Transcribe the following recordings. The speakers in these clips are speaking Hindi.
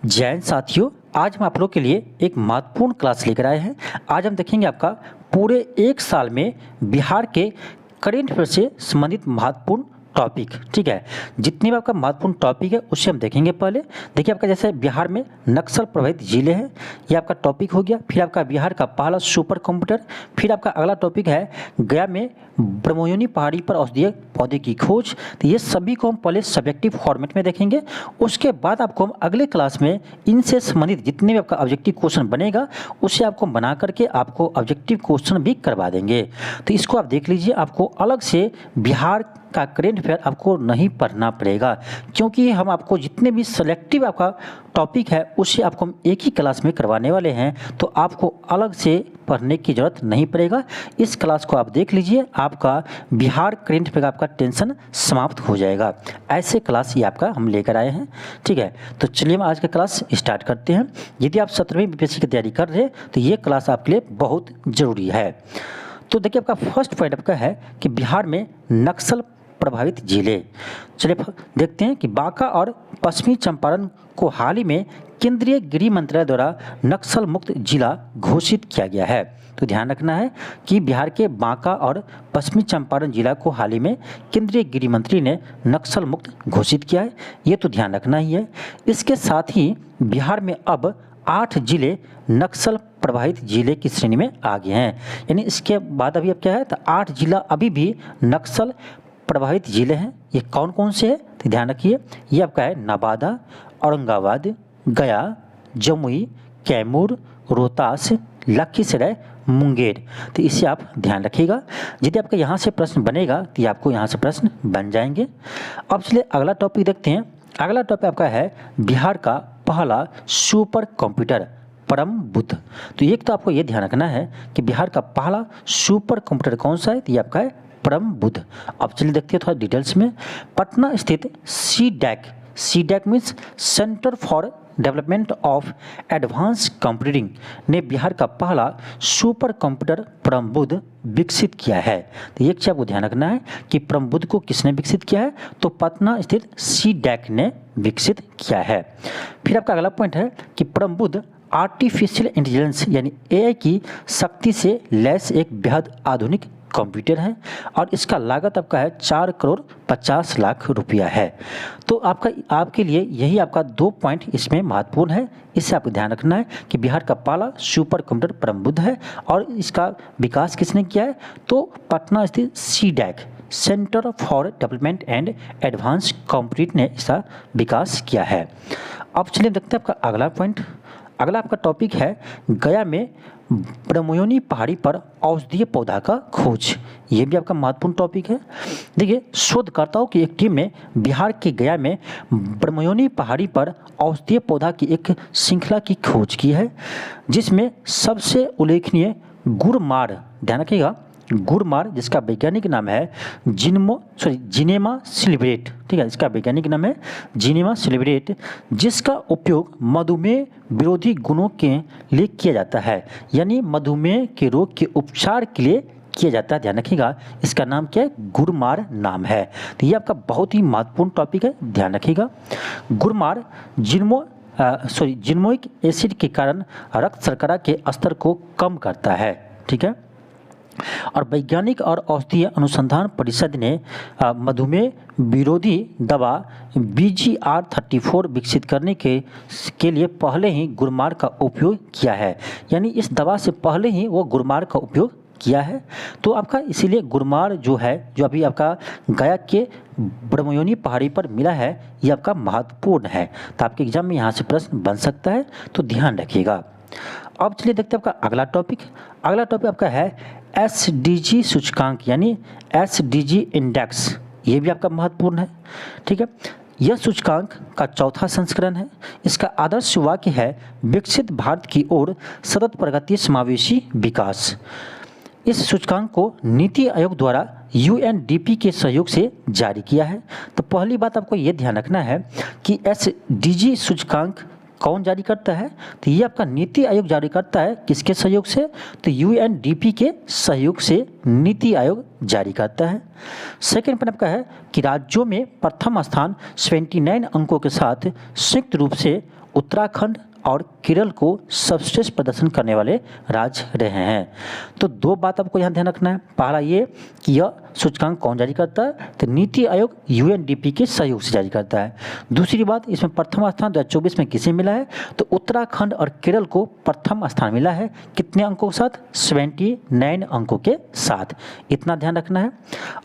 जय हिंद साथियों, आज हम आप लोग के लिए एक महत्वपूर्ण क्लास लेकर आए हैं। आज हम देखेंगे आपका पूरे एक साल में बिहार के करेंट अफेयर से संबंधित महत्वपूर्ण टॉपिक। ठीक है, जितने भी आपका महत्वपूर्ण टॉपिक है उसे हम देखेंगे। पहले देखिए, आपका जैसे बिहार में नक्सल प्रभावित जिले हैं, ये आपका टॉपिक हो गया। फिर आपका बिहार का पहला सुपर कंप्यूटर। फिर आपका अगला टॉपिक है गया में ब्रह्मयोनी पहाड़ी पर औषधीय पौधे की खोज। तो ये सभी को हम पहले सब्जेक्टिव फॉर्मेट में देखेंगे। उसके बाद आपको हम अगले क्लास में इनसे संबंधित जितने भी आपका ऑब्जेक्टिव क्वेश्चन बनेगा उसे आपको बना करके आपको ऑब्जेक्टिव क्वेश्चन भी करवा देंगे। तो इसको आप देख लीजिए, आपको अलग से बिहार का करेंट अफेयर आपको नहीं पढ़ना पड़ेगा, क्योंकि हम आपको जितने भी सेलेक्टिव आपका टॉपिक है उसे आपको हम एक ही क्लास में करवाने वाले हैं। तो आपको अलग से पढ़ने की ज़रूरत नहीं पड़ेगा। इस क्लास को आप देख लीजिए, आपका बिहार करेंट अफेयर का आपका टेंशन समाप्त हो जाएगा। ऐसे क्लास ये आपका हम लेकर आए हैं। ठीक है, तो चलिए हम आज का क्लास स्टार्ट करते हैं। यदि आप 17वीं बीपीएससी की तैयारी कर रहे हैं तो ये क्लास आपके लिए बहुत ज़रूरी है। तो देखिए, आपका फर्स्ट पॉइंट आपका है कि बिहार में नक्सल प्रभावित जिले। चलिए देखते हैं कि बांका और पश्चिमी चंपारण को हाल ही में केंद्रीय गृह मंत्रालय द्वारा नक्सल मुक्त जिला घोषित किया गया है। तो ध्यान रखना है कि बिहार के बांका और पश्चिमी चंपारण जिला को हाल ही में केंद्रीय गृह मंत्री ने नक्सल मुक्त घोषित किया है, ये तो ध्यान रखना ही है। इसके साथ ही बिहार में अब 8 जिले नक्सल प्रभावित जिले की श्रेणी में आ गए हैं। यानी इसके बाद अभी अब क्या है, तो 8 जिला अभी भी नक्सल प्रभावित जिले हैं। ये कौन कौन से हैं तो ध्यान रखिए, ये आपका है नवादा, औरंगाबाद, गया, जमुई, कैमूर, रोहतास, लखीसराय, मुंगेर। तो इसे आप ध्यान रखिएगा। यदि आपका यहाँ से प्रश्न बनेगा तो ये आपको यहाँ से प्रश्न बन जाएंगे। अब चलिए अगला टॉपिक देखते हैं। अगला टॉपिक आपका है बिहार का पहला सुपर कंप्यूटर परम बुद्ध। तो एक तो आपको ये ध्यान रखना है कि बिहार का पहला सुपर कंप्यूटर कौन सा है, तो ये आपका है परम बुद्ध। अब चलिए देखते हैं थोड़ा डिटेल्स में। पटना स्थित CDAC means centre for development of advance computing ने बिहार का पहला सुपर कंप्यूटर परम बुद्ध विकसित किया है। तो एक चीज आपको ध्यान रखना है कि परम बुद्ध को किसने विकसित किया है, तो पटना स्थित सीडैक ने विकसित किया है। फिर आपका अगला पॉइंट है कि परम बुद्ध आर्टिफिशियल इंटेलिजेंस यानी एआई की शक्ति से लैस एक बेहद आधुनिक कंप्यूटर है और इसका लागत आपका है 4,50,00,000 रुपया है। तो आपके लिए यही आपका 2 पॉइंट इसमें महत्वपूर्ण है। इससे आपको ध्यान रखना है कि बिहार का पहला सुपर कंप्यूटर परम बुद्ध है और इसका विकास किसने किया है, तो पटना स्थित CDAC centre for development and advance computing ने इसका विकास किया है। अब चलिए देखते हैं आपका अगला पॉइंट। अगला आपका टॉपिक है गया में ब्रह्मयोनी पहाड़ी पर औषधीय पौधा का खोज। ये भी आपका महत्वपूर्ण टॉपिक है। देखिए, शोधकर्ताओं की एक टीम ने बिहार के गया में ब्रह्मयोनी पहाड़ी पर औषधीय पौधा की एक श्रृंखला की खोज की है, जिसमें सबसे उल्लेखनीय गुड़मार, ध्यान रखिएगा, गुड़मार जिसका वैज्ञानिक नाम है जिनेमा सिलिब्रेट। ठीक है, इसका वैज्ञानिक नाम है जिनेमा सिलिब्रेट, जिसका उपयोग मधुमेह विरोधी गुणों के लिए किया जाता है। यानी मधुमेह के रोग के उपचार के लिए किया जाता है। ध्यान रखिएगा, इसका नाम क्या है, गुड़मार नाम है। तो ये आपका बहुत ही महत्वपूर्ण टॉपिक है, ध्यान रखिएगा। गुड़मार जिनमोइक एसिड के कारण रक्त शर्करा के स्तर को कम करता है। ठीक है, और वैज्ञानिक और औषधीय अनुसंधान परिषद ने मधुमेह विरोधी दवा BGR-34 विकसित करने के लिए पहले ही गुड़मार का उपयोग किया है। यानी इस दवा से पहले ही वो गुड़मार का उपयोग किया है। तो आपका इसीलिए गुड़मार जो है, जो अभी आपका गया के ब्रह्मयोनी पहाड़ी पर मिला है, ये आपका महत्वपूर्ण है। तो आपके एग्जाम में यहाँ से प्रश्न बन सकता है, तो ध्यान रखिएगा। अब चलिए देखते हैं आपका अगला टॉपिक। अगला टॉपिक आपका है SDG सूचकांक यानी SDG इंडेक्स। ये भी आपका महत्वपूर्ण है। ठीक है, यह सूचकांक का 4था संस्करण है। इसका आदर्श वाक्य है विकसित भारत की ओर सतत प्रगति समावेशी विकास। इस सूचकांक को नीति आयोग द्वारा UNDP के सहयोग से जारी किया है। तो पहली बात आपको ये ध्यान रखना है कि SDG सूचकांक कौन जारी करता है, तो ये आपका नीति आयोग जारी करता है। किसके सहयोग से, तो UNDP के सहयोग से नीति आयोग जारी करता है। सेकेंड पॉइंट आपका है कि राज्यों में प्रथम स्थान 79 अंकों के साथ संयुक्त रूप से उत्तराखंड और केरल को सर्वश्रेष्ठ प्रदर्शन करने वाले राज्य रहे हैं। तो दो बात आपको यहाँ ध्यान रखना है। पहला ये कि यह सूचकांक कौन जारी करता है, तो नीति आयोग यूएनडीपी के सहयोग से जारी करता है। दूसरी बात, इसमें प्रथम स्थान 2024 में किसे मिला है, तो उत्तराखंड और केरल को प्रथम स्थान मिला है। कितने अंकों के साथ, 79 अंकों के साथ। इतना ध्यान रखना है।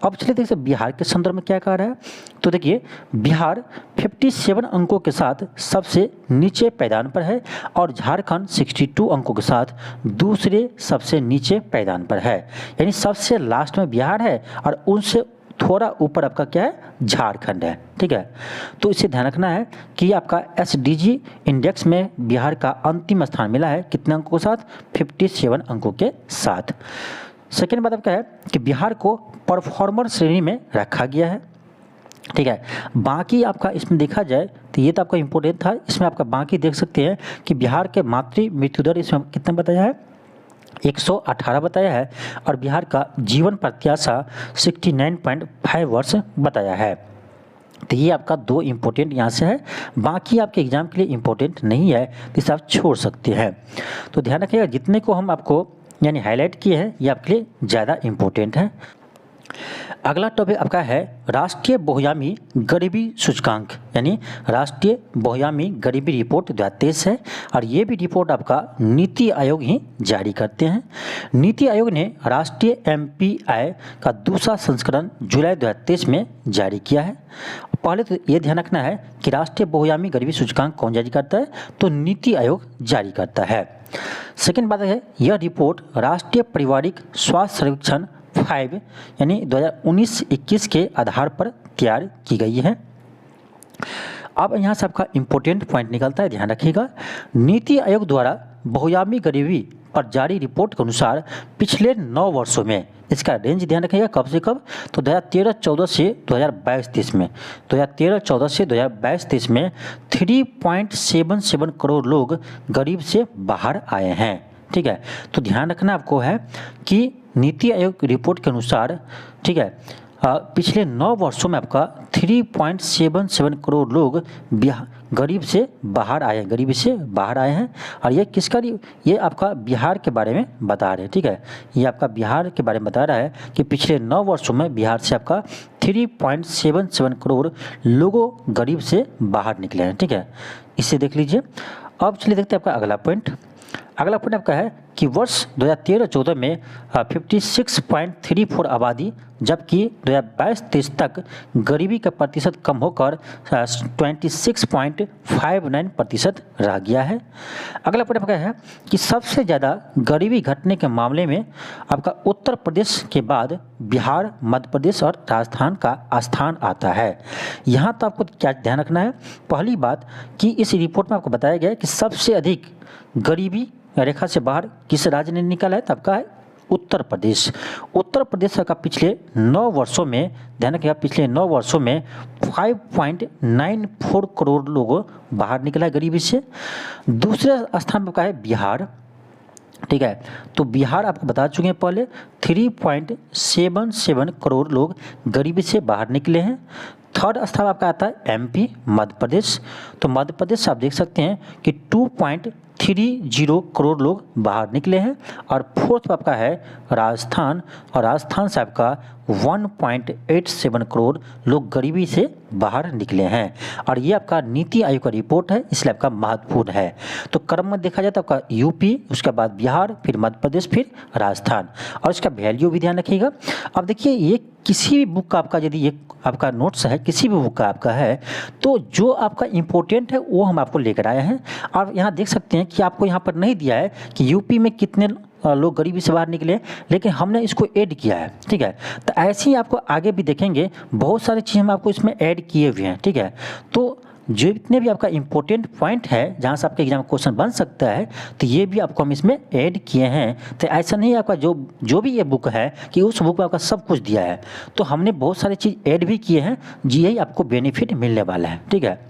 अब चलिए देखिए बिहार के संदर्भ में क्या कह रहा है। तो देखिए बिहार 57 अंकों के साथ सबसे नीचे पायदान पर है और झारखंड 62 अंकों के साथ दूसरे सबसे नीचे पायदान पर है। यानी सबसे लास्ट में बिहार है और उनसे थोड़ा ऊपर आपका क्या है, झारखंड है। ठीक है, तो इसे ध्यान रखना है कि आपका एसडीजी इंडेक्स में बिहार का अंतिम स्थान मिला है। कितने अंकों के साथ, 57 अंकों के साथ। सेकेंड बात आपका है कि बिहार को परफॉर्मर श्रेणी में रखा गया है। ठीक है, बाकी आपका इसमें देखा जाए तो ये तो आपका इम्पोर्टेंट था। इसमें आपका बाकी देख सकते हैं कि बिहार के मातृ मृत्यु दर इसमें कितना बताया है, 118 बताया है और बिहार का जीवन प्रत्याशा 69.5 वर्ष बताया है। तो ये आपका दो इम्पोर्टेंट यहाँ से है, बाकी आपके एग्जाम के लिए इम्पोर्टेंट नहीं है, इसे आप छोड़ सकते हैं। तो ध्यान रखिएगा जितने को हम आपको यानी हाईलाइट किए हैं ये आपके लिए ज़्यादा इम्पोर्टेंट है। अगला टॉपिक आपका है राष्ट्रीय बहुआयामी गरीबी सूचकांक, यानी राष्ट्रीय बहुआयामी गरीबी रिपोर्ट 2023 है और ये भी रिपोर्ट आपका नीति आयोग ही जारी करते हैं। नीति आयोग ने राष्ट्रीय एमपीआई का दूसरा संस्करण जुलाई 2023 में जारी किया है। पहले तो ये ध्यान रखना है कि राष्ट्रीय बहुआयामी गरीबी सूचकांक कौन जारी करता है, तो नीति आयोग जारी करता है। सेकेंड बात है यह रिपोर्ट राष्ट्रीय पारिवारिक स्वास्थ्य सर्वेक्षण 5 यानी 2019-21 के आधार पर तैयार की गई है। अब यहाँ से आपका इम्पोर्टेंट पॉइंट निकलता है, ध्यान रखिएगा। नीति आयोग द्वारा बहुआयामी गरीबी पर जारी रिपोर्ट के अनुसार पिछले 9 वर्षों में इसका रेंज ध्यान रखिएगा कब से कब, तो 2013-14 से 2022-23 में 2013-14 से 2022-23 में 3.77 करोड़ लोग गरीब से बाहर आए हैं। ठीक है, तो ध्यान रखना आपको है कि नीति आयोग रिपोर्ट के अनुसार, ठीक है, पिछले 9 वर्षों में आपका 3.77 करोड़ लोग गरीब से बाहर आए हैं, गरीबी से बाहर आए हैं। और ये किसका, ये आपका बिहार के बारे में बता रहे हैं। ठीक है, ये आपका बिहार के बारे में बता रहा है कि पिछले 9 वर्षों में बिहार से आपका 3.77 करोड़ लोगों गरीब से बाहर निकले हैं। ठीक है, इसे देख लीजिए। अब चलिए देखते हैं आपका अगला पॉइंट। अगला पॉइंट आपका है कि वर्ष 2013-14 में 56.34 आबादी, जबकि 2022-23 तक गरीबी का प्रतिशत कम होकर 26.59% रह गया है। अगला पॉइंट आपका है कि सबसे ज़्यादा गरीबी घटने के मामले में आपका उत्तर प्रदेश के बाद बिहार, मध्य प्रदेश और राजस्थान का स्थान आता है। यहाँ तो आपको क्या ध्यान रखना है, पहली बात कि इस रिपोर्ट में आपको बताया गया है कि सबसे अधिक गरीबी रेखा से बाहर किस राज्य ने निकाला है, तब का है उत्तर प्रदेश। उत्तर प्रदेश का पिछले 9 वर्षों में, ध्यान रखिएगा, पिछले 9 वर्षों में 5.94 करोड़ लोगों बाहर निकला है गरीबी से। दूसरे स्थान पर का है बिहार। ठीक है, तो बिहार आपको बता चुके हैं पहले, 3.77 करोड़ लोग गरीबी से बाहर निकले हैं। थर्ड स्थान आपका आता है एमपी, मध्य प्रदेश। तो मध्य प्रदेश आप देख सकते हैं कि 2.30 करोड़ लोग बाहर निकले हैं। और फोर्थ आपका है राजस्थान, और राजस्थान से आपका 1.87 करोड़ लोग गरीबी से बाहर निकले हैं। और ये आपका नीति आयोग का रिपोर्ट है, इसलिए आपका महत्वपूर्ण है। तो क्रम में देखा जाए तो आपका यूपी, उसके बाद बिहार, फिर मध्य प्रदेश, फिर राजस्थान, और इसका वैल्यू भी ध्यान रखिएगा। अब देखिए ये किसी भी बुक का आपका, यदि ये आपका नोट्स है किसी भी बुक का आपका है, तो जो आपका इम्पोर्टेंट है वो हम आपको लेकर आए हैं। और यहाँ देख सकते हैं कि आपको यहाँ पर नहीं दिया है कि यूपी में कितने लोग गरीबी से बाहर निकले, लेकिन हमने इसको ऐड किया है। ठीक है, तो ऐसे ही आपको आगे भी देखेंगे बहुत सारी चीज़ हम आपको इसमें ऐड किए हुए हैं। ठीक है, तो जो जितने भी आपका इम्पोर्टेंट पॉइंट है जहाँ से आपके एग्जाम में क्वेश्चन बन सकता है, तो ये भी आपको हम इसमें ऐड किए हैं। तो ऐसा नहीं आपका जो भी ये बुक है कि उस बुक में आपका सब कुछ दिया है, तो हमने बहुत सारी चीज़ ऐड भी किए हैं, जी यही आपको बेनिफिट मिलने वाला है। ठीक है,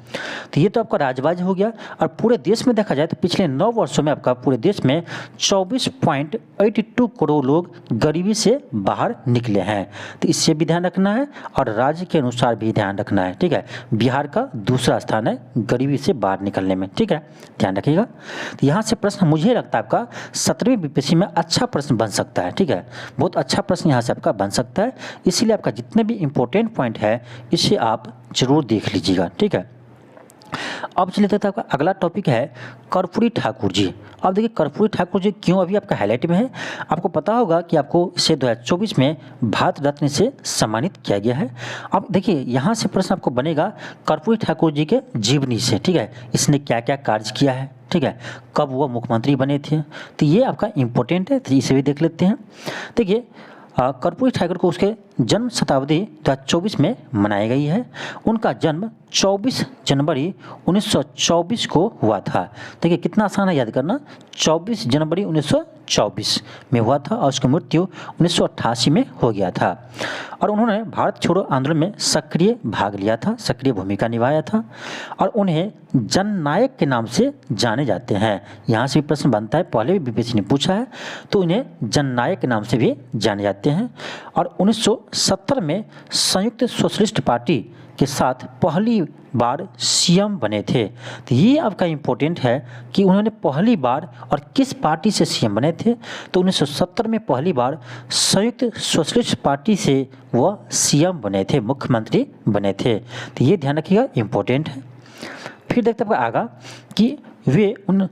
तो ये तो आपका राजबाज हो गया। और पूरे देश में देखा जाए तो पिछले 9 वर्षों में आपका पूरे देश में 24.82 करोड़ लोग गरीबी से बाहर निकले हैं। तो इससे भी ध्यान रखना है और राज्य के अनुसार भी ध्यान रखना है। ठीक है, बिहार का दूसरा स्थान है गरीबी से बाहर निकलने में, ठीक है, ध्यान रखिएगा। तो यहाँ से प्रश्न मुझे लगता है आपका 17वीं बीपीएससी में अच्छा प्रश्न बन सकता है, ठीक है, बहुत अच्छा प्रश्न यहाँ से आपका बन सकता है। इसीलिए आपका जितने भी इंपॉर्टेंट पॉइंट है इसे आप जरूर देख लीजिएगा, ठीक है। अब चलिए देखते हैं आपका अगला टॉपिक है कर्पूरी ठाकुर जी। अब देखिए कर्पूरी ठाकुर जी क्यों अभी आपका हाईलाइट में है। आपको पता होगा कि आपको इसे 2024 में भारत रत्न से सम्मानित किया गया है। अब देखिए यहाँ से प्रश्न आपको बनेगा कर्पूरी ठाकुर जी के जीवनी से, ठीक है, इसने क्या क्या कार्य किया है, ठीक है, कब वो मुख्यमंत्री बने थे, तो ये आपका इम्पोर्टेंट है, तो इसे भी देख लेते हैं। देखिए कर्पूरी ठाकुर को उसके जन्म शताब्दी 2024 में मनाई गई है। उनका जन्म 24 जनवरी 1924 को हुआ था। देखिए कितना आसान है याद करना, 24 जनवरी 1924 में हुआ था और उसकी मृत्यु 1988 में हो गया था। और उन्होंने भारत छोड़ो आंदोलन में सक्रिय भाग लिया था, सक्रिय भूमिका निभाया था और उन्हें जननायक के नाम से जाने जाते हैं। यहाँ से भी प्रश्न बनता है, पहले भी बीपीएससी ने पूछा है, तो इन्हें जननायक के नाम से भी जाने जाते हैं। और 1970 में संयुक्त सोशलिस्ट पार्टी के साथ पहली बार सीएम बने थे। तो ये आपका इम्पोर्टेंट है कि उन्होंने पहली बार और किस पार्टी से सीएम बने थे, तो 1970 में पहली बार संयुक्त सोशलिस्ट पार्टी से वह सीएम बने थे, मुख्यमंत्री बने थे। तो ये ध्यान रखिएगा, इम्पोर्टेंट है। फिर देखते हैं आगा कि वे जून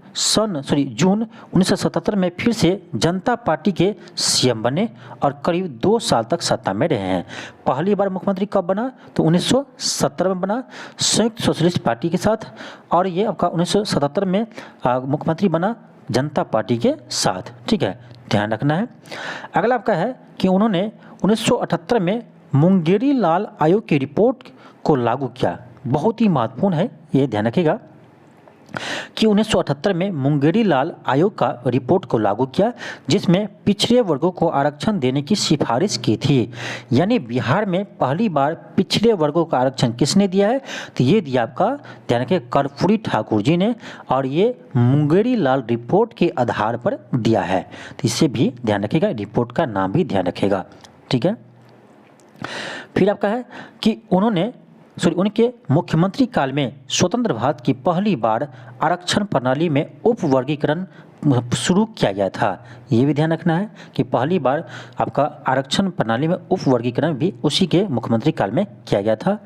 1977 में फिर से जनता पार्टी के सीएम बने और करीब 2 साल तक सत्ता में रहे हैं। पहली बार मुख्यमंत्री कब बना, तो 1970 में बना संयुक्त सोशलिस्ट पार्टी के साथ, और ये आपका 1977 में मुख्यमंत्री बना जनता पार्टी के साथ, ठीक है, ध्यान रखना है। अगला आपका है कि उन्होंने 1978 में मुंगेरी लाल आयोग की रिपोर्ट को लागू किया। बहुत ही महत्वपूर्ण है, ये ध्यान रखिएगा कि 1978 में मुंगेरी लाल आयोग का रिपोर्ट को लागू किया, जिसमें पिछड़े वर्गों को आरक्षण देने की सिफारिश की थी। यानी बिहार में पहली बार पिछड़े वर्गों का आरक्षण किसने दिया है, तो ये दिया आपका, ध्यान रखिए, कर्पूरी ठाकुर जी ने, और ये मुंगेरी लाल रिपोर्ट के आधार पर दिया है। तो इससे भी ध्यान रखिएगा, रिपोर्ट का नाम भी ध्यान रखिएगा, ठीक है। फिर आपका है कि उनके मुख्यमंत्री काल में स्वतंत्र भारत की पहली बार आरक्षण प्रणाली में उपवर्गीकरण शुरू किया गया था। ये भी ध्यान रखना है कि पहली बार आपका आरक्षण प्रणाली में उपवर्गीकरण भी उसी के मुख्यमंत्री काल में किया गया था।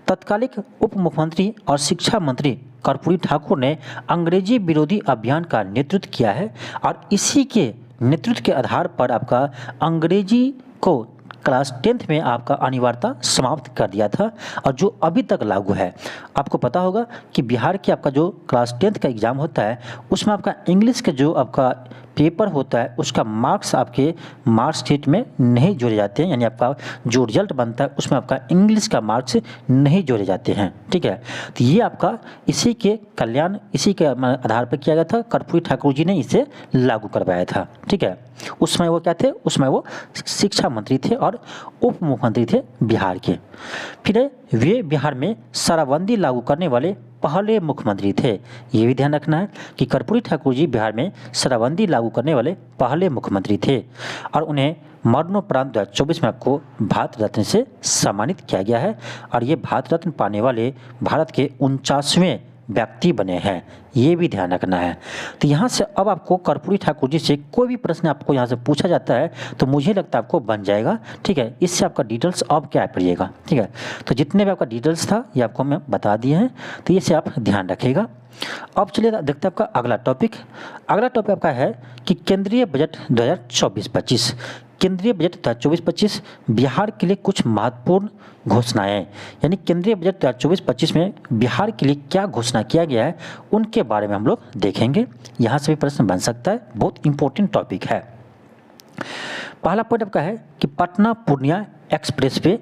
तत्कालिक उप मुख्यमंत्री और शिक्षा मंत्री कर्पूरी ठाकुर ने अंग्रेजी विरोधी अभियान का नेतृत्व किया है और इसी के नेतृत्व के आधार पर आपका अंग्रेजी को क्लास 10th में आपका अनिवार्यता समाप्त कर दिया था, और जो अभी तक लागू है। आपको पता होगा कि बिहार के आपका जो क्लास 10th का एग्ज़ाम होता है उसमें आपका इंग्लिश का जो आपका पेपर होता है उसका मार्क्स आपके मार्कशीट में नहीं जोड़े जाते हैं, यानी आपका जो रिजल्ट बनता है उसमें आपका इंग्लिश का मार्क्स नहीं जोड़े जाते हैं, ठीक है। तो ये आपका इसी के कल्याण, इसी के आधार पर किया गया था। कर्पूरी ठाकुर जी ने इसे लागू करवाया था, ठीक है। उस समय वो क्या थे, उसमें वो शिक्षा मंत्री थे और उप मुख्यमंत्री थे बिहार के। फिर वे बिहार में शराबबंदी लागू करने वाले पहले मुख्यमंत्री थे। ये भी ध्यान रखना है कि कर्पूरी ठाकुर जी बिहार में शराबबंदी लागू करने वाले पहले मुख्यमंत्री थे और उन्हें मरणोपरांत 2024 में आपको भारत रत्न से सम्मानित किया गया है, और ये भारत रत्न पाने वाले भारत के 49वें व्यक्ति बने हैं। ये भी ध्यान रखना है। तो यहाँ से अब आपको कर्पूरी ठाकुर जी से कोई भी प्रश्न आपको यहाँ से पूछा जाता है तो मुझे लगता है आपको बन जाएगा, ठीक है। इससे आपका डिटेल्स अब क्या पड़िएगा, ठीक है। तो जितने भी आपका डिटेल्स था ये आपको मैं बता दिए हैं, तो इसे आप ध्यान रखिएगा। अब चलिए देखते हैं आपका अगला टॉपिक। अगला टॉपिक आपका है कि केंद्रीय बजट 2024-25। केंद्रीय बजट 2024-25 बिहार के लिए कुछ महत्वपूर्ण घोषणाएं, यानी केंद्रीय बजट 2024-25 में बिहार के लिए क्या घोषणा किया गया है उनके बारे में हम लोग देखेंगे। यहाँ से भी प्रश्न बन सकता है, बहुत इंपॉर्टेंट टॉपिक है। पहला पॉइंट आपका है कि पटना पूर्णिया एक्सप्रेस वे,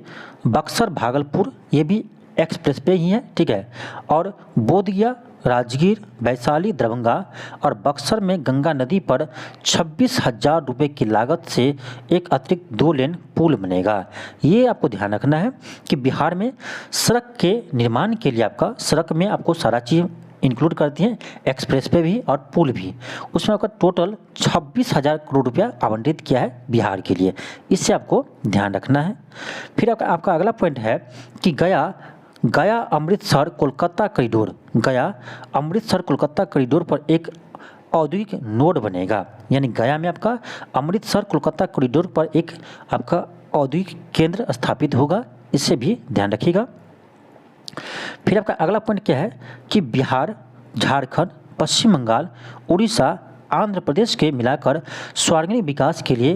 बक्सर भागलपुर ये भी एक्सप्रेस पे ही है, ठीक है। और बोधगया, राजगीर, वैशाली, दरभंगा और बक्सर में गंगा नदी पर 26,000 रुपये की लागत से एक अतिरिक्त 2 लेन पुल बनेगा। ये आपको ध्यान रखना है कि बिहार में सड़क के निर्माण के लिए आपका सड़क में आपको सारा चीज़ इंक्लूड करती हैं, एक्सप्रेस पे भी और पुल भी। उसमें आपका टोटल 26,000 करोड़ रुपया आवंटित किया है बिहार के लिए, इससे आपको ध्यान रखना है। फिर आपका अगला पॉइंट है कि गया गया अमृतसर कोलकाता कॉरिडोर, गया अमृतसर कोलकाता कॉरिडोर पर एक औद्योगिक नोड बनेगा। यानी गया में आपका अमृतसर कोलकाता कॉरिडोर पर एक आपका औद्योगिक केंद्र स्थापित होगा, इससे भी ध्यान रखिएगा। फिर आपका अगला पॉइंट क्या है कि बिहार, झारखंड, पश्चिम बंगाल, उड़ीसा, आंध्र प्रदेश के मिलाकर सर्वांगीण विकास के लिए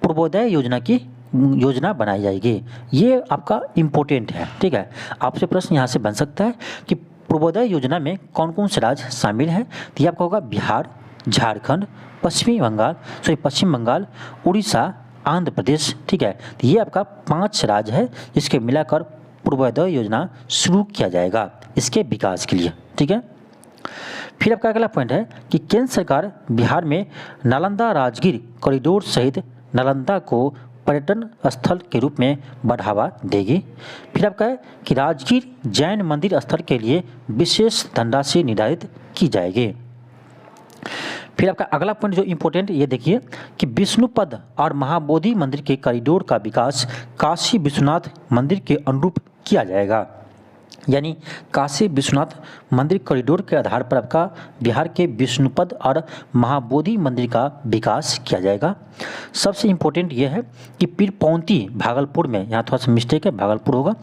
पूर्वोदय योजना की योजना बनाई जाएगी। ये आपका इम्पोर्टेंट है, ठीक है। आपसे प्रश्न यहाँ से बन सकता है कि पूर्वोदय योजना में कौन कौन से राज्य शामिल हैं, तो ये आपका होगा बिहार, झारखंड, पश्चिम बंगाल, उड़ीसा, आंध्र प्रदेश, ठीक है। तो ये आपका 5 राज्य है जिसके मिलाकर पूर्वोदय योजना शुरू किया जाएगा इसके विकास के लिए, ठीक है। फिर आपका अगला पॉइंट है कि केंद्र सरकार बिहार में नालंदा राजगीर कॉरिडोर सहित नालंदा को पर्यटन स्थल के रूप में बढ़ावा देगी। फिर आपका है कि राजगीर जैन मंदिर स्थल के लिए विशेष धनराशि निर्धारित की जाएगी। फिर आपका अगला पॉइंट जो इम्पोर्टेंट ये देखिए कि विष्णुपद और महाबोधि मंदिर के कॉरिडोर का विकास काशी विश्वनाथ मंदिर के अनुरूप किया जाएगा। यानी काशी विश्वनाथ मंदिर कॉरिडोर के आधार पर आपका बिहार के विष्णुपद और महाबोधि मंदिर का विकास किया जाएगा। सबसे इम्पोर्टेंट यह है कि पीरपौंती भागलपुर में, यहाँ थोड़ा सा मिस्टेक है, भागलपुर होगा,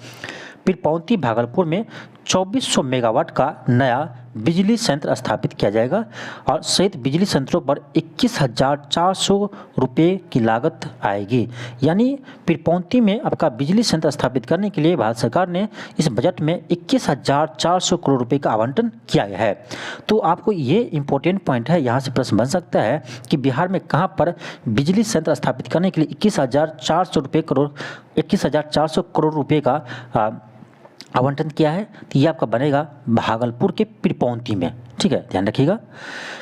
पीरपौंती भागलपुर में 2400 मेगावाट का नया बिजली संयंत्र स्थापित किया जाएगा और सहित बिजली संयंत्रों पर 21,400 रुपये की लागत आएगी। यानी पीरपौंती में आपका बिजली संयंत्र स्थापित करने के लिए भारत सरकार ने इस बजट में 21,400 करोड़ रुपये का आवंटन किया गया है। तो आपको ये इम्पोर्टेंट पॉइंट है, यहाँ से प्रश्न बन सकता है कि बिहार में कहाँ पर बिजली संयंत्र स्थापित करने के लिए 21,400 करोड़ रुपये का आवंटन किया है, तो ये आपका बनेगा भागलपुर के पीरपौंती में, ठीक है, ध्यान रखिएगा।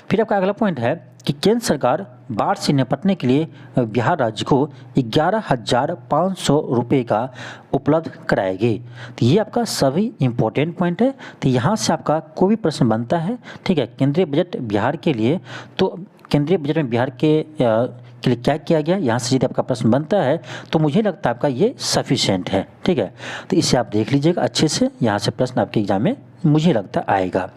फिर आपका अगला पॉइंट है कि केंद्र सरकार बाढ़ से निपटने के लिए बिहार राज्य को 11,500 रुपये का उपलब्ध कराएगी। तो ये आपका सभी इम्पोर्टेंट पॉइंट है। तो यहाँ से आपका कोई भी प्रश्न बनता है, ठीक है, केंद्रीय बजट बिहार के लिए, तो केंद्रीय बजट में बिहार के लिए क्या किया गया, यहाँ से यदि आपका प्रश्न बनता है तो मुझे लगता है आपका ये सफिशिएंट है, ठीक है। तो इसे आप देख लीजिएगा अच्छे से, यहाँ से प्रश्न आपके एग्जाम में मुझे लगता आएगा।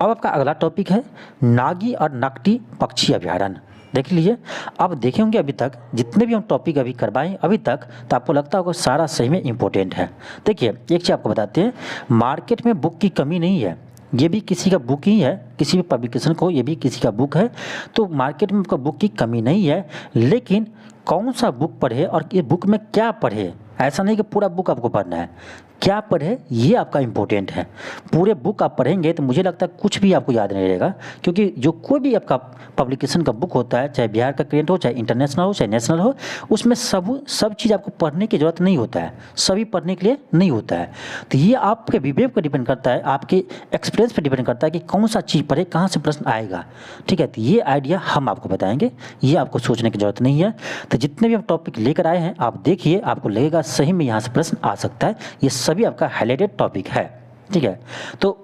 अब आपका अगला टॉपिक है नागी और नकटी पक्षी अभयारण्य। देख लीजिए, आप देखे होंगे अभी तक जितने भी हम टॉपिक अभी करवाएं अभी तक, तो आपको लगता होगा सारा सही में इम्पोर्टेंट है। देखिए एक चीज़ आपको बताते हैं, मार्केट में बुक की कमी नहीं है, ये भी किसी का बुक ही है, किसी भी पब्लिकेशन को ये भी किसी का बुक है, तो मार्केट में आपका बुक की कमी नहीं है। लेकिन कौन सा बुक पढ़े और ये बुक में क्या पढ़े, ऐसा नहीं कि पूरा बुक आपको पढ़ना है, क्या पढ़े ये आपका इम्पोर्टेंट है। पूरे बुक आप पढ़ेंगे तो मुझे लगता है कुछ भी आपको याद नहीं रहेगा, क्योंकि जो कोई भी आपका पब्लिकेशन का बुक होता है, चाहे बिहार का करेंट हो, चाहे इंटरनेशनल हो, चाहे नेशनल हो, उसमें सब चीज़ आपको पढ़ने की ज़रूरत नहीं होता है, सभी पढ़ने के लिए नहीं होता है। तो ये आपके विवेक पर डिपेंड करता है, आपके एक्सपीरियंस पर डिपेंड करता है कि कौन सा चीज़ पढ़े, कहाँ से प्रश्न आएगा, ठीक है। तो ये आइडिया हम आपको बताएंगे, ये आपको सोचने की ज़रूरत नहीं है। तो जितने भी हम टॉपिक लेकर आए हैं आप देखिए, आपको लगेगा सही में यहाँ से प्रश्न आ सकता है, ये सभी आपका हाईलाइटेड टॉपिक है, ठीक है। तो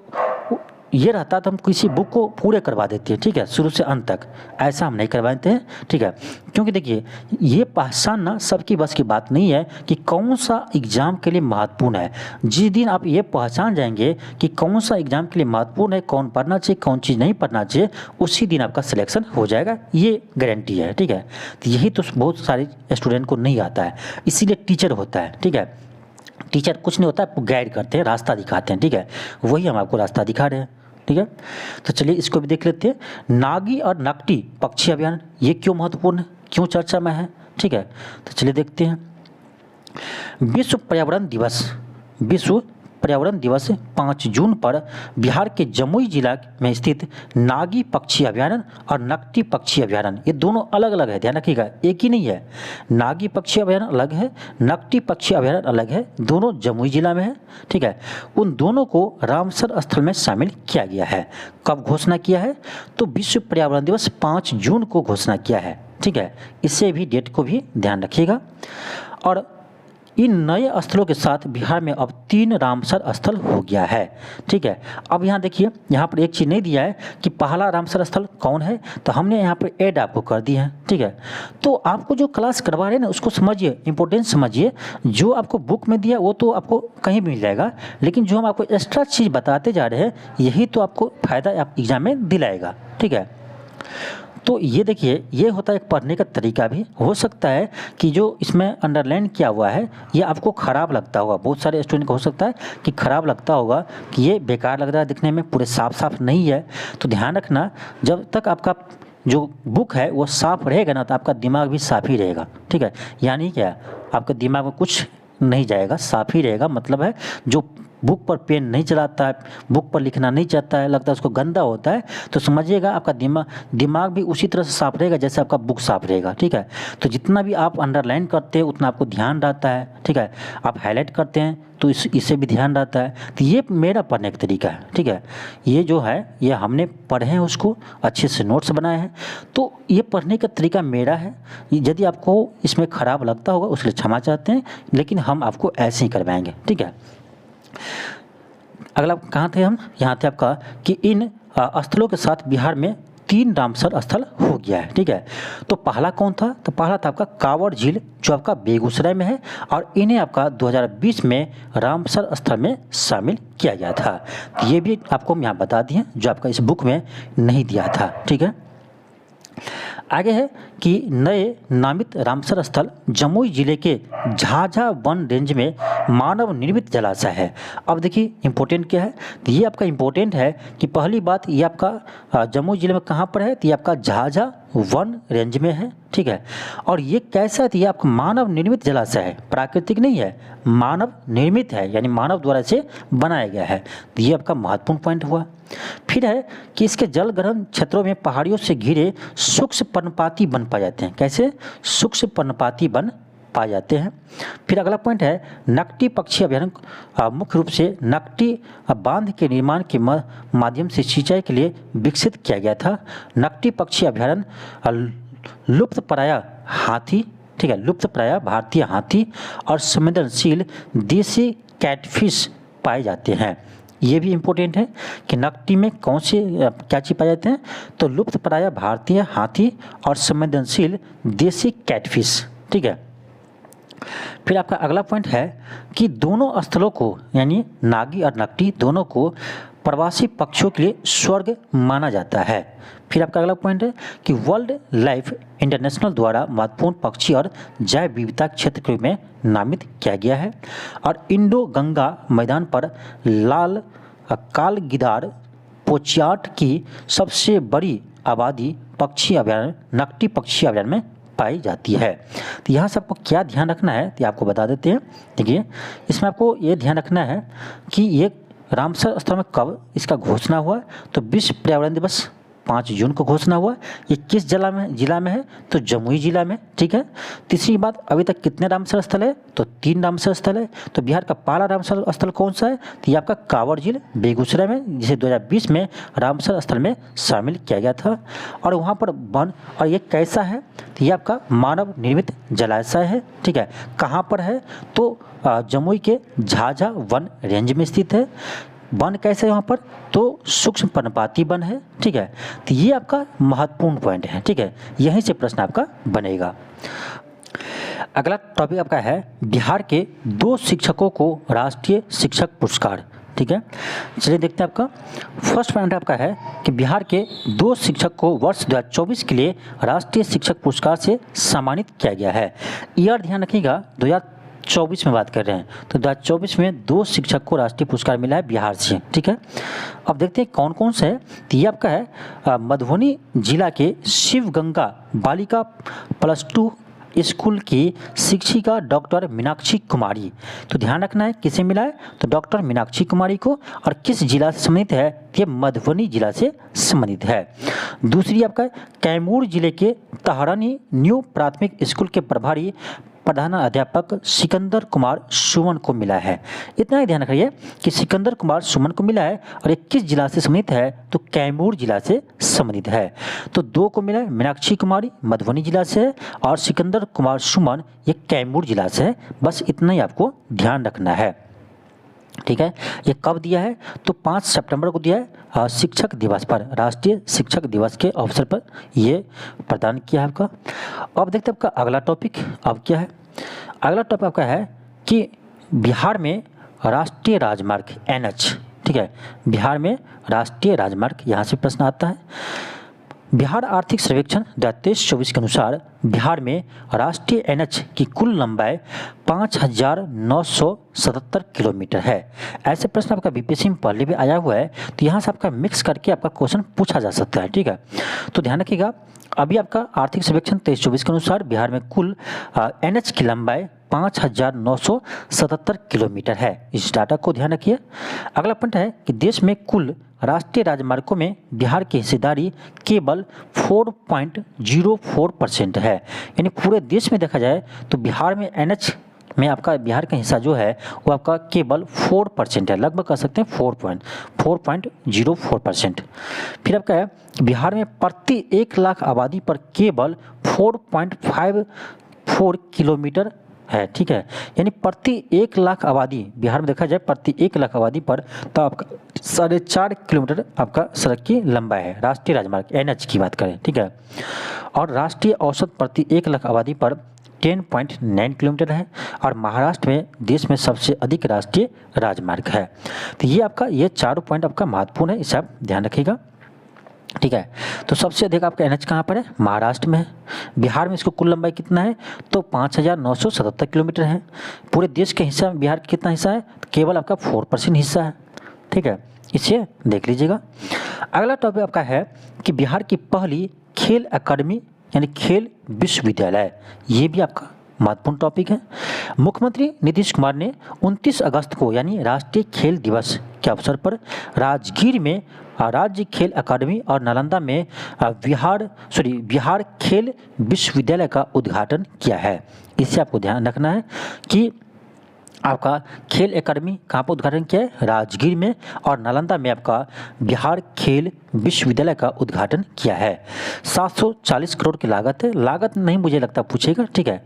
ये रहता तो हम किसी बुक को पूरे करवा देते हैं, ठीक है, शुरू से अंत तक, ऐसा हम नहीं करवाते हैं, ठीक है। क्योंकि देखिए ये पहचानना सबकी बस की बात नहीं है कि कौन सा एग्ज़ाम के लिए महत्वपूर्ण है। जिस दिन आप ये पहचान जाएंगे कि कौन सा एग्ज़ाम के लिए महत्वपूर्ण है, कौन पढ़ना चाहिए, कौन चीज़ नहीं पढ़ना चाहिए, उसी दिन आपका सिलेक्शन हो जाएगा, ये गारंटी है, ठीक है। तो यही तो बहुत सारे स्टूडेंट को नहीं आता है, इसीलिए टीचर होता है, ठीक है। टीचर कुछ नहीं होता, आपको गाइड करते हैं, रास्ता दिखाते हैं, ठीक है, वही हम आपको रास्ता दिखा रहे हैं, ठीक है। तो चलिए इसको भी देख लेते हैं। नागी और नकटी पक्षी अभयारण्य ये क्यों महत्वपूर्ण है, क्यों चर्चा में है, ठीक है। तो चलिए देखते हैं। विश्व पर्यावरण दिवस 5 जून पर बिहार के जमुई जिला में स्थित नागी पक्षी अभयारण्य और नकटी पक्षी अभयारण्य, ये दोनों अलग अलग है, ध्यान रखिएगा, एक ही नहीं है। नागी पक्षी अभयारण्य अलग है, नकटी पक्षी अभयारण्य अलग है, दोनों जमुई जिला में है, ठीक है। उन दोनों को रामसर स्थल में शामिल किया गया है। कब घोषणा किया है, तो विश्व पर्यावरण दिवस 5 जून को घोषणा किया है, ठीक है। इससे भी डेट को भी ध्यान रखिएगा। और इन नए स्थलों के साथ बिहार में अब 3 रामसर स्थल हो गया है। ठीक है, अब यहाँ देखिए, यहाँ पर एक चीज़ नहीं दिया है कि पहला रामसर स्थल कौन है, तो हमने यहाँ पर ऐड आपको कर दी है। ठीक है, तो आपको जो क्लास करवा रहे हैं ना उसको समझिए, इंपॉर्टेंस समझिए। जो आपको बुक में दिया वो तो आपको कहीं भी मिल जाएगा, लेकिन जो हम आपको एक्स्ट्रा चीज़ बताते जा रहे हैं यही तो आपको फ़ायदा आप एग्जाम में दिलाएगा। ठीक है, तो ये देखिए, ये होता है एक पढ़ने का तरीका भी। हो सकता है कि जो इसमें अंडरलाइन किया हुआ है ये आपको ख़राब लगता होगा, बहुत सारे स्टूडेंट को हो सकता है कि ख़राब लगता होगा कि ये बेकार लग रहा है दिखने में, पूरे साफ साफ नहीं है। तो ध्यान रखना, जब तक आपका जो बुक है वो साफ रहेगा ना तो आपका दिमाग भी साफ ही रहेगा। ठीक है, यानी क्या, आपके दिमाग में कुछ नहीं जाएगा, साफ ही रहेगा। मतलब है जो बुक पर पेन नहीं चलाता है, बुक पर लिखना नहीं चाहता है, लगता है उसको गंदा होता है, तो समझिएगा आपका दिमाग भी उसी तरह से साफ रहेगा जैसे आपका बुक साफ रहेगा। ठीक है, तो जितना भी आप अंडरलाइन करते हैं उतना आपको ध्यान रहता है। ठीक है, आप हाईलाइट करते हैं तो इससे भी ध्यान रहता है। तो ये मेरा पढ़ने का तरीका है। ठीक है, ये जो है ये हमने पढ़े हैं, उसको अच्छे से नोट्स बनाए हैं, तो ये पढ़ने का तरीका मेरा है। यदि आपको इसमें ख़राब लगता होगा उसके लिए क्षमा चाहते हैं, लेकिन हम आपको ऐसे ही करवाएंगे। ठीक है, अगला कहाँ थे हम, यहाँ थे आपका कि इन स्थलों के साथ बिहार में 3 रामसर स्थल हो गया है। ठीक है, तो पहला कौन था, तो पहला था आपका कांवड़ झील जो आपका बेगूसराय में है, और इन्हें आपका 2020 में रामसर स्थल में शामिल किया गया था। तो ये भी आपको हम यहाँ बता दिए जो आपका इस बुक में नहीं दिया था। ठीक है, आगे है कि नए नामित रामसर स्थल जमुई जिले के झाझा वन रेंज में मानव निर्मित जलाशय है। अब देखिए इंपॉर्टेंट क्या है, तो ये आपका इंपॉर्टेंट है कि पहली बात ये आपका जमुई जिले में कहाँ पर है, तो ये आपका झाझा वन रेंज में है। ठीक है, और ये कैसा है, तो ये आपका मानव निर्मित जलाशय है, प्राकृतिक नहीं है, मानव निर्मित है, यानी मानव द्वारा इसे बनाया गया है। तो ये आपका महत्वपूर्ण पॉइंट हुआ। फिर है कि इसके जल ग्रहण क्षेत्रों में पहाड़ियों से घिरे सूक्ष्म पर्णपाती वन पाए जाते हैं। कैसे, सूक्ष्म पर्णपाती वन पाए जाते हैं। फिर अगला पॉइंट है नकटी पक्षी अभयारण्य मुख्य रूप से नकटी बांध के निर्माण के माध्यम से सिंचाई के लिए विकसित किया गया था। नकटी पक्षी अभयारण्य लुप्तप्राय हाथी, ठीक है, लुप्तप्राय भारतीय हाथी और संवेदनशील देसी कैटफिश पाए जाते हैं। ये भी इम्पोर्टेंट है कि नकटी में कौन से क्या चीज़ पाए जाते हैं, तो लुप्तप्राय भारतीय हाथी और संवेदनशील देसी कैटफिश। ठीक है, फिर आपका अगला पॉइंट है कि दोनों स्थलों को यानी नागी और नकटी दोनों को प्रवासी पक्षियों के लिए स्वर्ग माना जाता है। फिर आपका अगला पॉइंट है कि वर्ल्ड लाइफ इंटरनेशनल द्वारा महत्वपूर्ण पक्षी और जैव विविधता क्षेत्र के रूप में नामित किया गया है। और इंडो गंगा मैदान पर लाल काल गिदार पोचियाट की सबसे बड़ी आबादी पक्षी अभयारण्य नकटी पक्षी अभयारण्य में पाई जाती है। तो यहाँ से आपको क्या ध्यान रखना है तो आपको बता देते हैं। देखिए, इसमें आपको ये ध्यान रखना है कि ये रामसर स्थल में कब इसका घोषणा हुआ, तो विश्व पर्यावरण दिवस 5 जून को घोषणा हुआ। ये किस जिला में है, तो जमुई जिला में। ठीक है, तीसरी बात, अभी तक कितने रामसर स्थल है, तो 3 रामसर स्थल है। तो बिहार का पहला रामसर स्थल कौन सा है, तो ये आपका कांवड़ झील बेगूसराय में, जिसे 2020 में रामसर स्थल में शामिल किया गया था। और वहाँ पर वन, और ये कैसा है, तो ये आपका मानव निर्मित जलाशय है। ठीक है, कहाँ पर है, तो जमुई के झाझा वन रेंज में स्थित है। वन कैसे है वहाँ पर, तो सूक्ष्म पर्णपाती वन है। ठीक है, तो ये आपका महत्वपूर्ण पॉइंट है। ठीक है, यहीं से प्रश्न आपका बनेगा। अगला टॉपिक आपका है बिहार के 2 शिक्षकों को राष्ट्रीय शिक्षक पुरस्कार। ठीक है, चलिए देखते हैं। आपका फर्स्ट पॉइंट आपका है कि बिहार के 2 शिक्षक को वर्ष 2024 के लिए राष्ट्रीय शिक्षक पुरस्कार से सम्मानित किया गया है। ईयर ध्यान रखिएगा, 2024 में बात कर रहे हैं, तो 2024 में 2 शिक्षक को राष्ट्रीय पुरस्कार मिला है बिहार से। ठीक है, अब देखते हैं कौन कौन से है। तो ये आपका है मधुबनी जिला के शिव गंगा बालिका +2 स्कूल की शिक्षिका डॉक्टर मीनाक्षी कुमारी। तो ध्यान रखना है किसे मिला है, तो डॉक्टर मीनाक्षी कुमारी को। और किस जिला से संबंधित है, ये मधुबनी जिला से संबंधित है। दूसरी आपका कैमूर जिले के तहरानी न्यू प्राथमिक स्कूल के प्रभारी प्रधानाध्यापक सिकंदर कुमार सुमन को मिला है। इतना ही ध्यान रखिए कि सिकंदर कुमार सुमन को मिला है और ये किस जिला से संबंधित है, तो कैमूर जिला से संबंधित है। तो 2 को मिला है, मीनाक्षी कुमारी मधुबनी जिला से है और सिकंदर कुमार सुमन ये कैमूर जिला से है। बस इतना ही आपको ध्यान रखना है, ठीक है। ये कब दिया है, तो 5 सितंबर को दिया है, शिक्षक दिवस पर, राष्ट्रीय शिक्षक दिवस के अवसर पर ये प्रदान किया है आपका। अब देखते हैं आपका अगला टॉपिक अब क्या है। अगला टॉपिक आपका है कि बिहार में राष्ट्रीय राजमार्ग NH, ठीक है, बिहार में राष्ट्रीय राजमार्ग, यहाँ से प्रश्न आता है। बिहार आर्थिक सर्वेक्षण 2023-24 के अनुसार बिहार में राष्ट्रीय NH की कुल लंबाई 5,977 किलोमीटर है। ऐसे प्रश्न आपका बीपीएससी में पहले भी आया हुआ है, तो यहाँ से आपका मिक्स करके आपका क्वेश्चन पूछा जा सकता है, ठीक है। तो ध्यान रखिएगा, अभी आपका आर्थिक सर्वेक्षण 23-24 के अनुसार बिहार में कुल NH की लंबाई 5,977 किलोमीटर है। इस डाटा को ध्यान रखिए। अगला पॉइंट है कि देश में कुल राष्ट्रीय राजमार्गों में बिहार की हिस्सेदारी केवल 4.04% है। यानी पूरे देश में देखा जाए तो बिहार में NH में आपका बिहार का हिस्सा जो है वो आपका केवल 4% है, लगभग कह सकते हैं 4.04%। फिर आपका है बिहार में प्रति 1 लाख आबादी पर केवल 4.54 किलोमीटर है, ठीक है। यानी प्रति 1 लाख आबादी बिहार में देखा जाए प्रति 1 लाख आबादी पर तो आपका 4.5 किलोमीटर आपका सड़क की लंबाई है, राष्ट्रीय राजमार्ग NH की बात करें, ठीक है। और राष्ट्रीय औसत प्रति 1 लाख आबादी पर 10.9 किलोमीटर है और महाराष्ट्र में देश में सबसे अधिक राष्ट्रीय राजमार्ग है। तो ये आपका ये 4 पॉइंट आपका महत्वपूर्ण है, इसे आप ध्यान रखिएगा, ठीक है। तो सबसे अधिक आपका NH कहाँ पर है, महाराष्ट्र में है। बिहार में इसको कुल लंबाई कितना है, तो 5,977 किलोमीटर है। पूरे देश के हिस्सा में बिहार का कितना हिस्सा है, केवल आपका 4% हिस्सा है, ठीक है, इसे देख लीजिएगा। अगला टॉपिक आपका है कि बिहार की पहली खेल अकादमी यानी खेल विश्वविद्यालय, ये भी आपका महत्वपूर्ण टॉपिक है। मुख्यमंत्री नीतीश कुमार ने 29 अगस्त को यानी राष्ट्रीय खेल दिवस के अवसर पर राजगीर में राज्य खेल अकादमी और नालंदा में बिहार खेल विश्वविद्यालय का उद्घाटन किया है। इससे आपको ध्यान रखना है कि आपका खेल अकादमी कहाँ पर उद्घाटन किया है, राजगीर में, और नालंदा में आपका बिहार खेल विश्वविद्यालय का उद्घाटन किया है। 740 करोड़ की लागत है, लागत नहीं मुझे लगता पूछेगा, ठीक है।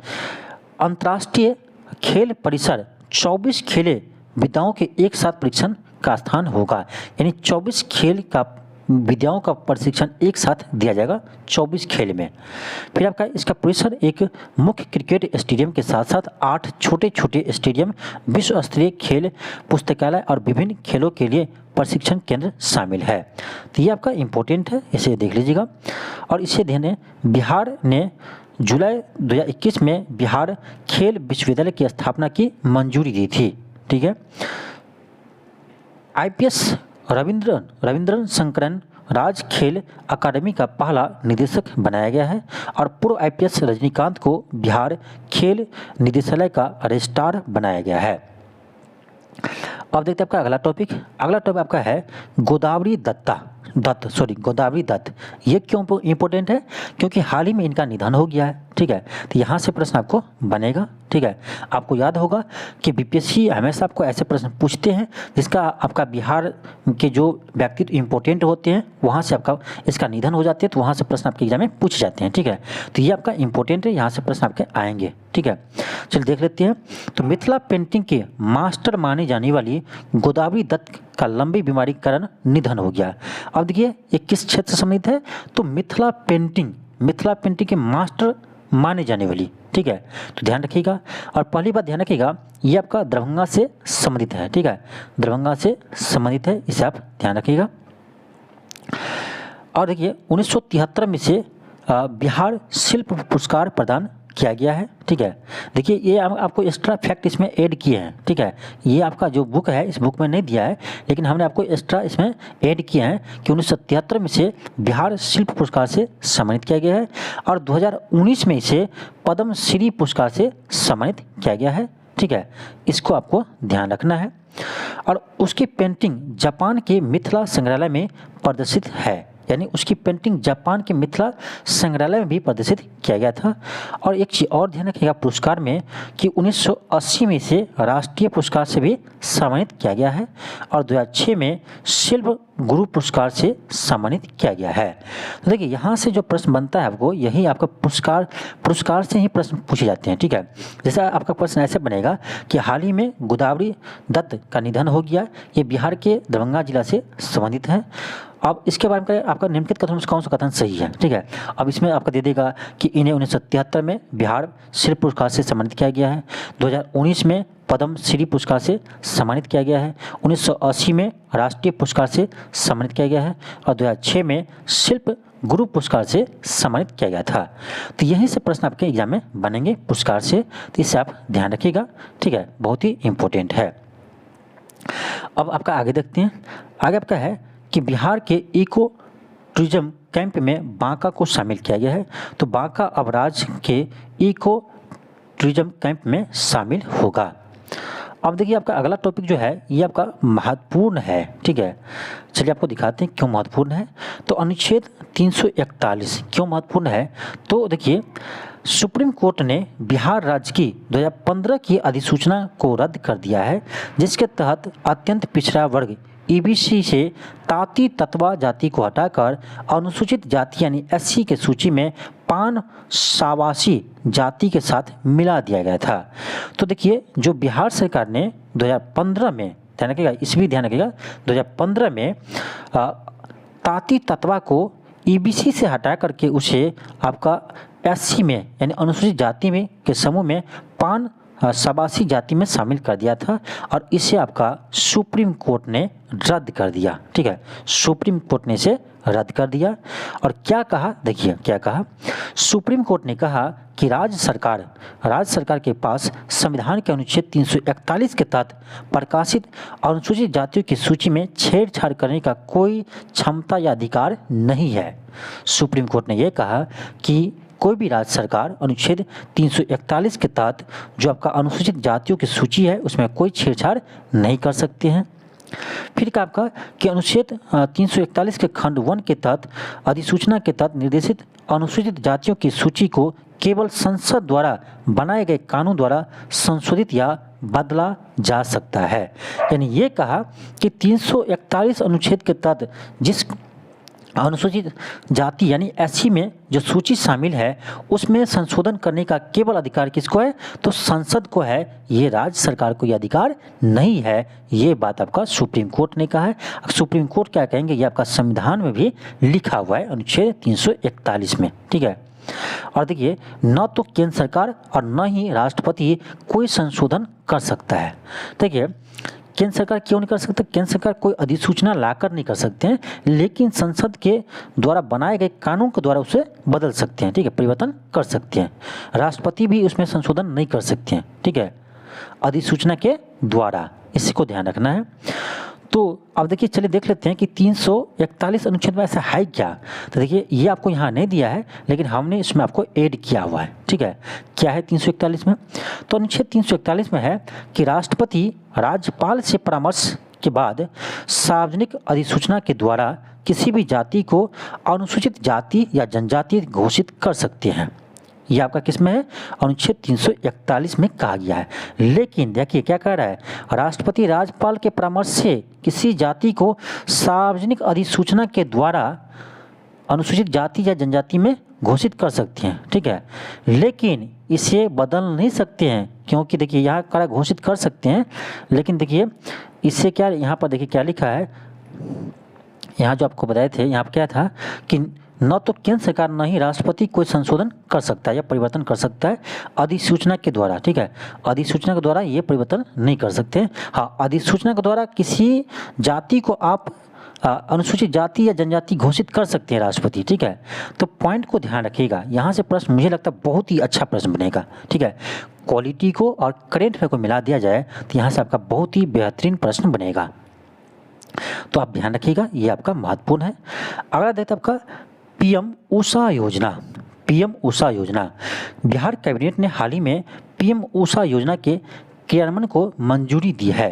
अंतर्राष्ट्रीय खेल परिसर 24 खेले विधाओं के एक साथ परीक्षण का स्थान होगा, यानी 24 खेल का विद्याओं का प्रशिक्षण एक साथ दिया जाएगा 24 खेल में। फिर आपका इसका परिसर एक मुख्य क्रिकेट स्टेडियम के साथ साथ 8 छोटे छोटे स्टेडियम, विश्व स्तरीय खेल पुस्तकालय और विभिन्न खेलों के लिए प्रशिक्षण केंद्र शामिल है। तो ये आपका इम्पोर्टेंट है, इसे देख लीजिएगा। और इसे ध्यान दें, बिहार ने जुलाई 2021 में बिहार खेल विश्वविद्यालय की स्थापना की मंजूरी दी थी, ठीक है। IPS रविंद्रन शंकरन राज खेल अकादमी का पहला निदेशक बनाया गया है और पूर्व IPS रजनीकांत को बिहार खेल निदेशालय का रजिस्ट्रार बनाया गया है। अब देखते हैं आपका अगला टॉपिक आपका है गोदावरी दत्त। ये क्यों इंपॉर्टेंट है, क्योंकि हाल ही में इनका निधन हो गया है, ठीक है। तो यहाँ से प्रश्न आपको बनेगा, ठीक है। आपको याद होगा कि बीपीएससी हमेशा आपको ऐसे प्रश्न पूछते हैं जिसका आपका बिहार के जो व्यक्तित्व इंपॉर्टेंट होते हैं वहाँ से आपका इसका निधन हो जाते हैं, तो वहाँ से प्रश्न आपके एग्जाम में पूछे जाते हैं, ठीक है। तो ये आपका इंपॉर्टेंट है, यहाँ से प्रश्न आपके आएंगे, ठीक है। चलिए देख लेते हैं। तो मिथिला पेंटिंग के मास्टर मानी जाने वाली गोदावरी दत्त का लंबी बीमारी के कारण निधन हो गया। अब देखिए ये किस क्षेत्र से संबंधित है, तो मिथिला पेंटिंग के मास्टर माने जाने वाली, ठीक है। तो ध्यान रखिएगा। और पहली बात ध्यान रखिएगा, ये आपका दरभंगा से संबंधित है, ठीक है, दरभंगा से संबंधित है, इसे आप ध्यान रखिएगा। और देखिए 1973 में से बिहार शिल्प पुरस्कार प्रदान किया गया है, ठीक है। देखिए ये आपको एक्स्ट्रा फैक्ट इसमें ऐड किए हैं, ठीक है। ये आपका जो बुक है इस बुक में नहीं दिया है, लेकिन हमने आपको एक्स्ट्रा इसमें ऐड किए हैं कि 1973 में से बिहार शिल्प पुरस्कार से सम्मानित किया गया है और 2019 में इसे पद्म श्री पुरस्कार से सम्मानित किया गया है, ठीक है। इसको आपको ध्यान रखना है। और उसकी पेंटिंग जापान के मिथिला संग्रहालय में प्रदर्शित है, यानी उसकी पेंटिंग जापान के मिथिला संग्रहालय में भी प्रदर्शित किया गया था। और एक चीज़ और ध्यान रखिएगा पुरस्कार में कि 1980 में इसे राष्ट्रीय पुरस्कार से भी सम्मानित किया गया है और 2006 में शिल्प गुरु पुरस्कार से सम्मानित किया गया है। तो देखिए यहाँ से जो प्रश्न बनता है आपको, यही आपका पुरस्कार से ही प्रश्न पूछे जाते हैं, ठीक है। जैसे आपका प्रश्न ऐसे बनेगा कि हाल ही में गोदावरी दत्त का निधन हो गया, ये बिहार के दरभंगा जिला से संबंधित है। अब इसके बारे में आपका निम्नलिखित कथनों में कौन सा कथन सही है, ठीक है। अब इसमें आपका दे देगा कि इन्हें 1973 में बिहार शिल्प पुरस्कार से सम्मानित किया गया है, 2019 में पद्म श्री पुरस्कार से सम्मानित किया गया है, 1980 में राष्ट्रीय पुरस्कार से सम्मानित किया गया है और 2006 में शिल्प गुरु पुरस्कार से सम्मानित किया गया था। तो यहीं से प्रश्न आपके एग्जाम में बनेंगे पुरस्कार से, तो इससे आप ध्यान रखिएगा, ठीक है, बहुत ही इंपॉर्टेंट है। अब आपका आगे देखते हैं। आगे आपका है कि बिहार के इको टूरिज्म कैंप में बांका को शामिल किया गया है, तो बांका अब राज्य के इको टूरिज्म कैंप में शामिल होगा। अब देखिए आपका अगला टॉपिक जो है ये आपका महत्वपूर्ण है, ठीक है। चलिए आपको दिखाते हैं क्यों महत्वपूर्ण है। तो अनुच्छेद 341 क्यों महत्वपूर्ण है, तो देखिए सुप्रीम कोर्ट ने बिहार राज्य की 2015 की अधिसूचना को रद्द कर दिया है, जिसके तहत अत्यंत पिछड़ा वर्ग ईबीसी से ताती तत्वा जाति को हटाकर अनुसूचित जाति यानी एससी के सूची में पान शाबाशी जाति के साथ मिला दिया गया था। तो देखिए जो बिहार सरकार ने 2015 में, ध्यान रखिएगा इस भी ध्यान रखिएगा, 2015 में ताती तत्वा को ईबीसी से हटा करके उसे आपका एससी में यानी अनुसूचित जाति में के समूह में पान शाबाशी जाति में शामिल कर दिया था और इसे आपका सुप्रीम कोर्ट ने रद्द कर दिया, ठीक है। सुप्रीम कोर्ट ने इसे रद्द कर दिया और क्या कहा, देखिए क्या कहा। सुप्रीम कोर्ट ने कहा कि राज्य सरकार के पास संविधान के अनुच्छेद 341 के तहत प्रकाशित अनुसूचित जातियों की सूची में छेड़छाड़ करने का कोई क्षमता या अधिकार नहीं है। सुप्रीम कोर्ट ने यह कहा कि कोई भी राज्य सरकार अनुच्छेद 341 के तहत जो आपका अनुसूचित जातियों की सूची है उसमें कोई छेड़छाड़ नहीं कर सकते हैं। फिर क्या आपका कि अनुच्छेद 341 के खंड 1 के तहत अधिसूचना के तहत निर्देशित अनुसूचित जातियों की सूची को केवल संसद द्वारा बनाए गए कानून द्वारा संशोधित या बदला जा सकता है। यानी ये कहा कि 341 अनुच्छेद के तहत जिस अनुसूचित जाति यानी एससी में जो सूची शामिल है उसमें संशोधन करने का केवल अधिकार किसको है, तो संसद को है। ये राज्य सरकार को ये अधिकार नहीं है, ये बात आपका सुप्रीम कोर्ट ने कहा है। सुप्रीम कोर्ट क्या कहेंगे ये आपका संविधान में भी लिखा हुआ है अनुच्छेद 341 में, ठीक है। और देखिए न तो केंद्र सरकार और न ही राष्ट्रपति कोई संशोधन कर सकता है। देखिए केंद्र सरकार क्यों नहीं कर सकते, केंद्र सरकार कोई अधिसूचना लाकर नहीं कर सकते हैं, लेकिन संसद के द्वारा बनाए गए कानून के द्वारा उसे बदल सकते हैं, ठीक है, परिवर्तन कर सकते हैं। राष्ट्रपति भी उसमें संशोधन नहीं कर सकते हैं, ठीक है, अधिसूचना के द्वारा, इसी को ध्यान रखना है। तो अब देखिए चलिए देख लेते हैं कि 341 अनुच्छेद में ऐसा है क्या। तो देखिए ये आपको यहाँ नहीं दिया है लेकिन हमने इसमें आपको ऐड किया हुआ है, ठीक है। क्या है 341 में, तो अनुच्छेद 341 में है कि राष्ट्रपति राज्यपाल से परामर्श के बाद सार्वजनिक अधिसूचना के द्वारा किसी भी जाति को अनुसूचित जाति या जनजाति घोषित कर सकते हैं। ये आपका किसमें है, अनुच्छेद 341 में कहा गया है। लेकिन देखिए क्या कह रहा है, राष्ट्रपति राज्यपाल के परामर्श से किसी जाति को सार्वजनिक अधिसूचना के द्वारा अनुसूचित जाति या जनजाति में घोषित कर सकते हैं, ठीक है, लेकिन इसे बदल नहीं सकते हैं, क्योंकि देखिए यहाँ कड़ा घोषित कर सकते हैं, लेकिन देखिए इससे क्या, यहाँ पर देखिए क्या लिखा है, यहाँ जो आपको बताए थे यहाँ पर क्या था कि न तो केंद्र सरकार न ही राष्ट्रपति कोई संशोधन कर सकता है या परिवर्तन कर सकता है अधिसूचना के द्वारा, ठीक है, अधिसूचना के द्वारा ये परिवर्तन नहीं कर सकते। हाँ, अधिसूचना के द्वारा किसी जाति को आप अनुसूचित जाति या जनजाति घोषित कर सकते हैं राष्ट्रपति, ठीक है। तो पॉइंट को ध्यान रखिएगा, यहाँ से प्रश्न मुझे लगता है बहुत ही अच्छा प्रश्न बनेगा, ठीक है। क्वालिटी को और करेंट अफेयर को मिला दिया जाए तो यहाँ से आपका बहुत ही बेहतरीन प्रश्न बनेगा, तो आप ध्यान रखिएगा, ये आपका महत्वपूर्ण है। अगला देखते आपका पीएम ऊषा योजना। पीएम ऊषा योजना, बिहार कैबिनेट ने हाल ही में पीएम ऊषा योजना के क्रियान्वयन को मंजूरी दी है।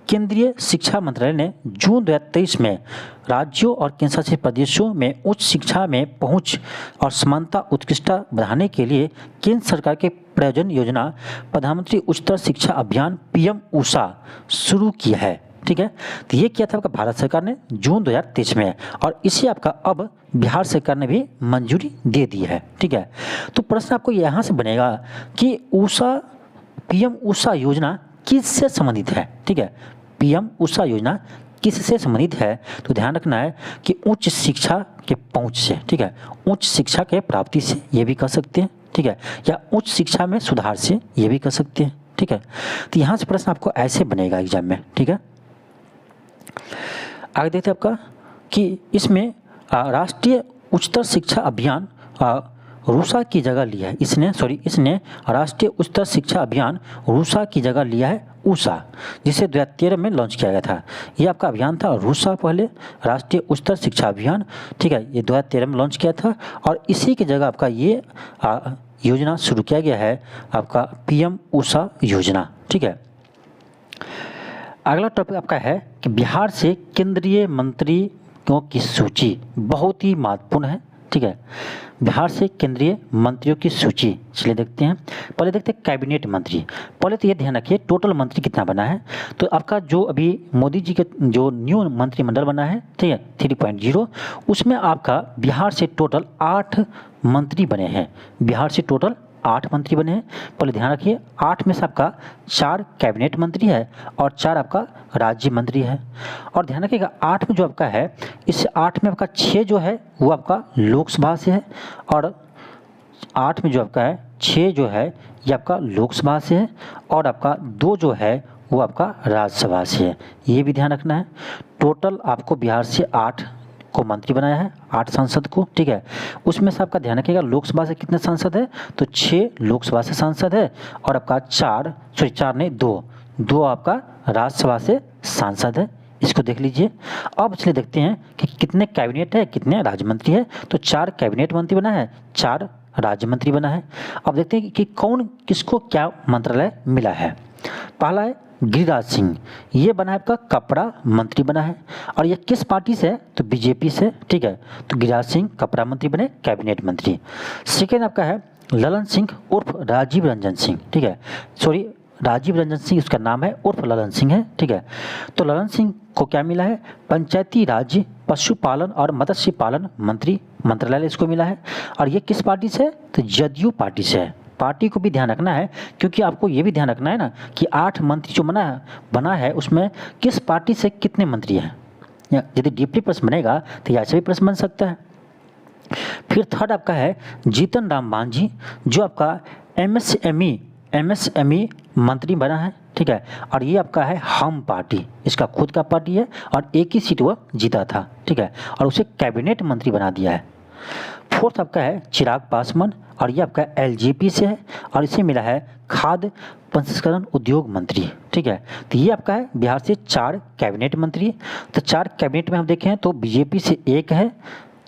केंद्रीय शिक्षा मंत्रालय ने जून 2023 में राज्यों और केंद्रशासित प्रदेशों में उच्च शिक्षा में पहुंच और समानता उत्कृष्टता बढ़ाने के लिए केंद्र सरकार के प्रायोजन योजना प्रधानमंत्री उच्चतर शिक्षा अभियान पीएम ऊषा शुरू किया है। ठीक है, तो ये किया था आपका भारत सरकार ने जून 2023 में, और इसे आपका अब बिहार सरकार ने भी मंजूरी दे दी है। ठीक है, तो प्रश्न आपको यहाँ से बनेगा कि ऊषा पीएम ऊषा योजना किससे संबंधित है। ठीक है, पीएम ऊषा योजना किससे संबंधित है, तो ध्यान रखना है कि उच्च शिक्षा के पहुंच से। ठीक है, उच्च शिक्षा के प्राप्ति से ये भी कह सकते हैं। ठीक है, या उच्च शिक्षा में सुधार से ये भी कह सकते हैं। ठीक है, तो यहाँ से प्रश्न आपको ऐसे बनेगा एग्जाम में। ठीक है, आगे देखते हैं आपका कि इसमें राष्ट्रीय उच्चतर शिक्षा अभियान रूसा की जगह लिया है। इसने राष्ट्रीय उच्चतर शिक्षा अभियान रूसा की जगह लिया है ऊषा, जिसे 2013 में लॉन्च किया गया था। ये आपका अभियान था रूसा पहले, राष्ट्रीय उच्चतर शिक्षा अभियान। ठीक है, ये 2013 में लॉन्च किया था और इसी की जगह आपका ये योजना शुरू किया गया है आपका पीएम ऊषा योजना। ठीक है, अगला टॉपिक आपका है कि बिहार से केंद्रीय मंत्रियों की सूची बहुत ही महत्वपूर्ण है। ठीक है, बिहार से केंद्रीय मंत्रियों की सूची चलिए देखते हैं। पहले देखते हैं कैबिनेट मंत्री। पहले तो ये ध्यान रखिए टोटल मंत्री कितना बना है। तो आपका जो अभी मोदी जी के जो न्यू मंत्रिमंडल बना है, ठीक है 3.0, उसमें आपका बिहार से टोटल 8 मंत्री बने हैं। बिहार से टोटल 8 मंत्री बने हैं। पहले ध्यान रखिए 8 में से आपका 4 कैबिनेट मंत्री है और 4 आपका राज्य मंत्री है। और ध्यान रखिएगा 8 में जो आपका है, इस 8 में आपका 6 जो है वो आपका लोकसभा से है, और 8 में जो आपका है 6 जो है ये आपका लोकसभा से है, और आपका 2 जो है वो आपका राज्यसभा से है। ये भी ध्यान रखना है। टोटल आपको बिहार से 8 को मंत्री बनाया है, 8 सांसद को। ठीक है, उसमें से आपका ध्यान रखिएगा लोकसभा से कितने सांसद है, तो 6 लोकसभा से सांसद है, और आपका 2 आपका राज्यसभा से सांसद है। इसको देख लीजिए। अब चलिए देखते हैं कि कितने कैबिनेट है, कितने राज्य मंत्री है। तो 4 कैबिनेट मंत्री बना है, 4 राज्य मंत्री बना है। अब देखते हैं कि कौन किसको क्या मंत्रालय मिला है। पहला है गिरिराज सिंह, ये बना है आपका कपड़ा मंत्री बना है, और ये किस पार्टी से है, तो बीजेपी से। ठीक है, तो गिरिराज सिंह कपड़ा मंत्री बने, कैबिनेट मंत्री। सेकेंड आपका है ललन सिंह उर्फ राजीव रंजन सिंह। ठीक है, राजीव रंजन सिंह उसका नाम है, उर्फ ललन सिंह है। ठीक है, तो ललन सिंह को क्या मिला है, पंचायती राज पशुपालन और मत्स्य पालन मंत्री मंत्रालय इसको मिला है। और ये किस पार्टी से है, तो जदयू पार्टी से है। पार्टी को भी ध्यान रखना है, क्योंकि आपको ये भी ध्यान रखना है ना कि 8 मंत्री जो बना है उसमें किस पार्टी से कितने मंत्री हैं। यदि डीपली प्रश्न बनेगा तो ऐसे भी प्रश्न बन सकता है। फिर थर्ड आपका है जीतन राम मांझी, जो आपका एमएसएमई मंत्री बना है। ठीक है, और ये आपका है हम पार्टी, इसका खुद का पार्टी है और एक ही सीट वो जीता था। ठीक है, और उसे कैबिनेट मंत्री बना दिया है। फोर्थ आपका है चिराग पासवान, और ये आपका एलजेपी से है, और इसे मिला है खाद्य प्रसंस्करण उद्योग मंत्री। ठीक है, तो ये आपका है बिहार से 4 कैबिनेट मंत्री। तो 4 कैबिनेट में हम देखें तो बीजेपी से 1 है,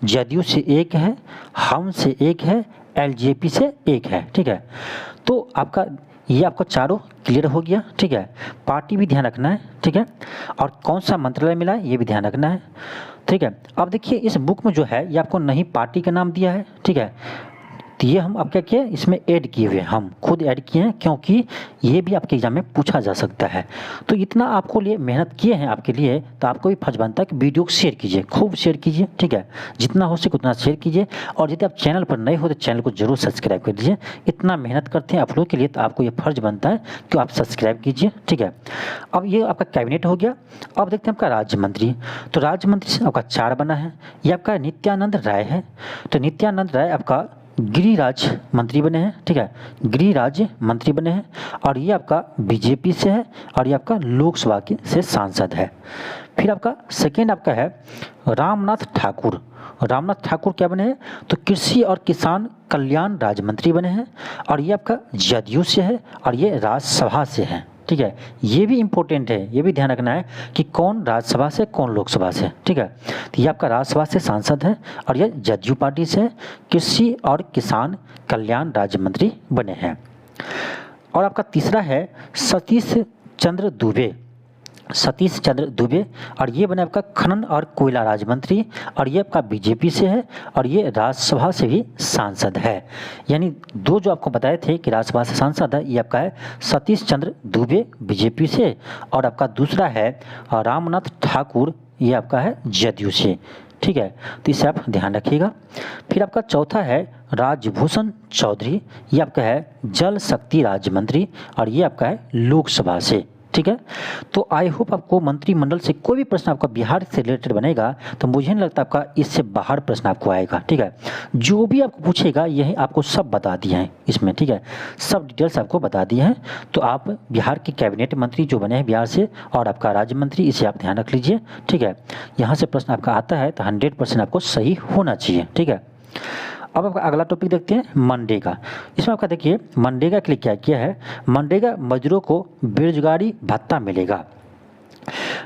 जदयू से 1 है, हम से 1 है, एलजेपी से 1 है। ठीक है, तो आपका ये आपका चारों क्लियर हो गया। ठीक है, पार्टी भी ध्यान रखना है। ठीक है, और कौन सा मंत्रालय मिला है ये भी ध्यान रखना है। ठीक है, अब देखिए इस बुक में जो है ये आपको नहीं पार्टी का नाम दिया है। ठीक है, तो ये हम आप क्या किए, इसमें ऐड किए हुए, हम खुद ऐड किए हैं, क्योंकि ये भी आपके एग्जाम में पूछा जा सकता है। तो इतना आपको लिए मेहनत किए हैं आपके लिए, तो आपको भी फर्ज बनता है कि वीडियो को शेयर कीजिए, खूब शेयर कीजिए। ठीक है, जितना हो सके उतना शेयर कीजिए, और यदि आप चैनल पर नए हो तो चैनल को जरूर सब्सक्राइब कर लीजिए। इतना मेहनत करते हैं आप लोगों के लिए, तो आपको ये फर्ज बनता है कि आप सब्सक्राइब कीजिए। ठीक है, अब ये आपका कैबिनेट हो गया। अब देखते हैं आपका राज्य मंत्री। तो राज्य मंत्री से आपका 4 बना है। ये आपका नित्यानंद राय है। तो नित्यानंद राय आपका गिरिराज मंत्री बने हैं। ठीक है, गिरिराज मंत्री बने हैं, और ये आपका बीजेपी से है, और ये आपका लोकसभा के से सांसद है। फिर आपका सेकेंड आपका है रामनाथ ठाकुर। रामनाथ ठाकुर क्या बने हैं, तो कृषि और किसान कल्याण राज्य मंत्री बने हैं, और ये आपका जदयू से है, और ये राज्यसभा से है। ठीक है, ये भी इम्पोर्टेंट है, ये भी ध्यान रखना है कि कौन राज्यसभा से कौन लोकसभा से। ठीक है, तो ये आपका राज्यसभा से सांसद है, और ये जदयू पार्टी से कृषि और किसान कल्याण राज्य मंत्री बने हैं। और आपका तीसरा है सतीश चंद्र दुबे। सतीश चंद्र दुबे, और ये बने आपका खनन और कोयला राज्य मंत्री, और ये आपका बीजेपी से है, और ये राज्यसभा से भी सांसद है। यानी दो जो आपको बताए थे कि राज्यसभा से सांसद है, ये आपका है सतीश चंद्र दुबे बीजेपी से, और आपका दूसरा है रामनाथ ठाकुर, ये आपका है जदयू से। ठीक है, तो इसे आप ध्यान रखिएगा। फिर आपका चौथा है राजभूषण चौधरी, ये आपका है जल शक्ति राज्य मंत्री, और ये आपका है लोकसभा से। ठीक है, तो आई होप आपको मंत्रिमंडल से कोई भी प्रश्न आपका बिहार से रिलेटेड बनेगा तो मुझे नहीं लगता आपका इससे बाहर प्रश्न आपको आएगा। ठीक है, जो भी आपको पूछेगा यही आपको सब बता दिए हैं इसमें। ठीक है, सब डिटेल्स आपको बता दिए हैं। तो आप बिहार के कैबिनेट मंत्री जो बने हैं बिहार से, और आपका राज्य मंत्री, इसे आप ध्यान रख लीजिए। ठीक है, यहाँ से प्रश्न आपका आता है तो 100% आपको सही होना चाहिए। ठीक है, अब आपका अगला टॉपिक देखते हैं मनरेगा। इसमें आपका देखिए मनरेगा के लिए क्या किया है। मनरेगा मजदूरों को बेरोजगारी भत्ता मिलेगा।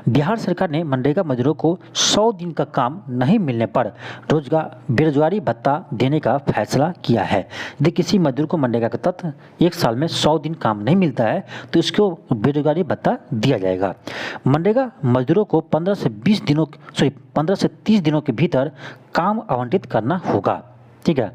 बिहार सरकार ने मनरेगा मजदूरों को 100 दिन का काम नहीं मिलने पर बेरोजगारी भत्ता देने का फैसला किया है। यदि किसी मजदूर को मनरेगा के तहत एक साल में 100 दिन काम नहीं मिलता है तो इसको बेरोजगारी भत्ता दिया जाएगा। मनरेगा मजदूरों को 15 से 30 दिनों के भीतर काम आवंटित करना होगा। ठीक है,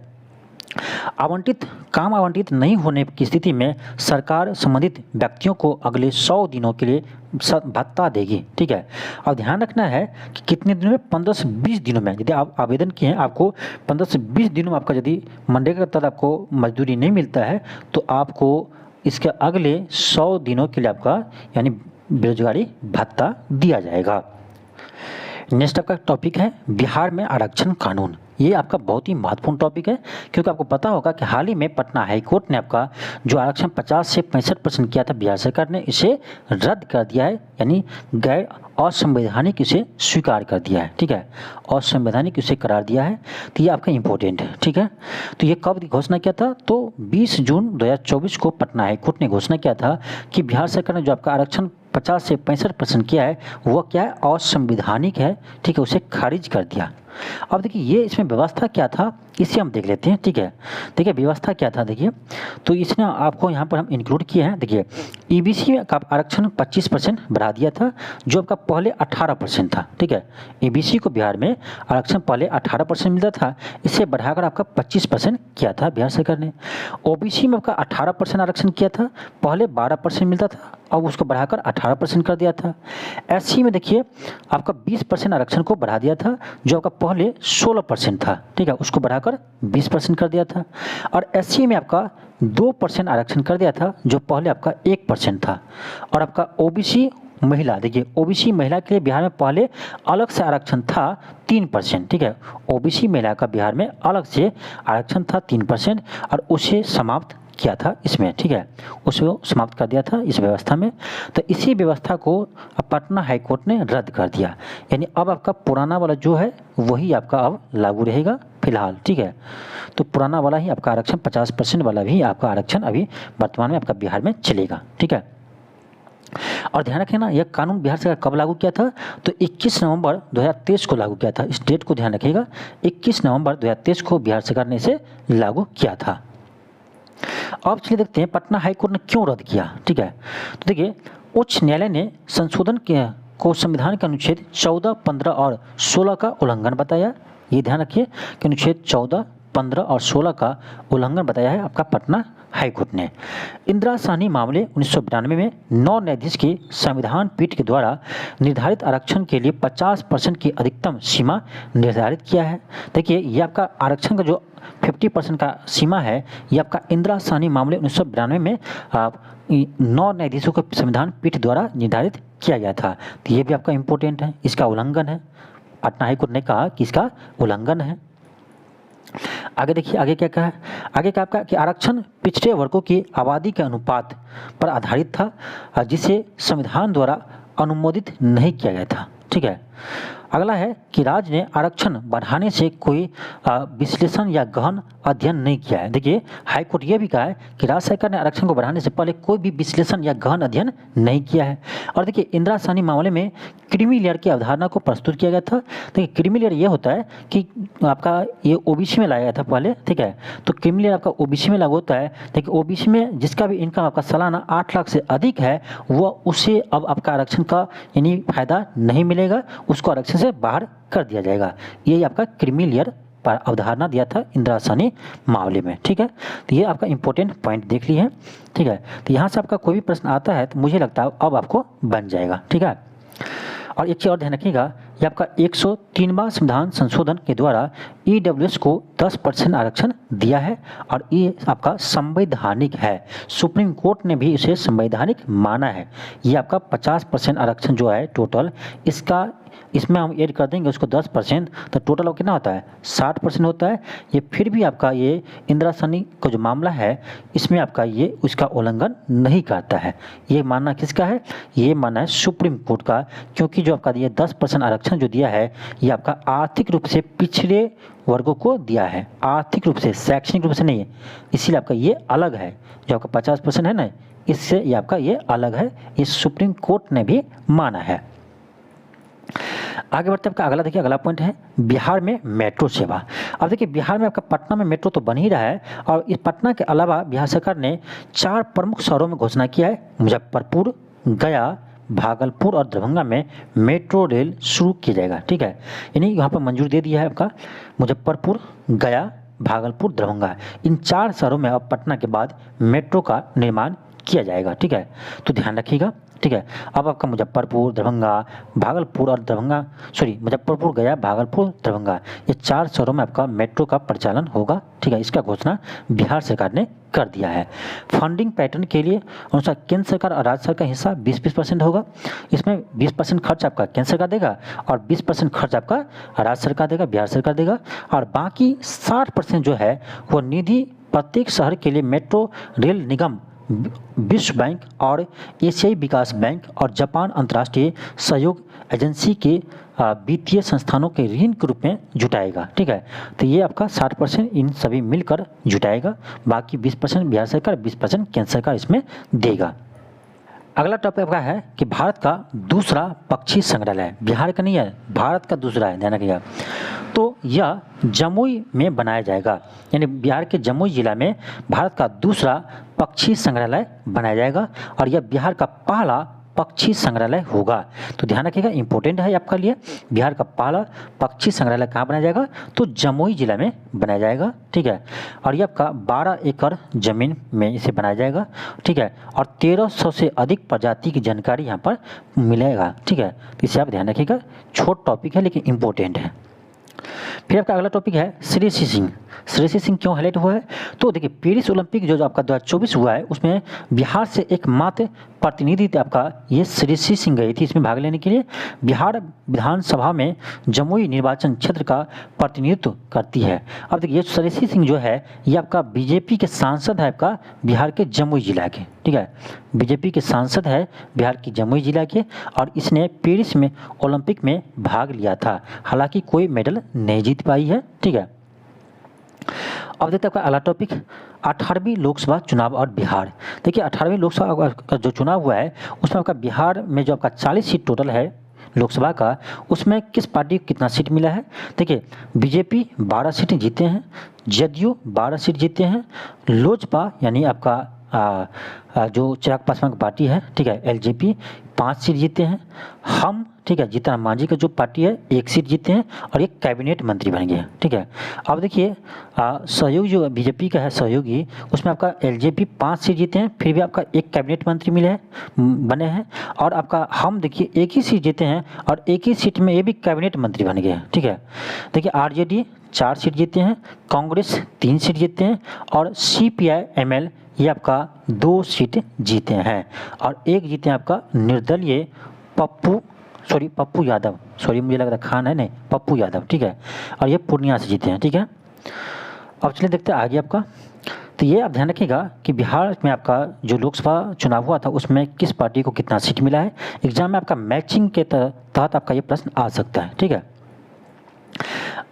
काम आवंटित नहीं होने की स्थिति में सरकार संबंधित व्यक्तियों को अगले 100 दिनों के लिए भत्ता देगी। ठीक है, अब ध्यान रखना है कि कितने दिनों में, 15 से 20 दिनों में। यदि आप आवेदन किए हैं, आपको 15 से 20 दिनों में आपका यदि मनरेगा के तहत आपको मजदूरी नहीं मिलता है तो आपको इसके अगले 100 दिनों के लिए आपका यानी बेरोजगारी भत्ता दिया जाएगा। नेक्स्ट आपका टॉपिक है बिहार में आरक्षण कानून। ये आपका बहुत ही महत्वपूर्ण टॉपिक है, क्योंकि आपको पता होगा कि हाल ही में पटना हाईकोर्ट ने आपका जो आरक्षण 50 से 65% किया था बिहार सरकार ने, इसे रद्द कर दिया है, यानी गैर असंवैधानिक इसे स्वीकार कर दिया है। ठीक है, असंवैधानिक इसे करार दिया है। तो ये आपका इंपॉर्टेंट है। ठीक है, तो ये कब घोषणा किया था, तो 20 जून 2024 को पटना हाईकोर्ट ने घोषणा किया था कि बिहार सरकार ने जो आपका आरक्षण 50 से 65% किया है वह क्या है, असंवैधानिक है। ठीक है, उसे खारिज कर दिया। अब देखिए ये इसमें व्यवस्था क्या था, इसे हम देख लेते हैं। ठीक है, देखिए व्यवस्था क्या था, देखिए तो इसने आपको यहाँ पर हम इंक्लूड किए हैं। देखिए ईबीसी का आरक्षण 25% बढ़ा दिया था, जो आपका पहले 18% था। ठीक है, ईबीसी को बिहार में आरक्षण पहले 18% मिलता था, इसे बढ़ाकर आपका 25% किया था बिहार सरकार ने। ओबीसी में आपका 18% आरक्षण किया था, पहले 12% मिलता था, अब उसको बढ़ाकर 18% कर दिया था। एससी में देखिए आपका 20% आरक्षण को बढ़ा दिया था, जो आपका पहले 16% था। ठीक है, उसको बढ़ाकर 20% कर दिया था। और एससी में आपका 2% आरक्षण कर दिया था, जो पहले आपका 1% था। और आपका ओबीसी महिला, देखिए ओबीसी महिला के लिए बिहार में पहले अलग से आरक्षण था 3%। ठीक है, ओबीसी महिला का बिहार में अलग से आरक्षण था 3%, और उसे समाप्त किया था इसमें। ठीक है, उसको समाप्त कर दिया था इस व्यवस्था में। तो इसी व्यवस्था को पटना हाईकोर्ट ने रद्द कर दिया, यानी अब आपका पुराना वाला जो है वही आपका अब लागू रहेगा फिलहाल। ठीक है, तो पुराना वाला ही आपका आरक्षण 50% वाला भी आपका आरक्षण अभी वर्तमान में आपका बिहार में चलेगा। ठीक है, और ध्यान रखें ना, यह कानून बिहार सरकार कब लागू किया था, तो 21 नवंबर 2023 को लागू किया था। इस डेट को ध्यान रखिएगा, 21 नवंबर 2023 को बिहार सरकार ने इसे लागू किया था। अब चलिए देखते हैं पटना हाईकोर्ट ने क्यों रद्द किया। ठीक है, तो देखिए उच्च न्यायालय ने संशोधन को संविधान के अनुच्छेद 14, 15 और 16 का उल्लंघन बताया। ये ध्यान रखिए कि अनुच्छेद 14, 15 और 16 का उल्लंघन बताया है आपका पटना हाईकोर्ट ने। इंदिरा साहनी मामले 1992 में 9 न्यायाधीश की संविधान पीठ के द्वारा निर्धारित आरक्षण के लिए 50% की अधिकतम सीमा निर्धारित किया है। देखिए ये आपका आरक्षण का जो 50% का सीमा है, ये आपका इंदिरा साहनी मामले 1992 में 9 न्यायाधीशों के संविधान पीठ द्वारा निर्धारित किया गया था। तो ये भी आपका इम्पोर्टेंट है, इसका उल्लंघन है। पटना हाईकोर्ट ने कहा कि इसका उल्लंघन है। आगे देखिए आगे क्या कहा है, आगे क्या आपका कि आरक्षण पिछड़े वर्गों की आबादी के अनुपात पर आधारित था, जिसे संविधान द्वारा अनुमोदित नहीं किया गया था। ठीक है, अगला है कि राज्य ने आरक्षण बढ़ाने से कोई विश्लेषण या गहन अध्ययन नहीं किया है। देखिए हाईकोर्ट ये भी कहा है कि राज्य सरकार ने आरक्षण को बढ़ाने से पहले कोई भी विश्लेषण या गहन अध्ययन नहीं किया है। और देखिए इंदिरा साहनी मामले में क्रीमी लेयर की अवधारणा को प्रस्तुत किया गया था। देखिए क्रीमी लेयर ये होता है कि आपका ये ओबीसी में लाया गया था पहले, ठीक है। तो क्रीमी लेयर आपका ओबीसी में लागू होता है। देखिए ओबीसी में जिसका भी इनकम आपका सालाना 8 लाख से अधिक है वह उसे अब आपका आरक्षण का यानी फायदा नहीं मिलेगा, उसको आरक्षण से बाहर कर दिया जाएगा। यही आपका क्रीमी लेयर पर अवधारणा दिया था इंदिरा साहनी मामले में, ठीक है। तो ये आपका इंपॉर्टेंट पॉइंट देख ली है, ठीक है। तो यहाँ से आपका कोई भी प्रश्न आता है तो मुझे लगता है अब आपको बन जाएगा, ठीक है। और एक चीज़ और ध्यान रखिएगा, ये आपका 103वां संविधान संशोधन के द्वारा ईडब्ल्यूएस को 10% आरक्षण दिया है और ये आपका संवैधानिक है। सुप्रीम कोर्ट ने भी इसे संवैधानिक माना है। ये आपका 50% आरक्षण जो है टोटल, इसमें हम ऐड कर देंगे उसको 10%, तो टोटल कितना होता है 60% होता है। ये फिर भी आपका ये इंदिरा साहनी का जो मामला है इसमें आपका ये उसका उल्लंघन नहीं करता है। ये मानना किसका है? ये मानना है सुप्रीम कोर्ट का, क्योंकि जो आपका ये 10% आरक्षण जो दिया है ये आपका आर्थिक रूप से पिछड़े वर्गों को दिया है, आर्थिक रूप से, शैक्षणिक रूप से नहीं है। इसीलिए आपका ये अलग है, जो आपका 50% है ना, इससे ये आपका ये अलग है। ये सुप्रीम कोर्ट ने भी माना है। आगे बढ़ते हैं, आपका अगला देखिए, अगला पॉइंट है बिहार में मेट्रो सेवा। अब देखिए बिहार में आपका पटना में मेट्रो तो बन ही रहा है और इस पटना के अलावा बिहार सरकार ने 4 प्रमुख शहरों में घोषणा किया है। मुजफ्फरपुर, गया, भागलपुर और दरभंगा में मेट्रो रेल शुरू किया जाएगा, ठीक है। यानी यहाँ पर मंजूरी दे दिया है आपका मुजफ्फरपुर, गया, भागलपुर, दरभंगा, इन 4 शहरों में अब पटना के बाद मेट्रो का निर्माण किया जाएगा, ठीक है। तो ध्यान रखिएगा, ठीक है। अब आपका मुजफ्फरपुर, दरभंगा, भागलपुर और मुजफ्फरपुर, गया, भागलपुर, दरभंगा, ये 4 शहरों में आपका मेट्रो का परिचालन होगा, ठीक है। इसका घोषणा बिहार सरकार ने कर दिया है। फंडिंग पैटर्न के लिए अनुसार केंद्र सरकार और राज्य सरकार का हिस्सा 20-20% होगा। इसमें 20% खर्च आपका केंद्र सरकार देगा और 20% खर्च आपका राज्य सरकार देगा, बिहार सरकार देगा। और बाकी 60% जो है वो निधि प्रत्येक शहर के लिए मेट्रो रेल निगम, विश्व बैंक और एशियाई विकास बैंक और जापान अंतर्राष्ट्रीय सहयोग एजेंसी के वित्तीय संस्थानों के ऋण के रूप में जुटाएगा, ठीक है। तो ये आपका 60% इन सभी मिलकर जुटाएगा, बाकी 20% बिहार सरकार, 20% केंद्र सरकार इसमें देगा। अगला टॉपिक आपका है कि भारत का दूसरा पक्षी संग्रहालय, बिहार का नहीं है, भारत का दूसरा है, ध्यान रखिएगा। तो यह जमुई में बनाया जाएगा, यानी बिहार के जमुई जिला में भारत का दूसरा पक्षी संग्रहालय बनाया जाएगा और यह बिहार का पहला पक्षी संग्रहालय होगा। तो ध्यान रखिएगा, इंपॉर्टेंट है आपका लिए, बिहार का पहला पक्षी संग्रहालय कहाँ बनाया जाएगा? तो जमुई जिला में बनाया जाएगा, ठीक है। और ये आपका 12 एकड़ जमीन में इसे बनाया जाएगा, ठीक है। और 1300 से अधिक प्रजाति की जानकारी यहाँ पर मिलेगा, ठीक है। तो इसे आप ध्यान रखिएगा, छोट टॉपिक है लेकिन इंपॉर्टेंट है। फिर आपका अगला टॉपिक है श्रेयसी सिंह। श्रेयसी सिंह क्यों हाईलाइट हुआ है? तो देखिए पेरिस ओलंपिक जो आपका 2024 हुआ है उसमें बिहार से एकमात्र प्रतिनिधि आपका ये श्रेयसी सिंह गई थी इसमें भाग लेने के लिए। बिहार विधानसभा में जमुई निर्वाचन क्षेत्र का प्रतिनिधित्व करती है। अब देखिए श्रेयसी सिंह जो है ये आपका बीजेपी के सांसद है, आपका बिहार के जमुई जिला के, ठीक है। बीजेपी के सांसद है बिहार की जमुई जिला के और इसने पेरिस में ओलंपिक में भाग लिया था, हालांकि कोई मेडल नहीं जीत पाई है, ठीक है। अब देखते हैं आपका अगला टॉपिक 18वीं लोकसभा चुनाव और बिहार। देखिए 18वीं लोकसभा का जो चुनाव हुआ है उसमें आपका बिहार में जो आपका 40 सीट टोटल है लोकसभा का, उसमें किस पार्टी को कितना सीट मिला है? देखिए बीजेपी 12 सीट जीते हैं, जदयू 12 सीट जीते हैं, लोजपा यानी आपका जो चिराग पासवान की पार्टी है, ठीक है, एलजेपी 5 सीट जीते हैं, हम, ठीक है, जीतन राम मांझी का जो पार्टी है 1 सीट जीते हैं और एक कैबिनेट मंत्री बन गए, ठीक है। अब देखिए सहयोगी जो बीजेपी का है सहयोगी, उसमें आपका एलजेपी 5 सीट जीते हैं, फिर भी आपका एक कैबिनेट मंत्री बने हैं। और आपका हम देखिए 1 ही सीट जीते हैं और 1 ही सीट में ये भी कैबिनेट मंत्री बन गए, ठीक है। देखिए आरजेडी 4 सीट जीते हैं, कांग्रेस 3 सीट जीते हैं और CPI-ML ये आपका 2 सीट जीते हैं और 1 जीते हैं आपका निर्दलीय पप्पू यादव, मुझे लग रहा खान है, नहीं, पप्पू यादव, ठीक है। और ये पूर्णिया से जीते हैं, ठीक है। अब चलिए देखते हैं आगे आपका तो ये आप ध्यान रखिएगा कि बिहार में आपका जो लोकसभा चुनाव हुआ था उसमें किस पार्टी को कितना सीट मिला है। एग्जाम में आपका मैचिंग के तहत आपका ये प्रश्न आ सकता है, ठीक है।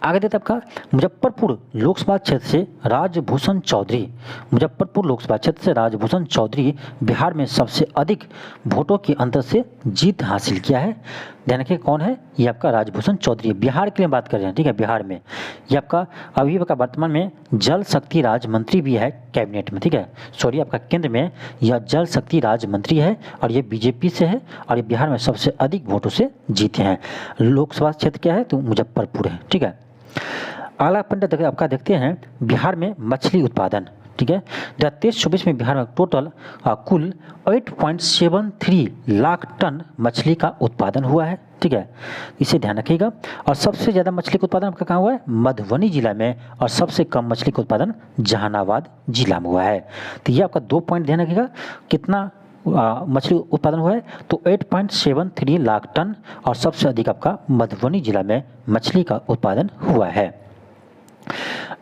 आगे देते आपका मुजफ्फरपुर लोकसभा क्षेत्र से राजभूषण चौधरी। मुजफ्फरपुर लोकसभा क्षेत्र से राजभूषण चौधरी बिहार में सबसे अधिक वोटों के अंतर से जीत हासिल किया है। ध्यान रखिए कौन है, ये आपका राजभूषण चौधरी। बिहार के लिए बात कर रहे हैं, ठीक है। बिहार में ये आपका अभी का वर्तमान में जल शक्ति राज्य मंत्री भी है कैबिनेट में, ठीक है। सॉरी, आपका केंद्र में यह जल शक्ति राज्य मंत्री है और ये बीजेपी से है और ये बिहार में सबसे अधिक वोटों से जीते हैं। लोकसभा क्षेत्र क्या है, तो मुजफ्फरपुर है, ठीक है। अगला पॉइंट आपका देखते हैं बिहार में मछली उत्पादन, ठीक है। 2023-24 में बिहार में टोटल कुल 8.73 लाख टन मछली का उत्पादन हुआ है, ठीक है। इसे ध्यान रखिएगा। और सबसे ज़्यादा मछली का उत्पादन आपका कहाँ हुआ है, मधुबनी जिला में, और सबसे कम मछली का उत्पादन जहानाबाद जिला में हुआ है। तो ये आपका 2 पॉइंट ध्यान रखिएगा, कितना मछली उत्पादन हुआ है, तो 8.73 लाख टन, और सबसे अधिक आपका मधुबनी जिला में मछली का उत्पादन हुआ है।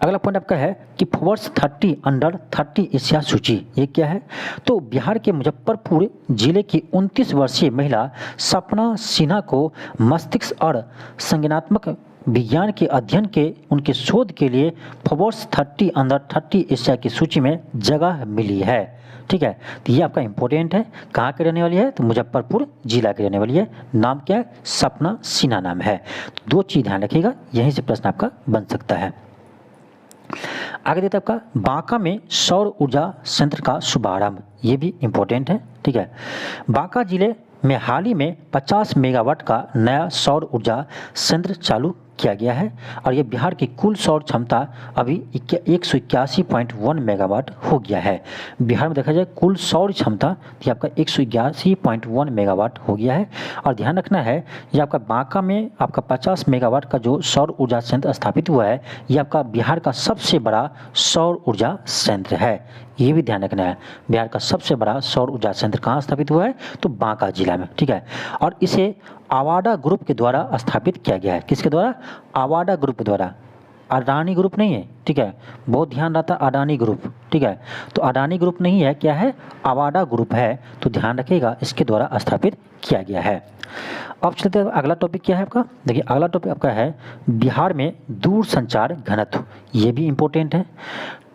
अगला पॉइंट आपका है कि फोर्ब्स 30 अंडर 30 एशिया सूची, ये क्या है, तो बिहार के मुजफ्फरपुर जिले की 29 वर्षीय महिला सपना सिन्हा को मस्तिष्क और संज्ञानात्मक विज्ञान के अध्ययन के उनके शोध के लिए फोर्ब्स 30 अंडर 30 एशिया की सूची में जगह मिली है, ठीक है। तो ये आपका इंपॉर्टेंट है, कहाँ के रहने वाली है, तो मुजफ्फरपुर जिला की रहने वाली है। नाम क्या है, सपना सिन्हा नाम है। तो 2 चीज़ ध्यान रखिएगा, यहीं से प्रश्न आपका बन सकता है। आगे देता आपका बांका में सौर ऊर्जा संयंत्र का शुभारंभ, ये भी इम्पोर्टेंट है, ठीक है। बांका जिले में हाल ही में 50 मेगावाट का नया सौर ऊर्जा संयंत्र चालू किया गया है और ये बिहार की कुल सौर क्षमता अभी 181.1 मेगावाट हो गया है। बिहार में देखा जाए कुल सौर क्षमता ये आपका 181.1 मेगावाट हो गया है। और ध्यान रखना है ये आपका बांका में आपका 50 मेगावाट का जो सौर ऊर्जा संयंत्र स्थापित हुआ है, ये आपका बिहार का सबसे बड़ा सौर ऊर्जा संयंत्र है। ये भी ध्यान रखना है, बिहार का सबसे बड़ा सौर ऊर्जा संयंत्र कहाँ स्थापित हुआ है, तो बांका जिला में, ठीक है। और इसे अवाडा ग्रुप के द्वारा स्थापित किया गया है। किसके द्वारा, अवाडा ग्रुप के द्वारा, अडानी ग्रुप नहीं है, ठीक है। बहुत ध्यान रहता है अडानी ग्रुप, ठीक है। तो अडानी ग्रुप नहीं है, क्या है, अवाडा ग्रुप है, तो ध्यान रखिएगा इसके द्वारा स्थापित किया गया है। अब चलते हैं अगला टॉपिक क्या है आपका, देखिए अगला टॉपिक आपका है बिहार में दूरसंचार घनत्व, ये भी इम्पोर्टेंट है।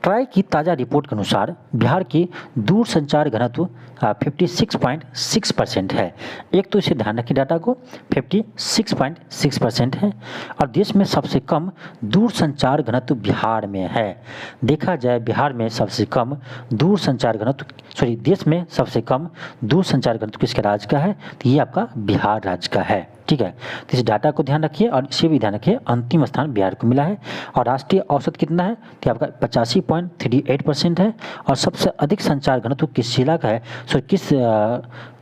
ट्राई की ताज़ा रिपोर्ट के अनुसार बिहार की दूरसंचार घनत्व 56.6% है। एक तो इसे ध्यान रखिए डाटा को, 56.6% है। और देश में सबसे कम दूरसंचार घनत्व बिहार में है। देखा जाए बिहार में सबसे कम दूरसंचार घनत्व, सॉरी देश में सबसे कम दूरसंचार घनत्व किसके राज्य का है, तो ये आपका बिहार राज्य का है, ठीक है। तो इस डाटा को ध्यान रखिए और इसे भी ध्यान रखिए, अंतिम स्थान बिहार को मिला है। और राष्ट्रीय औसत कितना है, तो आपका 85.38% है। और सबसे अधिक संचार घनत्व किस जिला का है, सो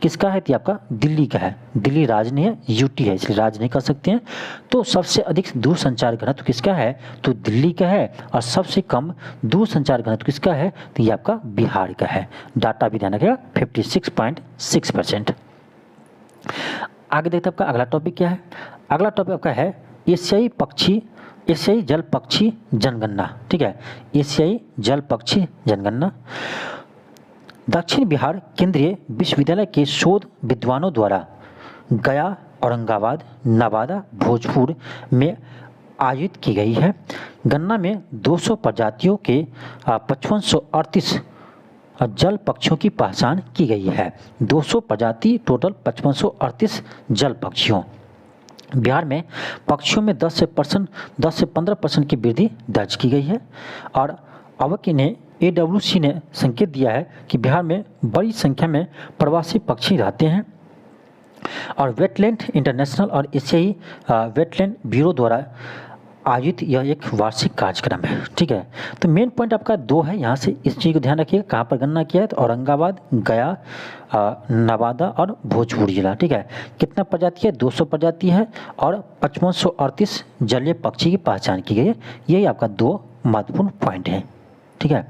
किसका है, तो आपका दिल्ली का है। दिल्ली राज्य नहीं है, यूटी है, इसलिए राज्य नहीं कर सकते हैं। तो सबसे अधिक दूरसंचार घनत्व किसका है, तो दिल्ली का है। और सबसे कम दूरसंचार घनत्व किसका है, तो ये आपका बिहार का है। डाटा भी ध्यान रखिएगा, 56.6%। आगे देखते हैं आपका अगला टॉपिक क्या है। अगला टॉपिक आपका है एशियाई जल पक्षी जनगणना, ठीक है। एशियाई जल पक्षी जनगणना दक्षिण बिहार केंद्रीय विश्वविद्यालय के शोध विद्वानों द्वारा गया, औरंगाबाद, नवादा, भोजपुर में आयोजित की गई है। गणना में 200 प्रजातियों के 5538 जल पक्षियों की पहचान की गई है। 200 प्रजाति टोटल 5538 जल पक्षियों। बिहार में पक्षियों में 10 से 15% की वृद्धि दर्ज की गई है। और अवकी ने AWC ने संकेत दिया है कि बिहार में बड़ी संख्या में प्रवासी पक्षी रहते हैं। और वेटलैंड इंटरनेशनल और एशियाई वेटलैंड ब्यूरो द्वारा आयोजित यह एक वार्षिक कार्यक्रम है, ठीक है। तो मेन पॉइंट आपका 2 है, यहाँ से इस चीज़ को ध्यान रखिएगा, कहाँ पर गणना किया है, तो औरंगाबाद, गया, नवादा और भोजपुर जिला, ठीक है। कितना प्रजाति है, 200 प्रजाति है और 5538 जलीय पक्षी की पहचान की गई है। यही आपका 2 महत्वपूर्ण पॉइंट है, ठीक है।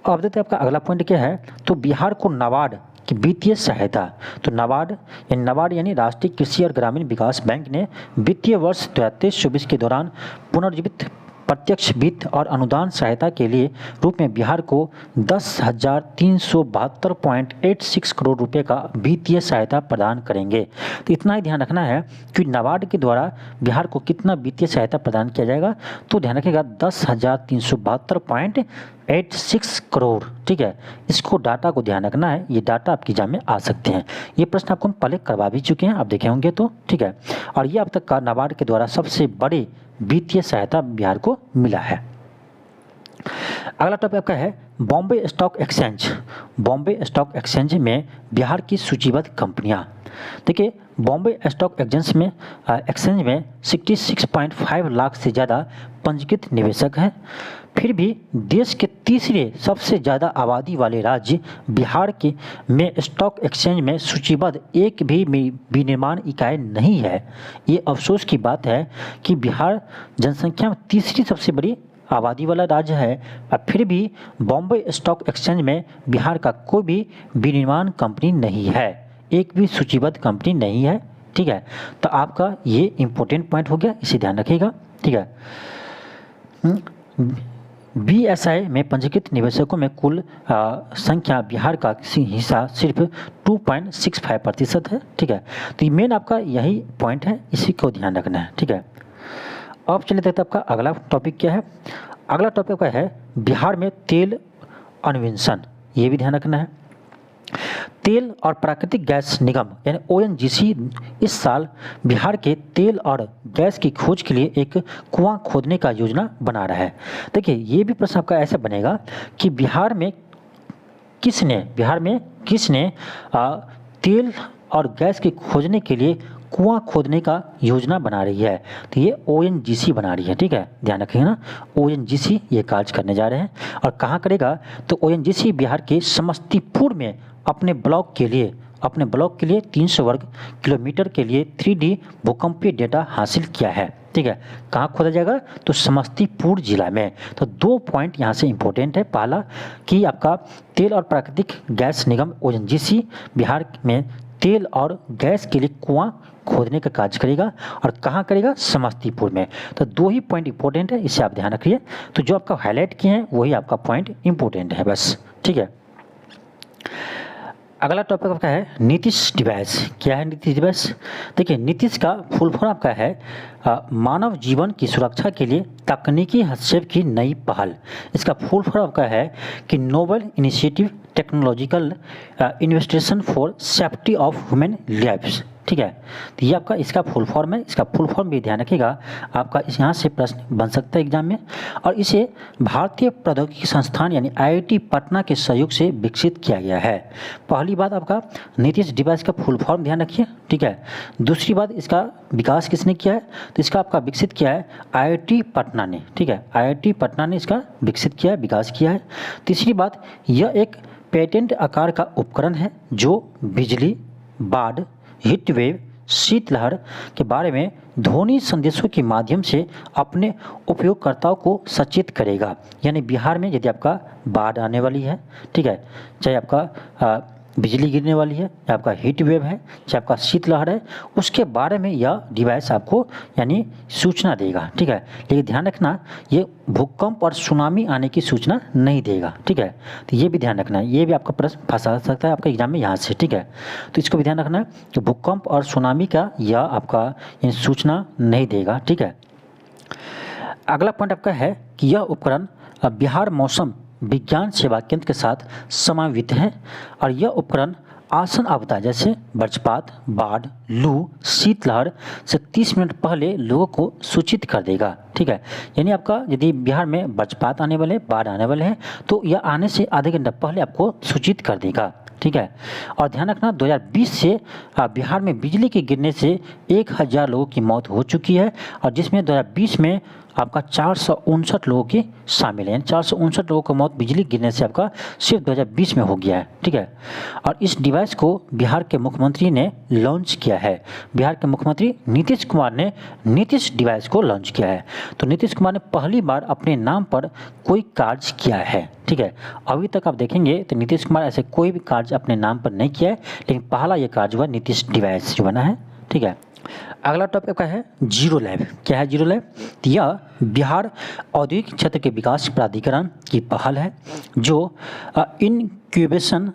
अब देखते हैं आपका अगला पॉइंट क्या है, तो बिहार को नाबार्ड की वित्तीय सहायता, तो नाबार्ड यानी राष्ट्रीय कृषि और ग्रामीण विकास बैंक ने वित्तीय वर्ष 2023-24 के दौरान पुनर्जीवित प्रत्यक्ष वित्त और अनुदान सहायता के लिए रूप में बिहार को 10,372.86 करोड़ रुपए का वित्तीय सहायता प्रदान करेंगे। तो इतना ही ध्यान रखना है कि नाबार्ड के द्वारा बिहार को कितना वित्तीय सहायता प्रदान किया जाएगा, तो ध्यान रखिएगा 10,372.86 करोड़। ठीक है, इसको डाटा को ध्यान रखना है, ये डाटा आपकी एग्जाम में आ सकते हैं। ये प्रश्न आपको हम पहले करवा भी चुके हैं, आप देखे होंगे तो। ठीक है, और ये अब तक का नाबार्ड के द्वारा सबसे बड़ी वित्तीय सहायता बिहार को मिला है। अगला टॉपिक आपका है Bombay stock exchange. Bombay stock exchange में बिहार की सूचीबद्ध कंपनियां। देखिए, बॉम्बे स्टॉक एक्सचेंज में 66.5 लाख से ज़्यादा पंजीकृत निवेशक हैं। फिर भी देश के तीसरे सबसे ज़्यादा आबादी वाले राज्य बिहार के में स्टॉक एक्सचेंज में सूचीबद्ध एक भी विनिर्माण इकाई नहीं है। ये अफसोस की बात है कि बिहार जनसंख्या में तीसरी सबसे बड़ी आबादी वाला राज्य है और फिर भी बॉम्बे स्टॉक एक्सचेंज में बिहार का कोई भी विनिर्माण कंपनी नहीं है, एक भी सूचीबद्ध कंपनी नहीं है। ठीक है, तो आपका ये इंपॉर्टेंट पॉइंट हो गया, इसे ध्यान रखिएगा। ठीक है, बीएसआई में पंजीकृत निवेशकों में कुल संख्या बिहार का हिस्सा सिर्फ 2.65% है। ठीक है, तो ये मेन आपका यही पॉइंट है, इसी को ध्यान रखना है। ठीक है, अब चलिए देखते हैं आपका अगला टॉपिक क्या है। अगला टॉपिक का है बिहार में तेल अन्वेषण, ये भी ध्यान रखना है। तेल और प्राकृतिक गैस निगम यानी ओएनजीसी इस साल बिहार के तेल और गैस की खोज के लिए एक कुआं खोदने का योजना बना रहा है। देखिए, ये भी प्रश्न आपका ऐसा बनेगा कि बिहार में किसने तेल और गैस की खोजने के लिए कुआं खोदने का योजना बना रही है, तो ये ओएनजीसी बना रही है। ठीक है, ध्यान रखिए ना, ओएनजीसी ये कार्य करने जा रहे हैं। और कहाँ करेगा, तो ओएनजीसी बिहार के समस्तीपुर में अपने ब्लॉक के लिए 300 वर्ग किलोमीटर के लिए 3D भूकंपीय डेटा हासिल किया है। ठीक है, कहाँ खोदा जाएगा, तो समस्तीपुर जिला में। तो 2 पॉइंट यहाँ से इंपॉर्टेंट है। पहला कि आपका तेल और प्राकृतिक गैस निगम ओएनजीसी बिहार में तेल और गैस के लिए कुआं खोदने का कार्य करेगा और कहाँ करेगा, समस्तीपुर में। तो 2 ही पॉइंट इंपॉर्टेंट है, इसे आप ध्यान रखिए। तो जो आपका हाईलाइट किए हैं वही आपका पॉइंट इंपॉर्टेंट है बस। ठीक है, अगला टॉपिक आपका है नीतीश डिवाइस। क्या है नीतीश डिवाइस? देखिए, नीतीश का फुल फॉर्म आपका है मानव जीवन की सुरक्षा के लिए तकनीकी हस्तक्षेप की नई पहल। इसका फुल फॉर्म आपका है कि noble initiative technological investigation for safety of human lifes. ठीक है, तो ये आपका इसका फुल फॉर्म है। इसका फुल फॉर्म भी ध्यान रखिएगा, आपका इस यहाँ से प्रश्न बन सकता है एग्जाम में। और इसे भारतीय प्रौद्योगिकी संस्थान यानी आईआईटी पटना के सहयोग से विकसित किया गया है। पहली बात आपका नीतीश डिवाइस का फुल फॉर्म ध्यान रखिए। ठीक है, दूसरी बात इसका विकास किसने किया है, तो इसका आपका विकसित किया है आईआईटी पटना ने। ठीक है, आईआईटी पटना ने इसका विकसित किया है, विकास किया है। तीसरी बात, यह एक पेटेंट आकार का उपकरण है जो बिजली, बाढ़, हीट वेव, शीतलहर के बारे में ध्वनि संदेशों के माध्यम से अपने उपयोगकर्ताओं को सचेत करेगा। यानी बिहार में यदि आपका बाढ़ आने वाली है, ठीक है, चाहे आपका बिजली गिरने वाली है, या आपका हीट वेव है, चाहे आपका शीतलहर है, उसके बारे में यह डिवाइस आपको यानी सूचना देगा। ठीक है, लेकिन ध्यान रखना, ये भूकंप और सुनामी आने की सूचना नहीं देगा। ठीक है, तो ये भी ध्यान रखना है, ये भी आपका प्रश्न फंसा सकता है आपका एग्जाम में यहाँ से। ठीक है, तो इसको भी ध्यान रखना है कि भूकंप और सुनामी का यह आपका सूचना नहीं देगा। ठीक है, अगला पॉइंट आपका है कि यह उपकरण बिहार मौसम विज्ञान सेवा केंद्र के साथ समन्वित है और यह उपकरण आसन आपदा जैसे वज्रपात, बाढ़, लू, शीतलहर से 30 मिनट पहले लोगों को सूचित कर देगा। ठीक है, यानी आपका यदि बिहार में वज्रपात आने वाले, बाढ़ आने वाले हैं, तो यह आने से आधे घंटे पहले आपको सूचित कर देगा। ठीक है, और ध्यान रखना 2020 से बिहार में बिजली के गिरने से 1000 लोगों की मौत हो चुकी है और जिसमें 2020 में आपका 459 लोगों की शामिल है। 459 लोगों की मौत बिजली गिरने से आपका सिर्फ 2020 में हो गया है। ठीक है, और इस डिवाइस को बिहार के मुख्यमंत्री ने लॉन्च किया है। बिहार के मुख्यमंत्री नीतीश कुमार ने नीतीश डिवाइस को लॉन्च किया है। तो नीतीश कुमार ने पहली बार अपने नाम पर कोई कार्य किया है। ठीक है, अभी तक आप देखेंगे तो नीतीश कुमार ऐसे कोई भी कार्य अपने नाम पर नहीं किया है, लेकिन पहला ये कार्य हुआ नीतीश डिवाइस जो बना है। ठीक है, अगला टॉपिक आपका है जीरो लैब। क्या है जीरो लैब? यह बिहार औद्योगिक क्षेत्र के विकास प्राधिकरण की पहल है जो इनक्यूबेशन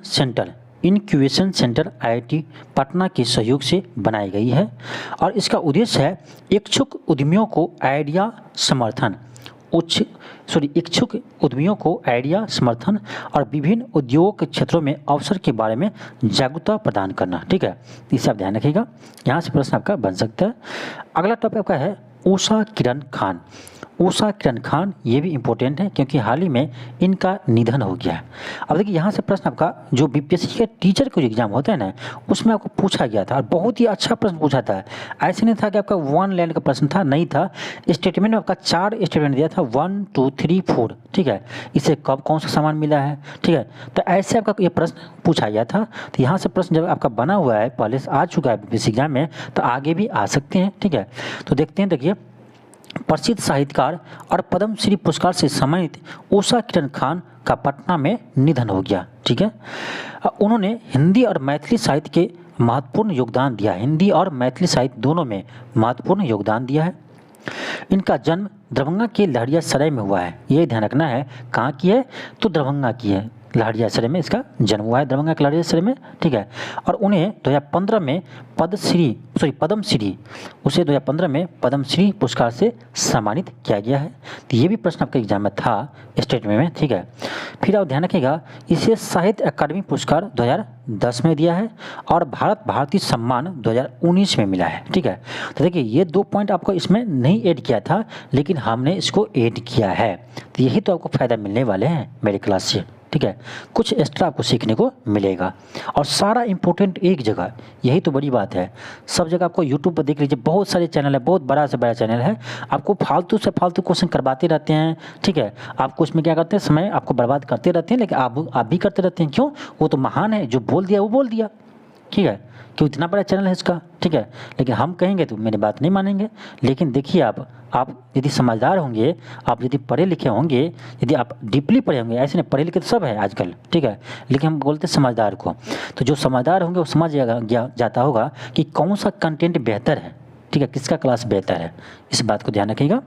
सेंटर IIT पटना के सहयोग से बनाई गई है और इसका उद्देश्य है इच्छुक उद्यमियों को आइडिया समर्थन और विभिन्न उद्योग के क्षेत्रों में अवसर के बारे में जागरूकता प्रदान करना। ठीक है, इसे आप ध्यान रखिएगा, यहाँ से प्रश्न आपका बन सकता है। अगला टॉपिक आपका है उषा किरण खान, ये भी इम्पोर्टेंट है क्योंकि हाल ही में इनका निधन हो गया है। अब देखिए यहाँ से प्रश्न आपका जो BPSC के टीचर का जो एग्जाम होता है ना, उसमें आपको पूछा गया था और बहुत ही अच्छा प्रश्न पूछा था। ऐसे नहीं था कि आपका 1 लाइन का प्रश्न था, नहीं था। स्टेटमेंट में आपका 4 स्टेटमेंट दिया था, 1 2 3 4। ठीक है, इसे कब कौन सा सामान मिला है। ठीक है, तो ऐसे आपका ये प्रश्न पूछा गया था। तो यहाँ से प्रश्न जब आपका बना हुआ है, पहले से आ चुका है BPSC एग्जाम में, तो आगे भी आ सकते हैं। ठीक है, तो देखते हैं। देखिए, प्रसिद्ध साहित्यकार और पद्मश्री पुरस्कार से सम्मानित उषा किरण खान का पटना में निधन हो गया। ठीक है, उन्होंने हिंदी और मैथिली साहित्य के महत्वपूर्ण योगदान दिया है। हिंदी और मैथिली साहित्य दोनों में महत्वपूर्ण योगदान दिया है। इनका जन्म दरभंगा के लहरियासराय में हुआ है। ये ध्यान रखना है, कहाँ की है? तो दरभंगा की है, लहरियासराय में इसका जन्म हुआ है, दरभंगा के लहरियासराय में। ठीक है, और उन्हें 2015 में पद्मश्री पुरस्कार से सम्मानित किया गया है। तो ये भी प्रश्न आपके एग्जाम में था स्टेटमेंट में। ठीक है, फिर आप ध्यान रखिएगा, इसे साहित्य अकादमी पुरस्कार 2010 में दिया है और भारतीय सम्मान 2019 में मिला है। ठीक है, तो देखिए ये 2 पॉइंट आपको इसमें नहीं ऐड किया था, लेकिन हमने इसको ऐड किया है। तो यही तो आपको फ़ायदा मिलने वाले हैं मेरे क्लास से। ठीक है, कुछ एक्स्ट्रा आपको सीखने को मिलेगा और सारा इंपॉर्टेंट एक जगह, यही तो बड़ी बात है। सब जगह आपको यूट्यूब पर देख लीजिए, बहुत सारे चैनल है, बहुत बड़ा से बड़ा चैनल है, आपको फालतू से फालतू क्वेश्चन करवाते रहते हैं। ठीक है, आपको उसमें क्या करते हैं, समय आपको बर्बाद करते रहते हैं, लेकिन आप भी करते रहते हैं। क्यों? वो तो महान है, जो बोल दिया वो बोल दिया। ठीक है, क्यों? इतना बड़ा चैनल है इसका। ठीक है, लेकिन हम कहेंगे तो मेरी बात नहीं मानेंगे। लेकिन देखिए, आप यदि समझदार होंगे, आप यदि पढ़े लिखे होंगे, यदि आप डीपली पढ़े होंगे, ऐसे नहीं, पढ़े लिखे तो सब है आजकल। ठीक है, लेकिन हम बोलते समझदार को, तो जो समझदार होंगे वो समझ जाता होगा कि कौन सा कंटेंट बेहतर है। ठीक है, किसका क्लास बेहतर है, इस बात को ध्यान रखिएगा।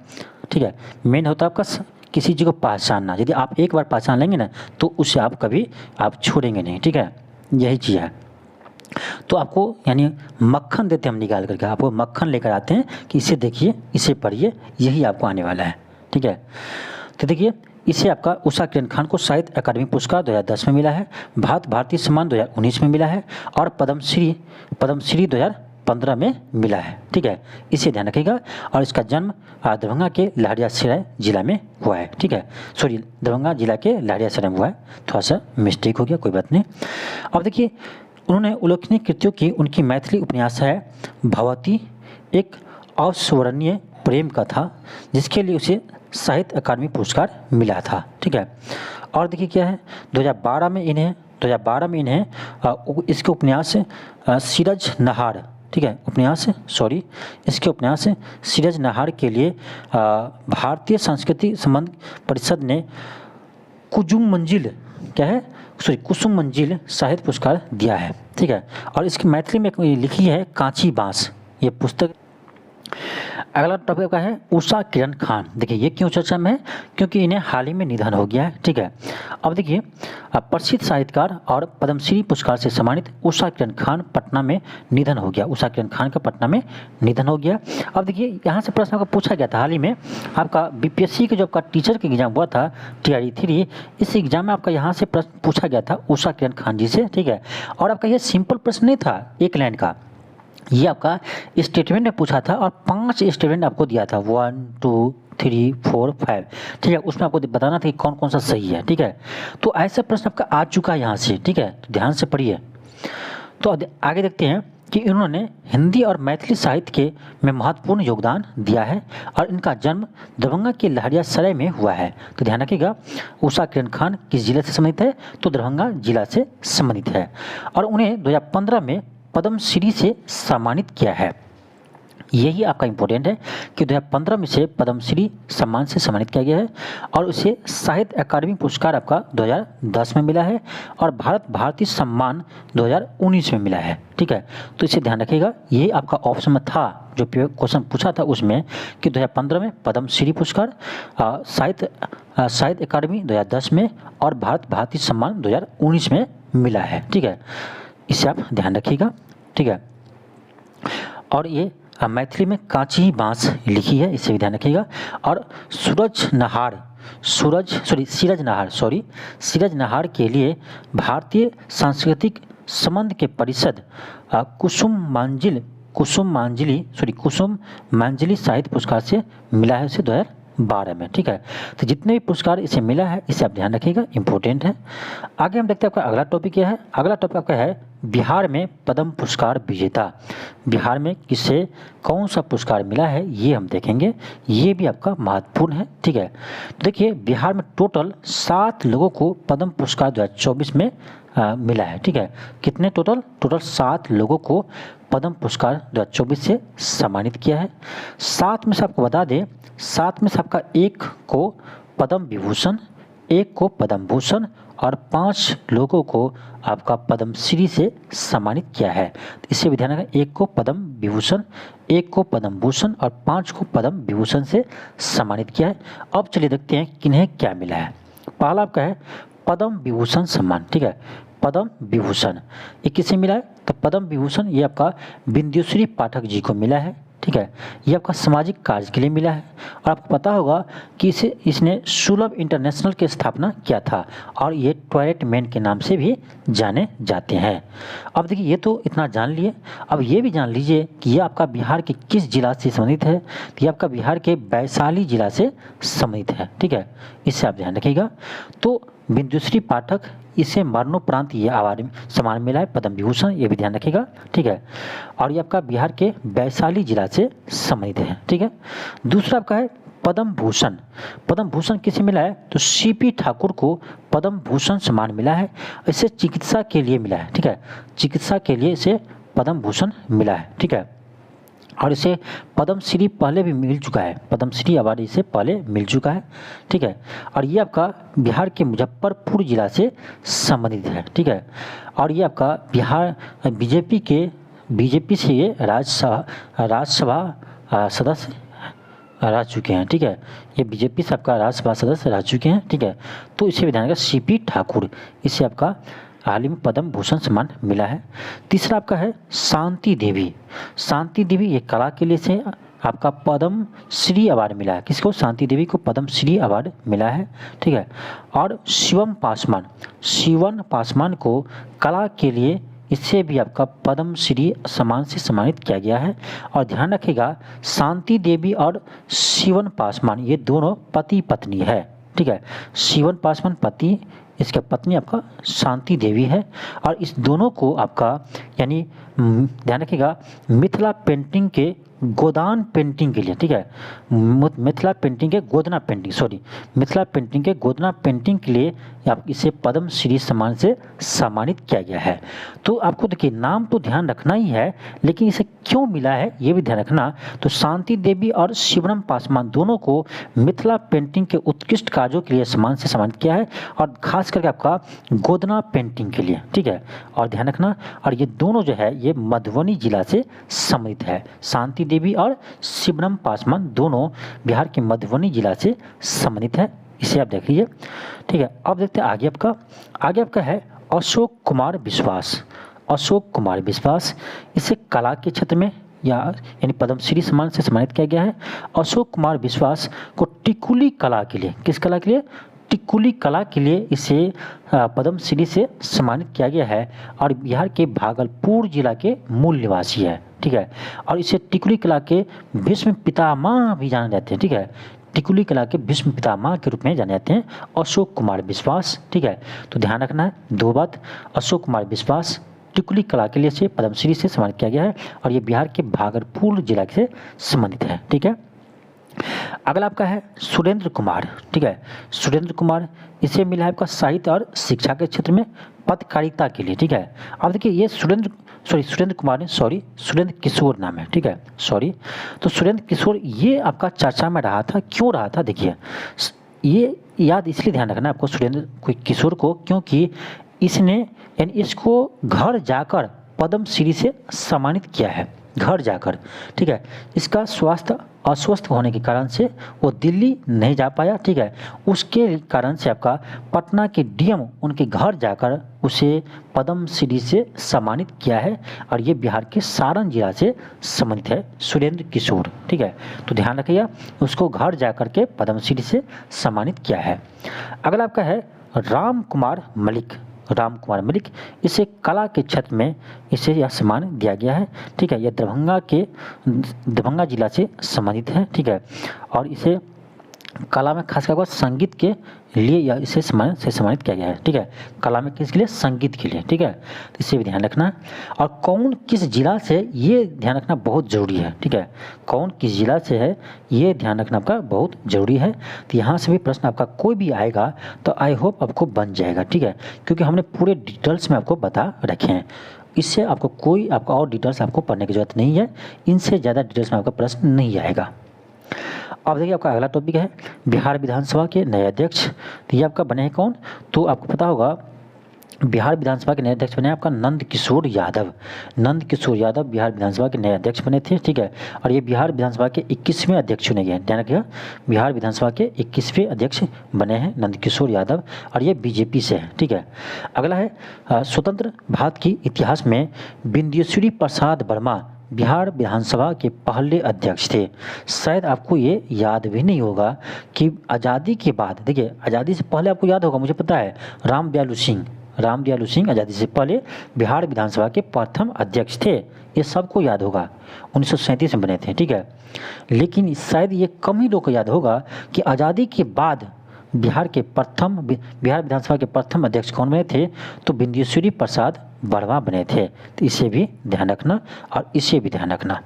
ठीक है, मेन होता है आपका किसी चीज़ को पहचानना। यदि आप एक बार पहचान लेंगे ना, तो उससे आप कभी छोड़ेंगे नहीं। ठीक है, यही चीज़ है। तो आपको यानी मक्खन देते हम निकाल करके, आपको मक्खन लेकर आते हैं कि इसे देखिए, इसे पढ़िए, यही आपको आने वाला है। ठीक है, तो देखिए, इसे आपका उषा किरण खान को साहित्य अकादमी पुरस्कार 2010 में मिला है, भारतीय सम्मान 2019 में मिला है और पद्मश्री 2015 में मिला है। ठीक है, इसे ध्यान रखिएगा। और इसका जन्म दरभंगा के लहरियासराय जिला में हुआ है। ठीक है, सॉरी, दरभंगा जिला के लहरियासराय में हुआ है, थोड़ा सा मिस्टेक हो गया, कोई बात नहीं। अब देखिए, उन्होंने उल्लेखनीय कृतियों की उनकी मैथिली उपन्यास है भवती, एक अविस्मरणीय प्रेम कथा, जिसके लिए उसे साहित्य अकादमी पुरस्कार मिला था। ठीक है, और देखिए क्या है, 2012 में इन्हें इसके उपन्यास सीरज नहार, ठीक है, इसके उपन्यास सीरज नहार के लिए भारतीय संस्कृति संबंध परिषद ने कुसुम मंजिल साहित्य पुरस्कार दिया है। ठीक है, और इसकी मैथिली में लिखी है कांची बाँस, ये पुस्तक। अगला टॉपिक का है उषा किरण खान। देखिए ये क्यों चर्चा में है, क्योंकि इन्हें हाल ही में निधन हो गया है। ठीक है, अब देखिए, प्रसिद्ध साहित्यकार और पद्मश्री पुरस्कार से सम्मानित उषा किरण खान पटना में निधन हो गया। उषा किरण खान का पटना में निधन हो गया। अब देखिए, यहाँ से प्रश्न आपका पूछा गया था हाल ही में, आपका BPSC के जो आपका टीचर का एग्जाम हुआ था TRE 3, इस एग्जाम में आपका यहाँ से प्रश्न पूछा गया था उषा किरण खान जी से। ठीक है, और आपका ये सिंपल प्रश्न नहीं था एक लाइन का, ये आपका स्टेटमेंट में पूछा था और 5 स्टेटमेंट आपको दिया था, 1 2 3 4 5। ठीक है, उसमें आपको बताना था कि कौन कौन सा सही है। ठीक है, तो ऐसा प्रश्न आपका आ चुका है यहाँ से। ठीक है, तो ध्यान से पढ़िए। तो आगे देखते हैं कि इन्होंने हिंदी और मैथिली साहित्य में महत्वपूर्ण योगदान दिया है और इनका जन्म दरभंगा के लहरियासराय में हुआ है। तो ध्यान रखिएगा, उषा किरण खान किस जिले से संबंधित है, तो दरभंगा जिला से संबंधित है और उन्हें 2015 में पद्मश्री से सम्मानित किया है। यही आपका इम्पोर्टेंट है कि 2015 में इसे पद्मश्री सम्मान से सम्मानित किया गया है और उसे साहित्य अकादमी पुरस्कार आपका 2010 में मिला है और भारत भारती सम्मान 2019 में मिला है। ठीक है, तो इसे ध्यान रखिएगा। ये आपका ऑप्शन में था, जो क्वेश्चन पूछा था उसमें कि 2015 में पद्मश्री पुरस्कार, साहित्य अकादमी 2010 में और भारत भारती सम्मान 2019 में मिला है। ठीक है, इसे आप ध्यान रखिएगा। ठीक है, और ये मैथिली में कांची बाँस लिखी है, इसे भी ध्यान रखिएगा। और सूरज नहार के लिए भारतीय सांस्कृतिक संबंध के परिषद कुसुम मांजली साहित्य पुरस्कार से मिला है उसे 2012 में। ठीक है, तो जितने भी पुरस्कार इसे मिला है इसे आप ध्यान रखिएगा, इंपॉर्टेंट है। आगे हम देखते हैं आपका अगला टॉपिक क्या है। अगला टॉपिक आपका है बिहार में पद्म पुरस्कार विजेता। बिहार में किसे कौन सा पुरस्कार मिला है ये हम देखेंगे, ये भी आपका महत्वपूर्ण है। ठीक है, तो देखिए बिहार में टोटल 7 लोगों को पद्म पुरस्कार 2024 में मिला है। ठीक है, कितने टोटल 7 लोगों को पद्म पुरस्कार 2024 से सम्मानित किया है। 7 में से आपको बता दें, 7 में से आपका 1 को पद्म विभूषण, 1 को पद्म भूषण और 5 लोगों को आपका पद्मश्री से सम्मानित किया है। तो इससे भी ध्यान रखना, 1 को पद्म विभूषण, 1 को पद्म भूषण और 5 को पद्म विभूषण से सम्मानित किया है। अब चलिए देखते हैं किन्हें क्या मिला है। पहला आपका है पद्म विभूषण सम्मान। ठीक है, पद्म विभूषण ये किसे मिला है? तो पद्म विभूषण ये आपका बिंदुश्री पाठक जी को मिला है। ठीक है, ये आपका सामाजिक कार्य के लिए मिला है और आपको पता होगा कि इसने सुलभ इंटरनेशनल की स्थापना किया था और ये टॉयलेट मैन के नाम से भी जाने जाते हैं। अब देखिए ये तो इतना जान लिए, अब ये भी जान लीजिए कि ये आपका बिहार के किस जिला से संबंधित है। तो ये आपका बिहार के वैशाली जिला से संबंधित है। ठीक है, इससे आप ध्यान रखिएगा। तो बिंदुश्री पाठक इसे मरणोपरांत ये अवार्ड सम्मान मिला है पद्म विभूषण, ये भी ध्यान रखिएगा। ठीक है, और ये आपका बिहार के वैशाली जिला से संबंधित है। ठीक है, दूसरा आपका है पद्म भूषण। पद्म भूषण किसे मिला है? तो सीपी ठाकुर को पद्म भूषण सम्मान मिला है, इसे चिकित्सा के लिए मिला है। ठीक है, चिकित्सा के लिए इसे पद्म भूषण मिला है। ठीक है, और इसे पद्मश्री पहले भी मिल चुका है, पद्मश्री अवार्ड इसे पहले मिल चुका है। ठीक है, और ये आपका बिहार के मुजफ्फरपुर जिला से संबंधित है। ठीक है, और ये आपका बिहार बीजेपी से ये राज्यसभा सदस्य रह चुके हैं। ठीक है, ये बीजेपी से आपका राज्यसभा सदस्य रह चुके हैं। ठीक है, तो इसे भी ध्यान रखिएगा, सीपी ठाकुर इसे आपका हाल ही में पद्म भूषण सम्मान मिला है। तीसरा आपका है शांति देवी। शांति देवी ये कला के लिए से आपका पद्म श्री अवार्ड मिला है। किसको? शांति देवी को पद्म श्री अवार्ड मिला है। ठीक है, और शिवम पासवान को कला के लिए इससे भी आपका पद्म श्री सम्मान से सम्मानित किया गया है। और ध्यान रखिएगा शांति देवी और शिवन पासवान ये दोनों पति पत्नी है। ठीक है, शिवन पासवान पति, इसके पत्नी आपका शांति देवी है और इस दोनों को आपका यानी ध्यान रखिएगा मिथिला पेंटिंग के गोदान पेंटिंग के लिए। ठीक है, मिथिला पेंटिंग के गोदना पेंटिंग के लिए आप इसे पद्म श्री सम्मान से सम्मानित किया गया है। तो आपको देखिए नाम तो ध्यान रखना ही है, लेकिन इसे क्यों मिला है ये भी ध्यान रखना। तो शांति देवी और शिवराम पासवान दोनों को मिथिला पेंटिंग के उत्कृष्ट कार्यों के लिए सम्मान से सम्मानित किया है और खास करके आपका गोदना पेंटिंग के लिए। ठीक है, और ध्यान रखना, और ये दोनों जो है ये मधुबनी जिला से संबंधित है। शांति देवी और शिवराम पासवान दोनों बिहार के मधुबनी जिला से संबंधित है, इसे आप देख लीजिए। ठीक है, अब देखते हैं आगे आपका है अशोक कुमार विश्वास। इसे कला के क्षेत्र में यानी पद्मश्री सम्मान से सम्मानित किया गया है। अशोक कुमार विश्वास को टिकुली कला के लिए, किस कला के लिए? टिकुली कला के लिए इसे पद्मश्री से सम्मानित किया गया है और बिहार के भागलपुर जिला के मूल निवासी है। ठीक है, और इसे टिकुली कला के भीष्म पितामह भी जाने जाते हैं। ठीक है, टिकुली कला के भीष्म पितामह के रूप में जाने जाते हैं अशोक कुमार विश्वास। ठीक है, तो ध्यान रखना है दो बात, अशोक कुमार विश्वास टिकुली कला के लिए से पद्मश्री से सम्मानित किया गया है और ये बिहार के भागलपुर जिला से संबंधित है। ठीक है, अगला आपका है सुरेंद्र कुमार, ठीक है, सुरेंद्र कुमार, इसे मिला है आपका साहित्य और शिक्षा के क्षेत्र में पत्रकारिता के लिए, ठीक है। अब देखिए ये सुरेंद्र कुमार ने, सुरेंद्र किशोर नाम है, ठीक है, तो सुरेंद्र किशोर ये आपका चर्चा में रहा था, क्यों रहा था देखिए, ये याद इसलिए ध्यान रखना आपको सुरेंद्र किशोर को, क्योंकि इसने यानी इसको घर जाकर पद्म श्री से सम्मानित किया है, घर जाकर, ठीक है। इसका स्वास्थ्य अस्वस्थ होने के कारण से वो दिल्ली नहीं जा पाया, ठीक है, उसके कारण से आपका पटना के डीएम उनके घर जाकर उसे पद्म श्री से सम्मानित किया है, और ये बिहार के सारण जिला से सम्मानित है सुरेंद्र किशोर, ठीक है। तो ध्यान रखिएगा, उसको घर जाकर के पद्म श्री से सम्मानित किया है। अगला आपका है राम कुमार मलिक, इसे कला के क्षेत्र में इसे यह सम्मान दिया गया है, ठीक है। यह दरभंगा जिला से सम्मानित है, ठीक है, और इसे कला में खासकर संगीत के लिए या इसे सम्मानित किया गया है, ठीक है। कला में किसके लिए? संगीत के लिए, ठीक है, तो इसे भी ध्यान रखना। और कौन किस जिला से, ये ध्यान रखना बहुत ज़रूरी है, ठीक है, कौन किस जिला से है ये ध्यान रखना आपका बहुत ज़रूरी है। तो यहाँ से भी प्रश्न आपका कोई भी आएगा तो आई होप आपको बन जाएगा, ठीक है, क्योंकि हमने पूरे डिटेल्स में आपको बता रखे हैं, इससे आपका और डिटेल्स आपको पढ़ने की जरूरत नहीं है, इनसे ज़्यादा डिटेल्स में आपका प्रश्न नहीं आएगा। अब देखिए आपका अगला टॉपिक है बिहार विधानसभा के नए अध्यक्ष। तो ये आपका बने हैं कौन? तो आपको पता होगा बिहार विधानसभा के नए अध्यक्ष बने आपका नंद किशोर यादव बिहार विधानसभा के नए अध्यक्ष बने थे, ठीक है। और ये बिहार विधानसभा के 21वें अध्यक्ष चुने गए, ध्यान रखिएगा, बिहार विधानसभा के 21वें अध्यक्ष बने हैं नंद किशोर यादव, और ये बीजेपी से है, ठीक है। अगला है स्वतंत्र भारत के इतिहास में बिंदेश्वरी प्रसाद वर्मा बिहार विधानसभा के पहले अध्यक्ष थे। शायद आपको ये याद भी नहीं होगा कि आज़ादी के बाद, देखिए आज़ादी से पहले आपको याद होगा, मुझे पता है, राम दयालु सिंह आज़ादी से पहले बिहार विधानसभा के प्रथम अध्यक्ष थे, ये सबको याद होगा, 1937 में बने थे, ठीक है। लेकिन शायद ये कम ही लोग को याद होगा कि आज़ादी के बाद बिहार विधानसभा के प्रथम अध्यक्ष कौन बने थे? तो बिंदेश्वरी प्रसाद वर्मा बने थे। तो इसे भी ध्यान रखना और इसे भी ध्यान रखना।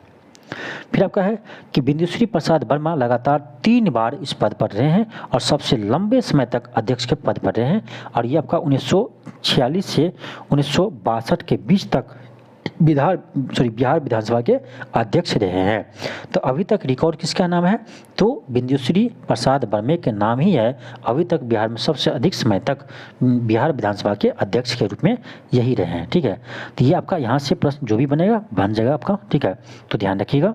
फिर आपका है कि बिंदेश्वरी प्रसाद वर्मा लगातार 3 बार इस पद पर रहे हैं और सबसे लंबे समय तक अध्यक्ष के पद पर रहे हैं, और ये आपका 1946 से 1962 के बीच तक बिहार विधानसभा के अध्यक्ष रहे हैं। तो अभी तक रिकॉर्ड किसका नाम है? तो बिंदेश्वरी प्रसाद वर्मा के नाम ही है, अभी तक बिहार में सबसे अधिक समय तक बिहार विधानसभा के अध्यक्ष के रूप में यही रहे हैं, ठीक है। तो ये आपका यहाँ से प्रश्न जो भी बनेगा बन जाएगा आपका, ठीक है, तो ध्यान रखिएगा।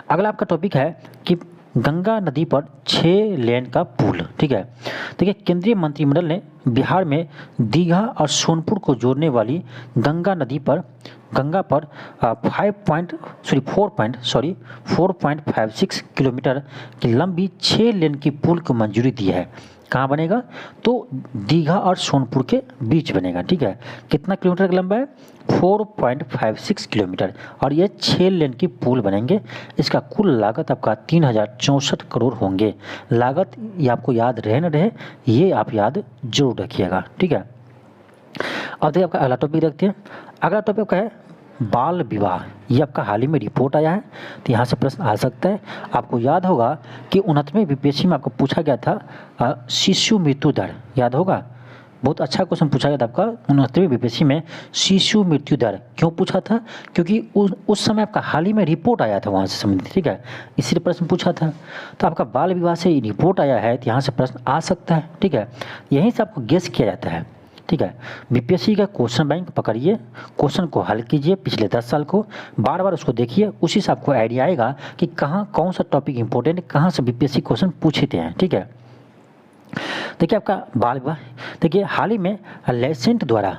अगला आपका टॉपिक है कि गंगा नदी पर 6 लेन का पुल, ठीक है। देखिए केंद्रीय मंत्रिमंडल ने बिहार में दीघा और सोनपुर को जोड़ने वाली गंगा पर 4.56 किलोमीटर की लंबी 6 लेन की पुल को मंजूरी दी है। कहाँ बनेगा? तो दीघा और सोनपुर के बीच बनेगा, ठीक है। कितना किलोमीटर का लंबा है? 4.56 किलोमीटर, और ये 6 लेन की पुल बनेंगे। इसका कुल लागत आपका 3064 करोड़ होंगे। लागत ये आपको याद रहे न रहे, ये आप याद जरूर रखिएगा, ठीक है। अब देखिए आपका अगला टॉपिक देखते हैं। अगला टॉपिक आपका है बाल विवाह। ये आपका हाल ही में रिपोर्ट आया है, तो यहाँ से प्रश्न आ सकता है। आपको याद होगा कि 69वें बीपीएससी में आपको पूछा गया था शिशु मृत्यु दर, याद होगा, बहुत अच्छा क्वेश्चन पूछा गया था आपका 69वें बीपीएससी में, शिशु मृत्यु दर क्यों पूछा था? क्योंकि उस समय आपका हाल ही में रिपोर्ट आया था वहाँ से संबंधित, ठीक है, इसलिए प्रश्न पूछा था। तो आपका बाल विवाह से रिपोर्ट आया है, तो यहाँ से प्रश्न आ सकता है, ठीक है, यहीं से आपको गेस किया जाता है, ठीक है। बीपीएससी का क्वेश्चन बैंक पकड़िए, क्वेश्चन को हल कीजिए पिछले 10 साल को, बार बार उसको देखिए, उसी से आपको आइडिया आएगा कि कहाँ कौन सा टॉपिक इंपॉर्टेंट है, कहाँ से बीपीएससी क्वेश्चन पूछते हैं, ठीक है। देखिए आपका बाल विवाह, देखिए हाल ही में लैसेंट द्वारा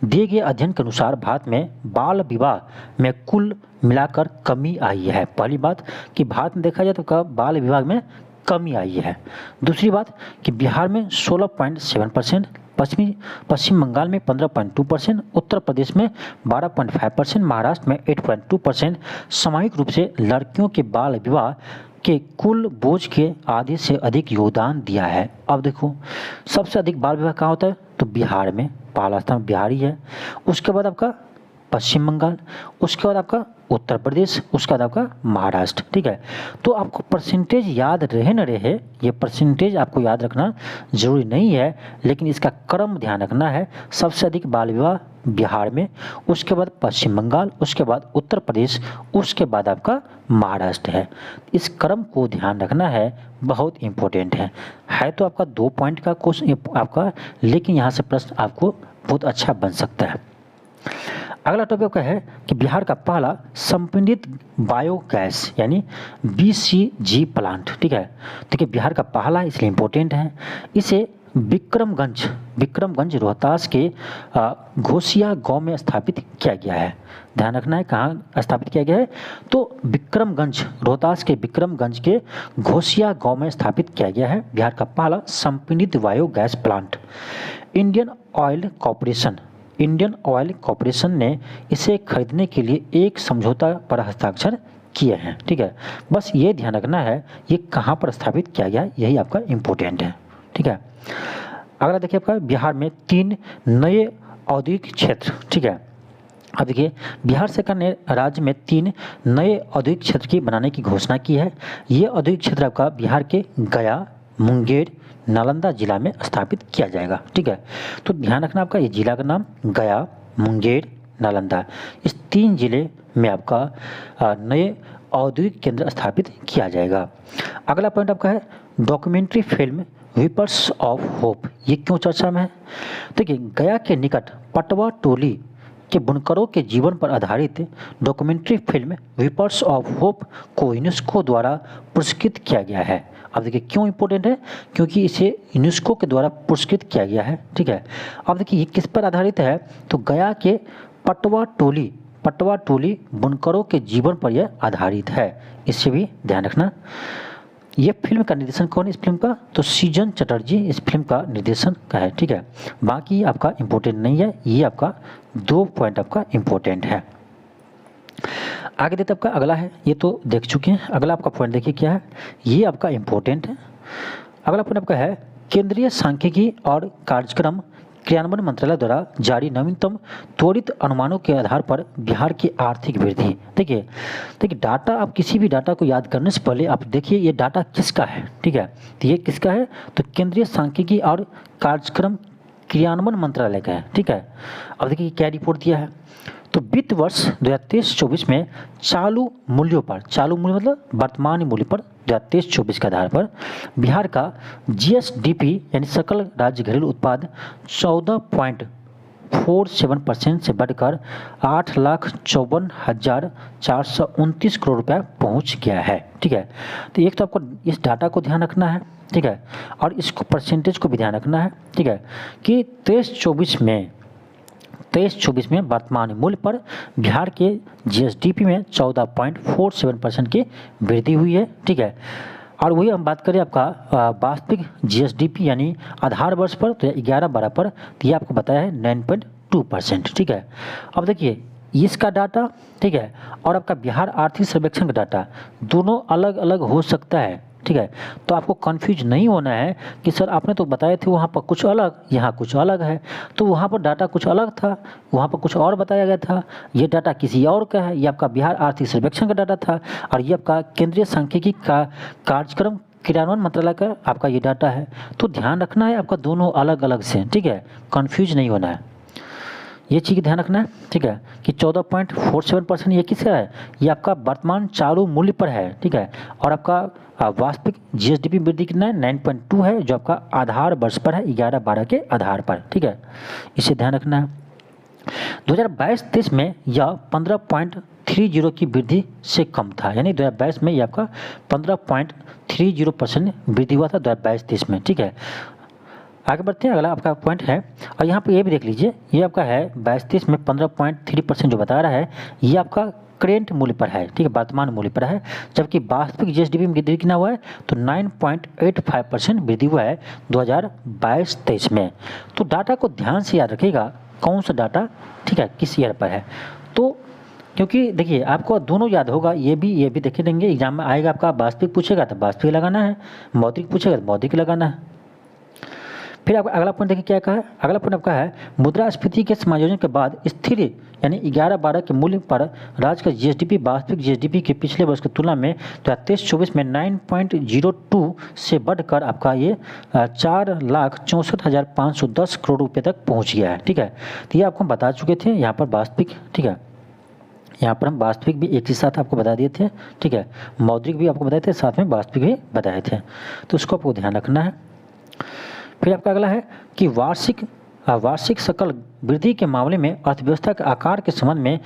दिए गए अध्ययन के अनुसार भारत में बाल विवाह में कुल मिलाकर कमी आई है। पहली बात कि भारत में देखा जाए तो बाल विवाह में कमी आई है। दूसरी बात कि बिहार में 16.7%, पश्चिम बंगाल में 15.2%, उत्तर प्रदेश में 12.5%, महाराष्ट्र में 8.2% सामूहिक रूप से लड़कियों के बाल विवाह के कुल बोझ के आधे से अधिक योगदान दिया है। अब देखो सबसे अधिक बाल विवाह कहाँ होता है? तो बिहार में, पहला स्थान बिहारी है। उसके बाद आपका पश्चिम बंगाल, उसके बाद आपका उत्तर प्रदेश, उसके बाद आपका महाराष्ट्र। ठीक है, तो आपको परसेंटेज याद रहे न रहे, ये परसेंटेज आपको याद रखना जरूरी नहीं है, लेकिन इसका क्रम ध्यान रखना है। सबसे अधिक बाल विवाह बिहार में, उसके बाद पश्चिम बंगाल, उसके बाद उत्तर प्रदेश, उसके बाद आपका महाराष्ट्र है। इस क्रम को ध्यान रखना है, बहुत इंपॉर्टेंट है तो आपका 2 पॉइंट का क्वेश्चन आपका, लेकिन यहाँ से प्रश्न आपको बहुत अच्छा बन सकता है। अगला टॉपिक का है कि बिहार का पहला संपीड़ित बायोगैस यानी BCG प्लांट। ठीक है, देखिए बिहार का पहला इसलिए इम्पोर्टेंट है, इसे विक्रमगंज रोहतास के घोसिया गांव में स्थापित किया गया है। ध्यान रखना है कहाँ स्थापित किया गया है, तो विक्रमगंज, रोहतास के विक्रमगंज के घोसिया गांव में स्थापित किया गया है बिहार का पहला संपीड़ित biogas plant. Indian oil corporation ने इसे खरीदने के लिए एक समझौता पर हस्ताक्षर किए हैं। ठीक है, बस ये ध्यान रखना है ये कहाँ पर स्थापित किया गया, यही आपका इम्पोर्टेंट है। ठीक है, अगला देखिए आपका बिहार में 3 नए औद्योगिक क्षेत्र। ठीक है, अब देखिए बिहार सरकार ने राज्य में 3 नए औद्योगिक क्षेत्र की बनाने की घोषणा की है। ये औद्योगिक क्षेत्र आपका बिहार के गया, मुंगेर, नालंदा जिला में स्थापित किया जाएगा। ठीक है, तो ध्यान रखना आपका ये जिला का नाम गया, मुंगेर, नालंदा, इस 3 जिले में आपका नए औद्योगिक केंद्र स्थापित किया जाएगा। अगला पॉइंट आपका है डॉक्यूमेंट्री फिल्म वीपर्स ऑफ होप, ये क्यों चर्चा में है? देखिए गया के निकट पटवा टोली के बुनकरों के जीवन पर आधारित डॉक्यूमेंट्री फिल्म वीपर्स ऑफ होप को यूनेस्को द्वारा पुरस्कृत किया गया है। अब देखिए क्यों इंपॉर्टेंट है, क्योंकि इसे यूनेस्को के द्वारा पुरस्कृत किया गया है। ठीक है, अब देखिए ये किस पर आधारित है, तो गया के पटवा टोली बुनकरों के जीवन पर यह आधारित है, इससे भी ध्यान रखना। ये फिल्म का निर्देशन कौन है इस फिल्म का, तो सृजन चटर्जी इस फिल्म का निर्देशन का है। ठीक है, बाकी आपका इम्पोर्टेंट नहीं है, ये आपका 2 पॉइंट आपका इम्पोर्टेंट है। आगे देते आपका अगला है, ये तो देख चुके हैं। अगला आपका पॉइंट देखिए क्या है, ये आपका इम्पोर्टेंट है। अगला पॉइंट आपका है केंद्रीय सांख्यिकी और कार्यक्रम क्रियान्वयन मंत्रालय द्वारा जारी नवीनतम त्वरित अनुमानों के आधार पर बिहार की आर्थिक वृद्धि। देखिए डाटा, आप किसी भी डाटा को याद करने से पहले आप देखिए ये डाटा किसका है। ठीक है, तो ये किसका है, तो केंद्रीय सांख्यिकी और कार्यक्रम क्रियान्वयन मंत्रालय का है। ठीक है, अब देखिए क्या रिपोर्ट दिया है, तो वित्त वर्ष 2023-24 में चालू मूल्य मतलब वर्तमान मूल्य पर 2023-24 के आधार पर बिहार का GSDP यानी सकल राज्य घरेलू उत्पाद 14.47% से बढ़कर 8,54,429 करोड़ रुपया पहुंच गया है। ठीक है, तो एक तो आपको इस डाटा को ध्यान रखना है। ठीक है, और इसको परसेंटेज को भी ध्यान रखना है। ठीक है, कि 23-24 में वर्तमान मूल्य पर बिहार के GSDP में 14.47% की वृद्धि हुई है। ठीक है, और वही हम बात करें आपका वास्तविक GSDP यानी आधार वर्ष पर, तो 11-12 पर, तो ये आपको बताया है 9.2%। ठीक है, अब देखिए इसका डाटा, ठीक है, और आपका बिहार आर्थिक सर्वेक्षण का डाटा दोनों अलग अलग हो सकता है। ठीक है, तो आपको कंफ्यूज नहीं होना है कि सर आपने तो बताए थे वहाँ पर कुछ अलग, यहाँ कुछ अलग है, तो वहाँ पर डाटा कुछ अलग था, वहाँ पर कुछ और बताया गया था, ये डाटा किसी और का है, ये आपका बिहार आर्थिक सर्वेक्षण का डाटा था, और ये आपका केंद्रीय सांख्यिकी का कार्यक्रम क्रियान्वयन मंत्रालय का आपका ये डाटा है। तो ध्यान रखना है आपका दोनों अलग अलग से। ठीक है, कन्फ्यूज नहीं होना है, ये चीज़ ध्यान रखना है। ठीक है, कि 14.47% ये किसका है, ये आपका वर्तमान चालू मूल्य पर है। ठीक है, और आपका वास्तविक GSDP वृद्धि कितना है, 9.2 है, जो आपका आधार वर्ष पर है 11-12 के आधार पर। ठीक है, इसे ध्यान रखना है। 2022-23 में यह 15.30 की वृद्धि से कम था, यानी 2022 में यह आपका 15.30% वृद्धि हुआ था 2022-23 में। ठीक है, आगे बढ़ते हैं, अगला आपका पॉइंट है, और यहाँ पे ये भी देख लीजिए, ये आपका है 22-23 में 15.3% जो बता रहा है, ये आपका करेंट मूल्य पर है। ठीक है, वर्तमान मूल्य पर है, जबकि वास्तविक GSDP में वृद्धि कितना हुआ है, तो 9.85% वृद्धि हुआ है 2022-23 में। तो डाटा को ध्यान से याद रखिएगा, कौन सा डाटा, ठीक है, किस ईयर पर है। तो क्योंकि देखिए आपको दोनों याद होगा, ये भी देखे देंगे, एग्जाम में आएगा आपका वास्तविक पूछेगा तो वास्तविक लगाना है, मौद्रिक पूछेगा तो मौद्रिक लगाना है। फिर आपका अगला पॉइंट देखिए क्या कहा है। अगला पॉइंट आपका है मुद्रास्फीति के समायोजन के बाद स्थिर यानी 11-12 के मूल्य पर राज्य का जीएसडीपी वास्तविक जीएसडीपी के पिछले वर्ष की तुलना में 2023-24 में 9.02 से बढ़कर आपका ये 4,64,510 करोड़ रुपये तक पहुँच गया है। ठीक है, तो ये आपको हम बता चुके थे यहाँ पर वास्तविक। ठीक है, यहाँ पर हम वास्तविक भी एक ही साथ आपको बता दिए थे। ठीक है, मौद्रिक भी आपको बताए थे, साथ में वास्तविक भी बताए थे, तो उसको आपको ध्यान रखना है। फिर आपका अगला है कि वार्षिक सकल वृद्धि के मामले में अर्थव्यवस्था के आकार के संबंध में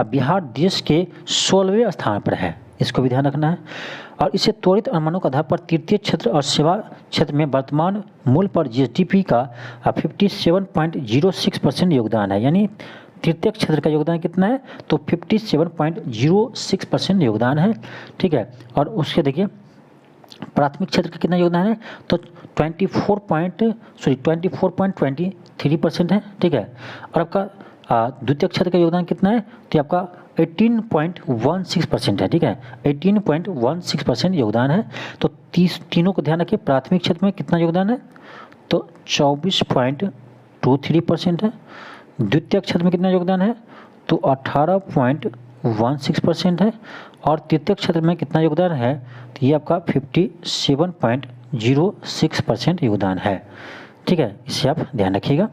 बिहार देश के 16वें स्थान पर है, इसको भी ध्यान रखना है। और इसे त्वरित अनुमानों के आधार पर तृतीय क्षेत्र और सेवा क्षेत्र में वर्तमान मूल्य पर जीएसडीपी का 57.06% योगदान है। यानी तृतीय क्षेत्र का योगदान कितना है, तो 57.06% योगदान है। ठीक है, और उसके देखिए प्राथमिक क्षेत्र का कितना योगदान है, तो 24.23% है। ठीक है, और आपका द्वितीय क्षेत्र का योगदान कितना है, तो आपका 18.16% है। ठीक है, 18.16% योगदान है। तो तीनों को ध्यान रखिए, प्राथमिक क्षेत्र में कितना योगदान है, तो 24.23% है। द्वितीय क्षेत्र में कितना योगदान है, तो 18.16% है। और तृतीय क्षेत्र में कितना योगदान है, तो ये आपका 57.06% योगदान है। ठीक है, इसे आप ध्यान रखिएगा।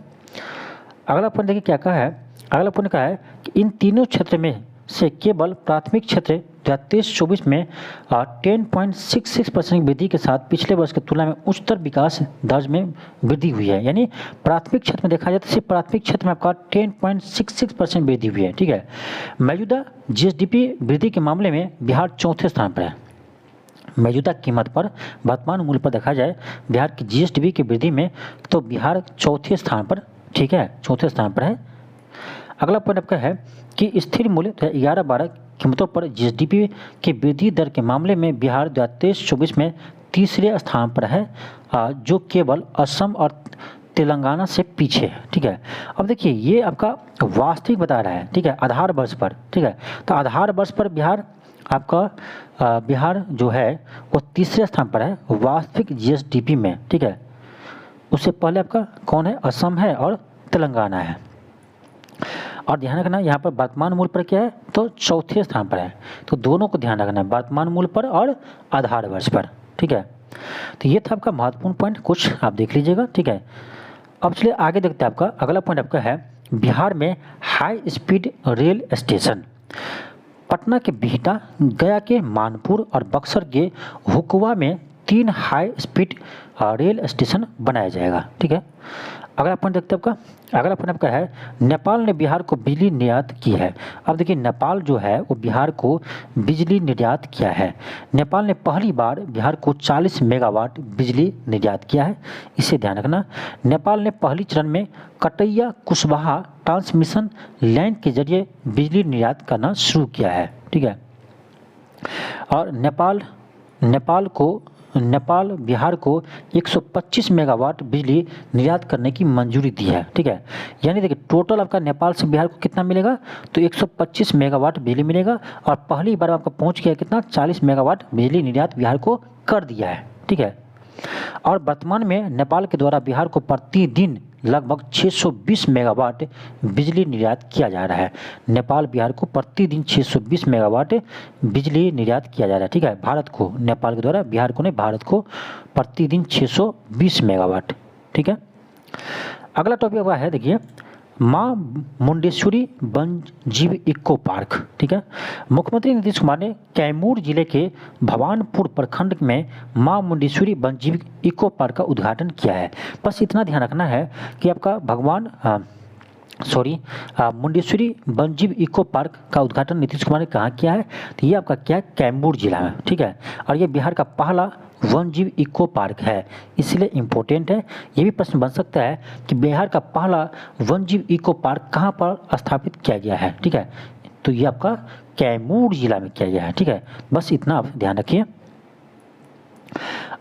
अगला पॉइंट देखिए क्या कहा है। अगला पॉइंट कहा है कि इन तीनों क्षेत्र में से केवल प्राथमिक क्षेत्र 2023-24 में 10.66% वृद्धि के साथ पिछले वर्ष की तुलना में उच्चतर विकास दर में वृद्धि हुई है। यानी प्राथमिक क्षेत्र में देखा जाए तो सिर्फ प्राथमिक क्षेत्र में आपका 10.66% वृद्धि हुई है। ठीक है, मौजूदा जीएसडीपी वृद्धि के मामले में बिहार चौथे स्थान पर है। मौजूदा कीमत पर वर्तमान मूल्य पर देखा जाए बिहार की जीएसडीपी की वृद्धि में, तो बिहार चौथे स्थान पर, ठीक है, चौथे स्थान पर है। अगला पॉइंट आपका है कि स्थिर मूल्य 11-12 कीमतों पर जीएसडीपी की वृद्धि दर के मामले में बिहार 2023-24 में तीसरे स्थान पर है, जो केवल असम और तेलंगाना से पीछे है। ठीक है, अब देखिए ये आपका वास्तविक बता रहा है। ठीक है, आधार वर्ष पर। ठीक है, तो आधार वर्ष पर बिहार जो है वो तीसरे स्थान पर है वास्तविक जीएसडीपी में। ठीक है, उससे पहले आपका कौन है, असम है और तेलंगाना है। और ध्यान रखना यहाँ पर वर्तमान मूल्य पर क्या है, तो चौथे स्थान पर है। तो दोनों को ध्यान रखना है, वर्तमान मूल्य पर और आधार वर्ष पर। ठीक है, तो ये था आपका महत्वपूर्ण पॉइंट, कुछ आप देख लीजिएगा। ठीक है, अब चलिए आगे देखते हैं। आपका अगला पॉइंट आपका है बिहार में high speed rail station. Patna के बिहटा, गया के मानपुर और बक्सर के हुकुआ में 3 हाई स्पीड रेल स्टेशन बनाया जाएगा। ठीक है, अगला पॉइंट देखते हैं आपका। अगला पॉइंट आपका है नेपाल ने बिहार को बिजली निर्यात की है। अब देखिए नेपाल जो है वो बिहार को बिजली निर्यात किया है। नेपाल ने पहली बार बिहार को 40 मेगावाट बिजली निर्यात किया है, इसे ध्यान रखना। नेपाल ने पहली चरण में कटैया कुशवाहा ट्रांसमिशन लाइन के जरिए बिजली निर्यात करना शुरू किया है। ठीक है, और नेपाल बिहार को 125 मेगावाट बिजली निर्यात करने की मंजूरी दी है। ठीक है, यानी देखिए टोटल आपका नेपाल से बिहार को कितना मिलेगा, तो 125 मेगावाट बिजली मिलेगा। और पहली बार आपका पहुंच गया कितना, 40 मेगावाट बिजली निर्यात बिहार को कर दिया है। ठीक है, और वर्तमान में नेपाल के द्वारा बिहार को प्रतिदिन लगभग 620 मेगावाट बिजली निर्यात किया जा रहा है। नेपाल बिहार को प्रतिदिन 620 मेगावाट बिजली निर्यात किया जा रहा है। ठीक है, भारत को, नेपाल के द्वारा बिहार को नहीं, भारत को प्रतिदिन 620 मेगावाट। ठीक है, अगला टॉपिक है देखिए माँ मुंडेश्वरी वन्यजीव इको पार्क। ठीक है, मुख्यमंत्री नीतीश कुमार ने कैमूर जिले के भवानपुर प्रखंड में माँ मुंडेश्वरी वन्यजीव इको पार्क का उद्घाटन किया है। बस इतना ध्यान रखना है कि आपका मुंडेश्वरी वन्यजीव इको पार्क का उद्घाटन नीतीश कुमार ने कहाँ किया है, तो ये आपका क्या है, कैमूर जिला में। ठीक है, और ये बिहार का पहला वन्यजीव इको पार्क है, इसलिए इम्पोर्टेंट है। ये भी प्रश्न बन सकता है कि बिहार का पहला वन्यजीव इको पार्क कहाँ पर स्थापित किया गया है। ठीक है, तो ये आपका कैमूर जिला में किया गया है। ठीक है, बस इतना आप ध्यान रखिए।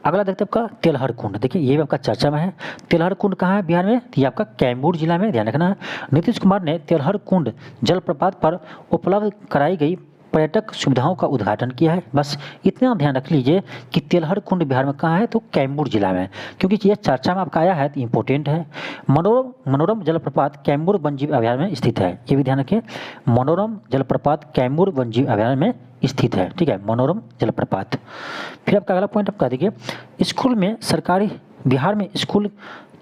अगला देखते हैं आपका तेलहर कुंड। देखिए ये भी आपका चर्चा में है। तेलहर कुंड कहाँ है बिहार में, तो ये आपका कैमूर जिला में, ध्यान रखना है। नीतीश कुमार ने तेलहर कुंड जलप्रपात पर उपलब्ध कराई गई पर्यटक सुविधाओं का उद्घाटन किया है। बस इतना ध्यान रख लीजिए कि तेलहर कुंड बिहार में कहाँ है, तो कैमूर जिला में, क्योंकि ये चर्चा में आपका आया है तो इम्पोर्टेंट है। मनोरम जलप्रपात कैमूर वन्यजीव अभयारण्य में स्थित है, ये भी ध्यान रखिए। मनोरम जलप्रपात कैमूर वन्यजीव अभयारण्य में स्थित है, ठीक है, मनोरम जलप्रपात। फिर आपका अगला पॉइंट आपका देखिए, स्कूल में सरकारी, बिहार में स्कूल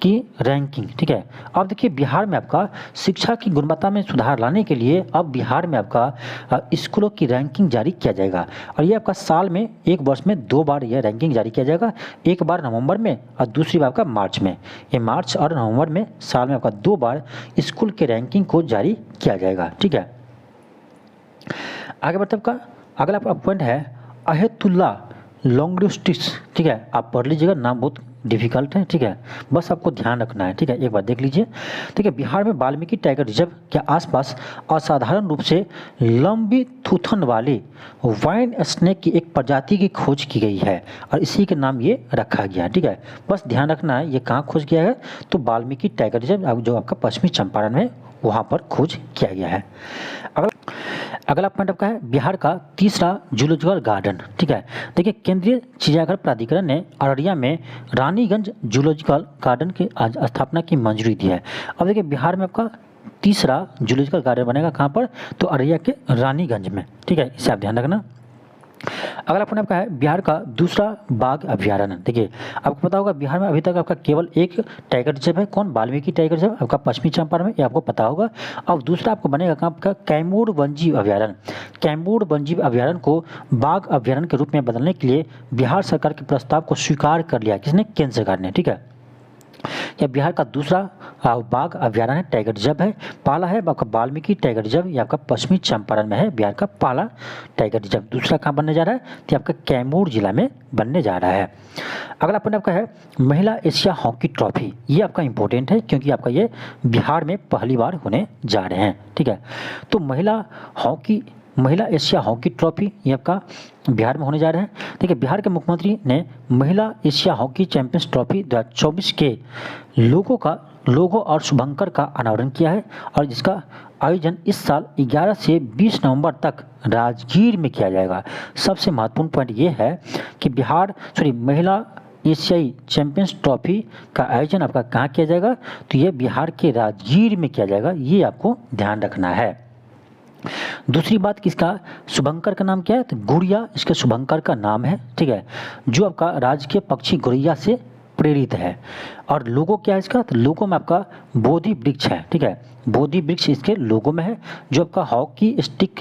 की रैंकिंग, ठीक है। अब देखिए बिहार में आपका शिक्षा की गुणवत्ता में सुधार लाने के लिए अब बिहार में आपका स्कूलों की रैंकिंग जारी किया जाएगा, और ये आपका साल में, एक वर्ष में 2 बार यह रैंकिंग जारी किया जाएगा, एक बार नवंबर में और दूसरी बार आपका मार्च में। ये मार्च और नवंबर में साल में आपका 2 बार स्कूल के रैंकिंग को जारी किया जाएगा, ठीक है। आगे बढ़ते आपका अगला पॉइंट है अहेतुल्ला लॉन्गिस्टिस, ठीक है, आप पढ़ लीजिएगा, नाम बहुत डिफिकल्ट है, ठीक है, बस आपको ध्यान रखना है, ठीक है, एक बार देख लीजिए। ठीक है, बिहार में वाल्मीकि टाइगर रिजर्व के आसपास असाधारण रूप से लंबी थूथन वाली वाइन स्नेक की एक प्रजाति की खोज की गई है और इसी के नाम ये रखा गया है, ठीक है, बस ध्यान रखना है। ये कहाँ खोज किया है, तो वाल्मीकि टाइगर रिजर्व जो आपका पश्चिमी चंपारण में, वहाँ पर खोज किया गया है। अगला पॉइंट आपका है बिहार का तीसरा जूलॉजिकल गार्डन, ठीक है। देखिए केंद्रीय चिड़ियाघर प्राधिकरण ने अररिया में रानीगंज जूलॉजिकल गार्डन की स्थापना की मंजूरी दी है। अब देखिए बिहार में आपका तीसरा जूलॉजिकल गार्डन बनेगा कहाँ पर, तो अररिया के रानीगंज में, ठीक है, इसे आप ध्यान रखना। अगला पॉइंट आपका है बिहार का दूसरा बाघ अभ्यारण्य। देखिए आपको पता होगा बिहार में अभी तक आपका केवल एक टाइगर रिजर्व है, कौन, वाल्मीकि टाइगर रिजर्व, आपका पश्चिमी चंपारण में, ये आपको पता होगा। अब दूसरा आपको बनेगा कहाँ, आपका कैमूर वन्यजीव अभ्यारण्य। कैमूर वन्यजीव अभ्यारण्य को बाघ अभ्यारण्य के रूप में बदलने के लिए बिहार सरकार के प्रस्ताव को स्वीकार कर लिया, किसने, केंद्र सरकार ने, ठीक है। यह बिहार का दूसरा बाघ अभ्यारण्य टाइगर रिजर्व है। पहला है आपका वाल्मीकि टाइगर रिजर्व, ये आपका पश्चिमी चंपारण में है, बिहार का पहला टाइगर रिजर्व। दूसरा कहाँ बनने जा रहा है, तो आपका कैमूर जिला में बनने जा रहा है। अगला पॉइंट आपका है महिला एशिया हॉकी ट्रॉफी। ये आपका इंपॉर्टेंट है क्योंकि आपका ये बिहार में पहली बार होने जा रहे हैं, ठीक है। तो महिला एशिया हॉकी ट्रॉफी ये आपका बिहार में होने जा रहे हैं। देखिए बिहार के मुख्यमंत्री ने महिला एशिया हॉकी चैंपियंस ट्रॉफी 2024 के लोगो और शुभंकर का अनावरण किया है और जिसका आयोजन इस साल 11 से 20 नवंबर तक राजगीर में किया जाएगा। सबसे महत्वपूर्ण पॉइंट ये है कि महिला एशियाई चैंपियंस ट्रॉफी का आयोजन आपका कहाँ किया जाएगा, तो ये बिहार के राजगीर में किया जाएगा, ये आपको ध्यान रखना है। दूसरी बात किसका, शुभंकर का नाम क्या है, तो गुड़िया इसका शुभंकर का नाम है, ठीक है, जो आपका राजकीय पक्षी गुड़िया से प्रेरित है। और लोगो क्या है इसका, तो लोगो में आपका बोधि वृक्ष है, ठीक है, बोधि वृक्ष इसके लोगो में है, जो आपका हॉकी स्टिक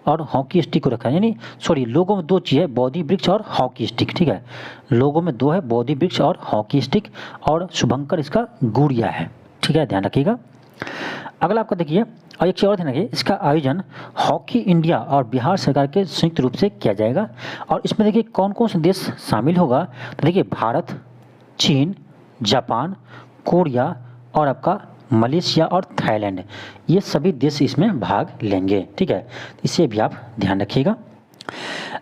और हॉकी स्टिक को रखा है, यानी लोगो में 2 चीज़ है, बोधि वृक्ष और हॉकी स्टिक, ठीक है, लोगो में 2 है, बोधि वृक्ष और हॉकी स्टिक, और शुभंकर इसका गुड़िया है, ठीक है, ध्यान रखिएगा। अगला आपका देखिए, और एक चीज़ और ध्यान रखिए, इसका आयोजन हॉकी इंडिया और बिहार सरकार के संयुक्त रूप से किया जाएगा। और इसमें देखिए कौन कौन से देश शामिल होगा, तो देखिए भारत, चीन, जापान, कोरिया और आपका मलेशिया और थाईलैंड, ये सभी देश इसमें भाग लेंगे, ठीक है, इसे भी आप ध्यान रखिएगा।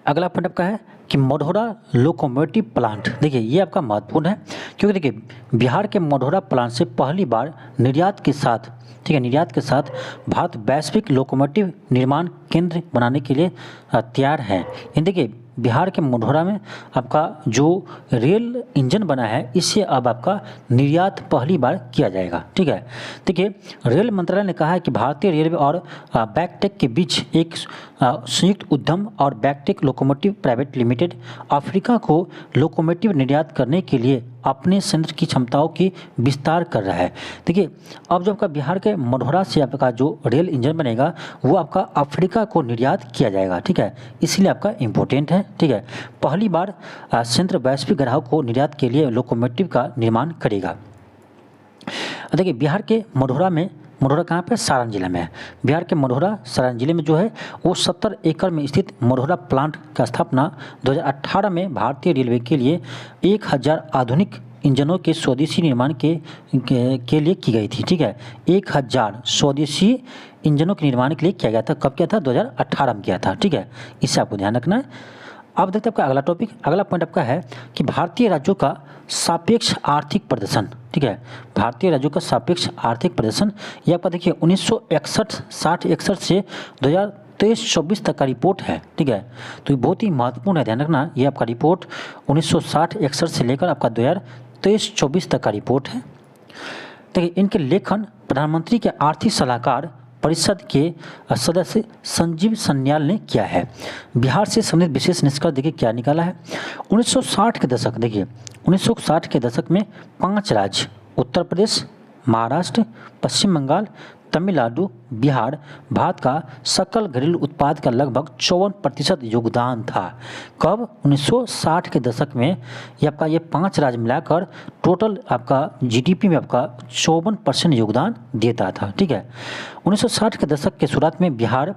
अगला पॉइंट आपका है कि मढ़ौरा लोकोमोटिव प्लांट। देखिए ये आपका महत्वपूर्ण है क्योंकि देखिए बिहार के मढ़ौरा प्लांट से पहली बार निर्यात के साथ, ठीक है, निर्यात के साथ भारत वैश्विक लोकोमोटिव निर्माण केंद्र बनाने के लिए तैयार है। देखिए बिहार के मढ़ौरा में आपका जो रेल इंजन बना है, इससे अब आपका निर्यात पहली बार किया जाएगा, ठीक है। देखिए रेल मंत्रालय ने कहा है कि भारतीय रेलवे और बैकटेक के बीच एक संयुक्त उद्यम और बैकटेक लोकोमोटिव प्राइवेट लिमिटेड अफ्रीका को लोकोमोटिव निर्यात करने के लिए अपने संयंत्र की क्षमताओं की विस्तार कर रहा है। देखिए अब जो आपका बिहार के मढ़ौरा से आपका जो रेल इंजन बनेगा वो आपका अफ्रीका को निर्यात किया जाएगा, ठीक है, इसलिए आपका इम्पोर्टेंट है, ठीक है। पहली बार संयंत्र वैश्विक ग्राहक को निर्यात के लिए लोकोमोटिव का निर्माण करेगा। देखिए बिहार के मढ़ौरा कहाँ पे, सारण जिला में है। बिहार के मढ़ौरा सारण जिले में जो है वो 70 एकड़ में स्थित मढ़ौरा प्लांट का स्थापना 2018 में भारतीय रेलवे के लिए 1000 आधुनिक इंजनों के स्वदेशी निर्माण के लिए की गई थी, ठीक है, 1000 स्वदेशी इंजनों के निर्माण के लिए किया गया था। कब किया था, 2018 में किया था, ठीक है, इससे आपको ध्यान रखना है। अब देखते हैं आपका अगला टॉपिक, अगला पॉइंट आपका है कि भारतीय राज्यों का सापेक्ष आर्थिक प्रदर्शन, ठीक है, भारतीय राज्यों का सापेक्ष आर्थिक प्रदर्शन। ये आपका देखिए 1961 से 2023 2023-24 तक का रिपोर्ट है, ठीक है। तो ये बहुत ही महत्वपूर्ण है, ध्यान रखना। ये आपका रिपोर्ट 1960-61 से लेकर आपका 2023-24 तक का रिपोर्ट है। देखिए इनके लेखन प्रधानमंत्री के आर्थिक सलाहकार परिषद के सदस्य संजीव सन्याल ने किया है। बिहार से संबंधित विशेष निष्कर्ष देखिए क्या निकाला है। 1960 के दशक, देखिए 1960 के दशक में 5 राज्य उत्तर प्रदेश, महाराष्ट्र, पश्चिम बंगाल, तमिलनाडु, बिहार भारत का सकल घरेलू उत्पाद का लगभग 54% योगदान था। कब? 1960 के दशक में ये 5 राज्य मिलाकर टोटल आपका जीडीपी में आपका 54% योगदान देता था, ठीक है। 1960 के दशक के शुरुआत में बिहार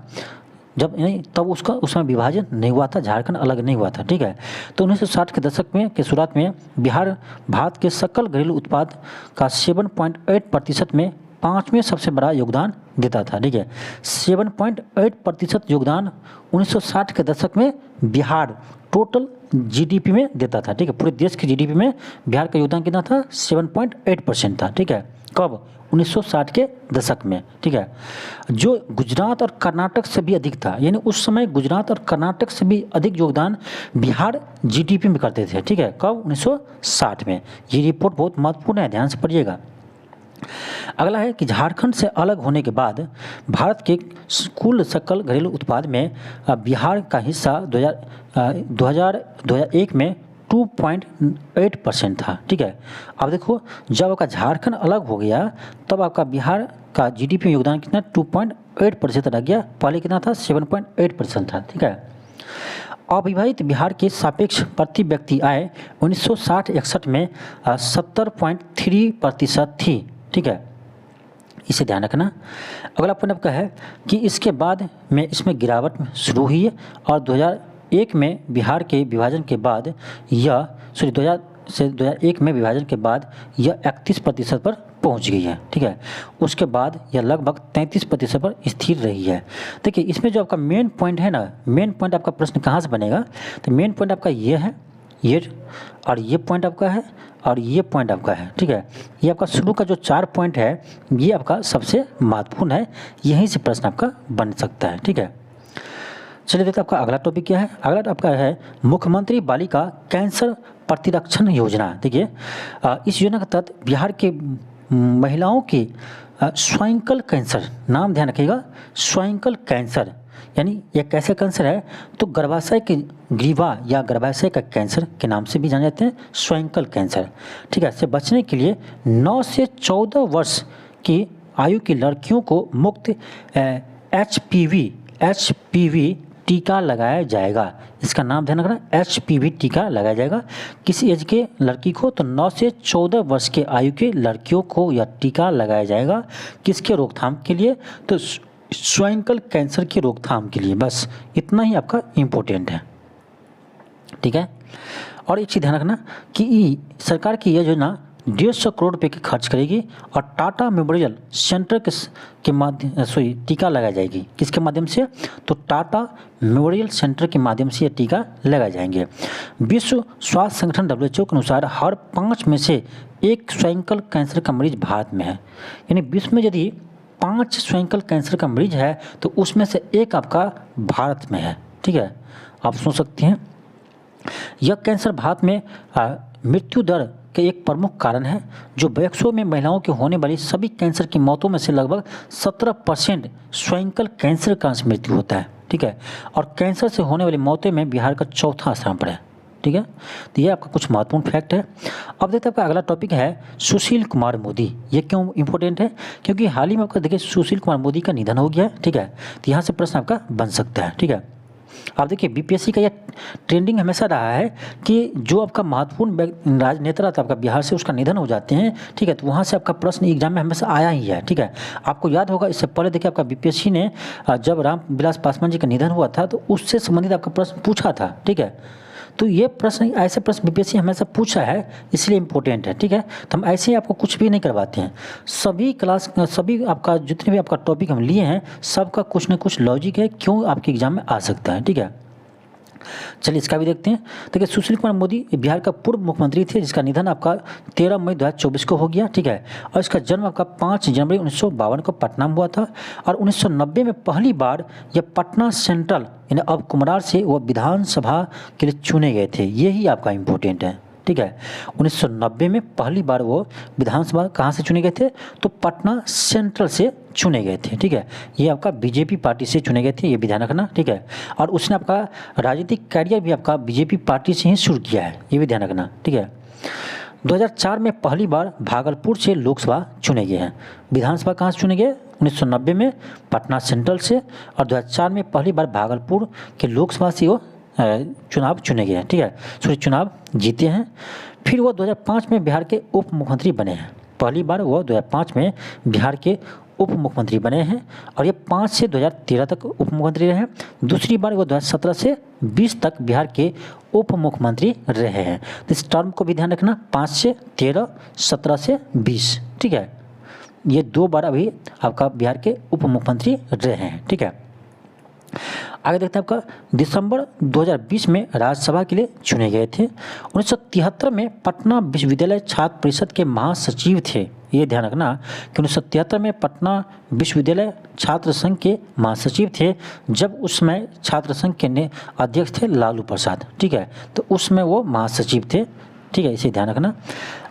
जब नहीं तब उसमें विभाजन नहीं हुआ था, झारखंड अलग नहीं हुआ था, ठीक है। तो 1960 के दशक में के शुरुआत में बिहार भारत के सकल घरेलू उत्पाद का 7.8% में 5वें सबसे बड़ा योगदान देता था, ठीक है। 7.8% योगदान 1960 के दशक में बिहार टोटल जीडीपी में देता था, ठीक है। पूरे देश की जीडीपी में बिहार का योगदान कितना था? 7.8% था, ठीक है। कब? 1960 के दशक में, ठीक है। जो गुजरात और कर्नाटक से भी अधिक था, यानी उस समय गुजरात और कर्नाटक से भी अधिक योगदान बिहार जीडीपी में करते थे, ठीक है। कब? 1960 में। ये रिपोर्ट बहुत महत्वपूर्ण है, ध्यान से पढ़िएगा। अगला है कि झारखंड से अलग होने के बाद भारत के कुल सकल घरेलू उत्पाद में बिहार का हिस्सा 2001 में 2.8% था, ठीक है। अब देखो जब आपका झारखंड अलग हो गया तब आपका बिहार का जीडीपी में योगदान कितना? 2.8% रह गया। पहले कितना था? 7.8% था, ठीक है। अविभाजित बिहार के सापेक्ष प्रति व्यक्ति आय 1960-61 में 70.3% थी, ठीक है। इसे ध्यान रखना। अगला पॉइंट आपका है कि इसके बाद में इसमें गिरावट शुरू हुई है और 2001 में बिहार के विभाजन के बाद यह 2001 में विभाजन के बाद यह 31% पर पहुंच गई है, ठीक है। उसके बाद यह लगभग 33% पर स्थिर रही है। देखिए इसमें जो आपका मेन पॉइंट है ना, मेन पॉइंट आपका प्रश्न कहाँ से बनेगा? तो मेन पॉइंट आपका ये है, ये और ये पॉइंट आपका है और ये पॉइंट आपका है, ठीक है। ये आपका शुरू का जो 4 पॉइंट है ये आपका सबसे महत्वपूर्ण है, यहीं से प्रश्न आपका बन सकता है, ठीक है। चलिए देखते हैं आपका अगला टॉपिक क्या है। अगला आपका है मुख्यमंत्री बालिका कैंसर प्रतिरक्षण योजना। देखिए इस योजना के तहत बिहार के महिलाओं के स्वाइंकल कैंसर, नाम ध्यान रखिएगा, स्वाइंकल कैंसर यानी यह कैसे कैंसर है? तो गर्भाशय के ग्रीवा या गर्भाशय का कैंसर के नाम से भी जाने जाते हैं स्वाइंकल कैंसर, ठीक है। इससे बचने के लिए 9 से 14 वर्ष की आयु की लड़कियों को मुफ्त HPV टीका लगाया जाएगा। इसका नाम ध्यान रखना, HPV टीका लगाया जाएगा किसी एज के लड़की को। तो 9 से 14 वर्ष के आयु के लड़कियों को यह टीका लगाया जाएगा। किसके रोकथाम के लिए? तो स्वाइंकल कैंसर की रोकथाम के लिए। बस इतना ही आपका इम्पोर्टेंट है, ठीक है। और एक चीज़ ध्यान रखना कि सरकार की यह योजना 150 करोड़ रुपये की खर्च करेगी और टाटा मेमोरियल सेंटर के माध्यम से टीका लगाई जाएगी। किसके माध्यम से? तो टाटा मेमोरियल सेंटर के माध्यम से ये टीका लगाए जाएंगे। विश्व स्वास्थ्य संगठन WHO के अनुसार हर 5 में से 1 स्वाइंकल कैंसर का मरीज भारत में है। यानी विश्व में यदि 5 स्वाइंकल कैंसर का मरीज है तो उसमें से 1 आपका भारत में है, ठीक है। आप सोच सकते हैं यह कैंसर भारत में मृत्यु दर के एक प्रमुख कारण है। जो वयस्कों में महिलाओं के होने वाली सभी कैंसर की मौतों में से लगभग 17% स्वाइंकल कैंसर का मृत्यु होता है, ठीक है। और कैंसर से होने वाली मौतों में बिहार का 4था स्थान पर है, ठीक है। तो ये आपका कुछ महत्वपूर्ण फैक्ट है। अब देखते हैं आपका अगला टॉपिक है सुशील कुमार मोदी। ये क्यों इंपॉर्टेंट है? क्योंकि हाल ही में आपका देखिए सुशील कुमार मोदी का निधन हो गया है, ठीक है। तो यहाँ से प्रश्न आपका बन सकता है, ठीक है। आप देखिए बीपीएससी का यह ट्रेंडिंग हमेशा रहा है कि जो आपका महत्वपूर्ण राजनेता रहता है आपका बिहार से, उसका निधन हो जाते हैं, ठीक है। तो वहाँ से आपका प्रश्न एग्जाम में हमेशा आया ही है, ठीक है। आपको याद होगा इससे पहले देखिए आपका बीपीएससी ने जब रामविलास पासवान जी का निधन हुआ था तो उससे संबंधित आपका प्रश्न पूछा था, ठीक है। तो ये प्रश्न, ऐसे प्रश्न बीपीएससी हमेशा पूछा है, इसलिए इम्पोर्टेंट है, ठीक है। तो हम ऐसे ही आपको कुछ भी नहीं करवाते हैं। सभी आपका जितने भी आपका टॉपिक हम लिए हैं सबका कुछ न कुछ लॉजिक है, क्यों आपके एग्जाम में आ सकता है, ठीक है। चलिए इसका भी देखते हैं। देखिए सुशील कुमार मोदी बिहार का पूर्व मुख्यमंत्री थे जिसका निधन आपका 13 मई 2024 को हो गया, ठीक है। और इसका जन्म आपका 5 जनवरी 1952 को पटना में हुआ था और 1990 में पहली बार यह पटना सेंट्रल यानी अब कुमरार से वो विधानसभा के लिए चुने गए थे। यही आपका इम्पोर्टेंट है, ठीक है। 1990 में पहली बार वो विधानसभा कहाँ से चुने गए थे, तो पटना सेंट्रल से चुने गए थे, ठीक है। ये आपका बीजेपी पार्टी से चुने गए थे, ये भी ध्यान रखना, ठीक है। और उसने आपका राजनीतिक कैरियर भी आपका बीजेपी पार्टी से ही शुरू किया है, ये भी ध्यान रखना, ठीक है। 2004 में पहली बार भागलपुर से लोकसभा चुने गए हैं। विधानसभा कहाँ से चुने गए, 1990 में पटना सेंट्रल से, और 2004 में पहली बार भागलपुर के लोकसभा से वो चुनाव चुने गए हैं, ठीक है। सॉरी चुनाव जीते हैं। फिर वो 2005 में बिहार के उप मुख्यमंत्री बने हैं। पहली बार वो 2005 में बिहार के उप मुख्यमंत्री बने हैं और ये 5 से 2013 तक उप मुख्यमंत्री रहे हैं। दूसरी बार वो 2017 से 20 तक बिहार के उप मुख्यमंत्री रहे हैं। तो इस टर्म को भी ध्यान रखना, 5 से 13, 17 से 20, ठीक है। ये 2 बार अभी आपका बिहार के उप मुख्यमंत्री रहे हैं, ठीक है। आगे देखते हैं आपका दिसंबर 2020 में राज्यसभा के लिए चुने गए थे। 1973 में पटना विश्वविद्यालय छात्र परिषद के महासचिव थे। ये ध्यान रखना कि 1973 में पटना विश्वविद्यालय छात्र संघ के महासचिव थे, जब उसमें छात्र संघ के अध्यक्ष थे लालू प्रसाद, ठीक है। तो उसमें वो महासचिव थे, ठीक है, इसे ध्यान रखना।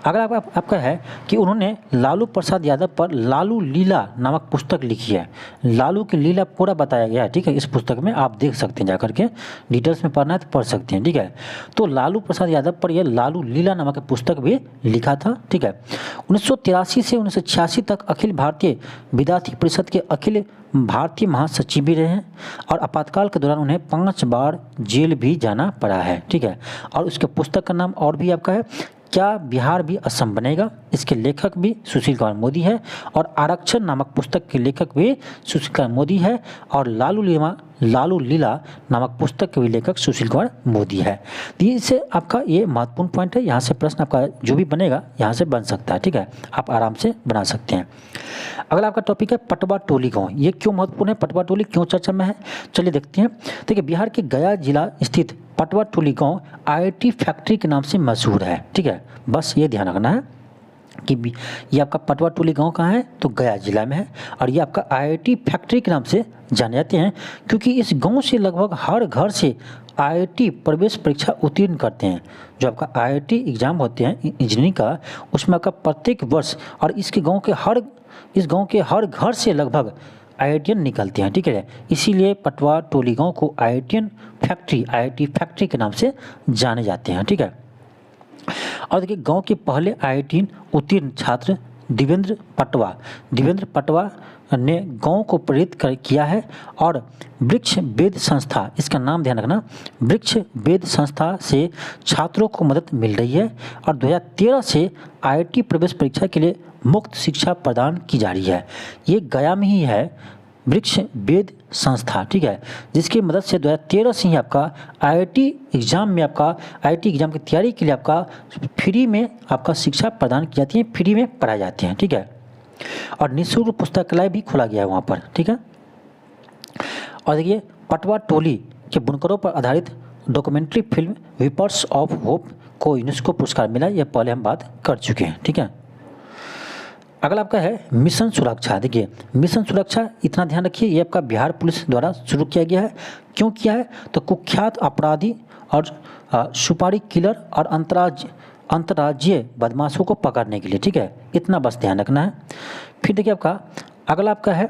अगर आपका है कि उन्होंने लालू प्रसाद यादव पर लालू लीला नामक पुस्तक लिखी है। लालू की लीला पूरा बताया गया है, ठीक है। इस पुस्तक में आप देख सकते हैं, जाकर के डिटेल्स में पढ़ना है तो पढ़ सकते हैं, ठीक है। तो लालू प्रसाद यादव पर यह लालू लीला नामक पुस्तक भी लिखा था, ठीक है। 1983 से 1986 तक अखिल भारतीय विद्यार्थी परिषद के अखिल भारतीय महासचिव भी रहे हैं और आपातकाल के दौरान उन्हें 5 बार जेल भी जाना पड़ा है, ठीक है। और उसके पुस्तक का नाम और भी आपका है, क्या बिहार भी असम बनेगा। इसके लेखक भी सुशील कुमार मोदी है और आरक्षण नामक पुस्तक के लेखक भी सुशील कुमार मोदी है और लालू लीला नामक पुस्तक के भी लेखक सुशील कुमार मोदी है। तो इससे आपका ये महत्वपूर्ण पॉइंट है। यहाँ से प्रश्न आपका जो भी बनेगा यहाँ से बन सकता है, ठीक है। आप आराम से बना सकते हैं। अगला आपका टॉपिक है पटवा टोली गाँव। ये क्यों महत्वपूर्ण है, पटवा टोली क्यों चर्चा में है, चलिए देखते हैं। देखिए बिहार के गया जिला स्थित पटवा टोली गाँव IIT फैक्ट्री के नाम से मशहूर है, ठीक है। बस ये ध्यान रखना है कि ये आपका पटवा टोली गांव कहाँ है, तो गया जिला में है और ये आपका IIT फैक्ट्री के नाम से जाने जाते हैं, क्योंकि इस गांव से लगभग हर घर से IIT प्रवेश परीक्षा उत्तीर्ण करते हैं। जो आपका IIT एग्जाम होते हैं इंजीनियरिंग का, उसमें आपका प्रत्येक वर्ष और इस गाँव के हर घर से लगभग IITian निकलते हैं, ठीक है। इसीलिए पटवा टोली गांव को IIT फैक्ट्री के नाम से जाने जाते हैं, ठीक है। और देखिए गांव के पहले IIT उत्तीर्ण छात्र देवेंद्र पटवा ने गांव को प्रेरित किया है और वृक्ष वेद संस्था, इसका नाम ध्यान रखना, वृक्ष वेद संस्था से छात्रों को मदद मिल रही है और 2013 से IIT प्रवेश परीक्षा के लिए मुफ्त शिक्षा प्रदान की जा रही है। ये गया में ही है वृक्ष वेद संस्था, ठीक है, जिसकी मदद से 2013 से ही आपका IIT एग्जाम की तैयारी के लिए आपका फ्री में आपका शिक्षा प्रदान की जाती है, फ्री में पढ़ाए जाते हैं, ठीक है। और निःशुल्क पुस्तकालय भी खोला गया है वहाँ पर, ठीक है। और देखिए पटवा टोली के बुनकरों पर आधारित डॉक्यूमेंट्री फिल्म वीपर्स ऑफ होप को यूनेस्को पुरस्कार मिला, यह पहले हम बात कर चुके हैं, ठीक है। अगला आपका है मिशन सुरक्षा। देखिए मिशन सुरक्षा इतना ध्यान रखिए, ये आपका बिहार पुलिस द्वारा शुरू किया गया है। क्यों किया है, तो कुख्यात अपराधी और सुपारी किलर और अंतर्राज्यीय बदमाशों को पकड़ने के लिए, ठीक है। इतना बस ध्यान रखना है। फिर देखिए आपका अगला आपका है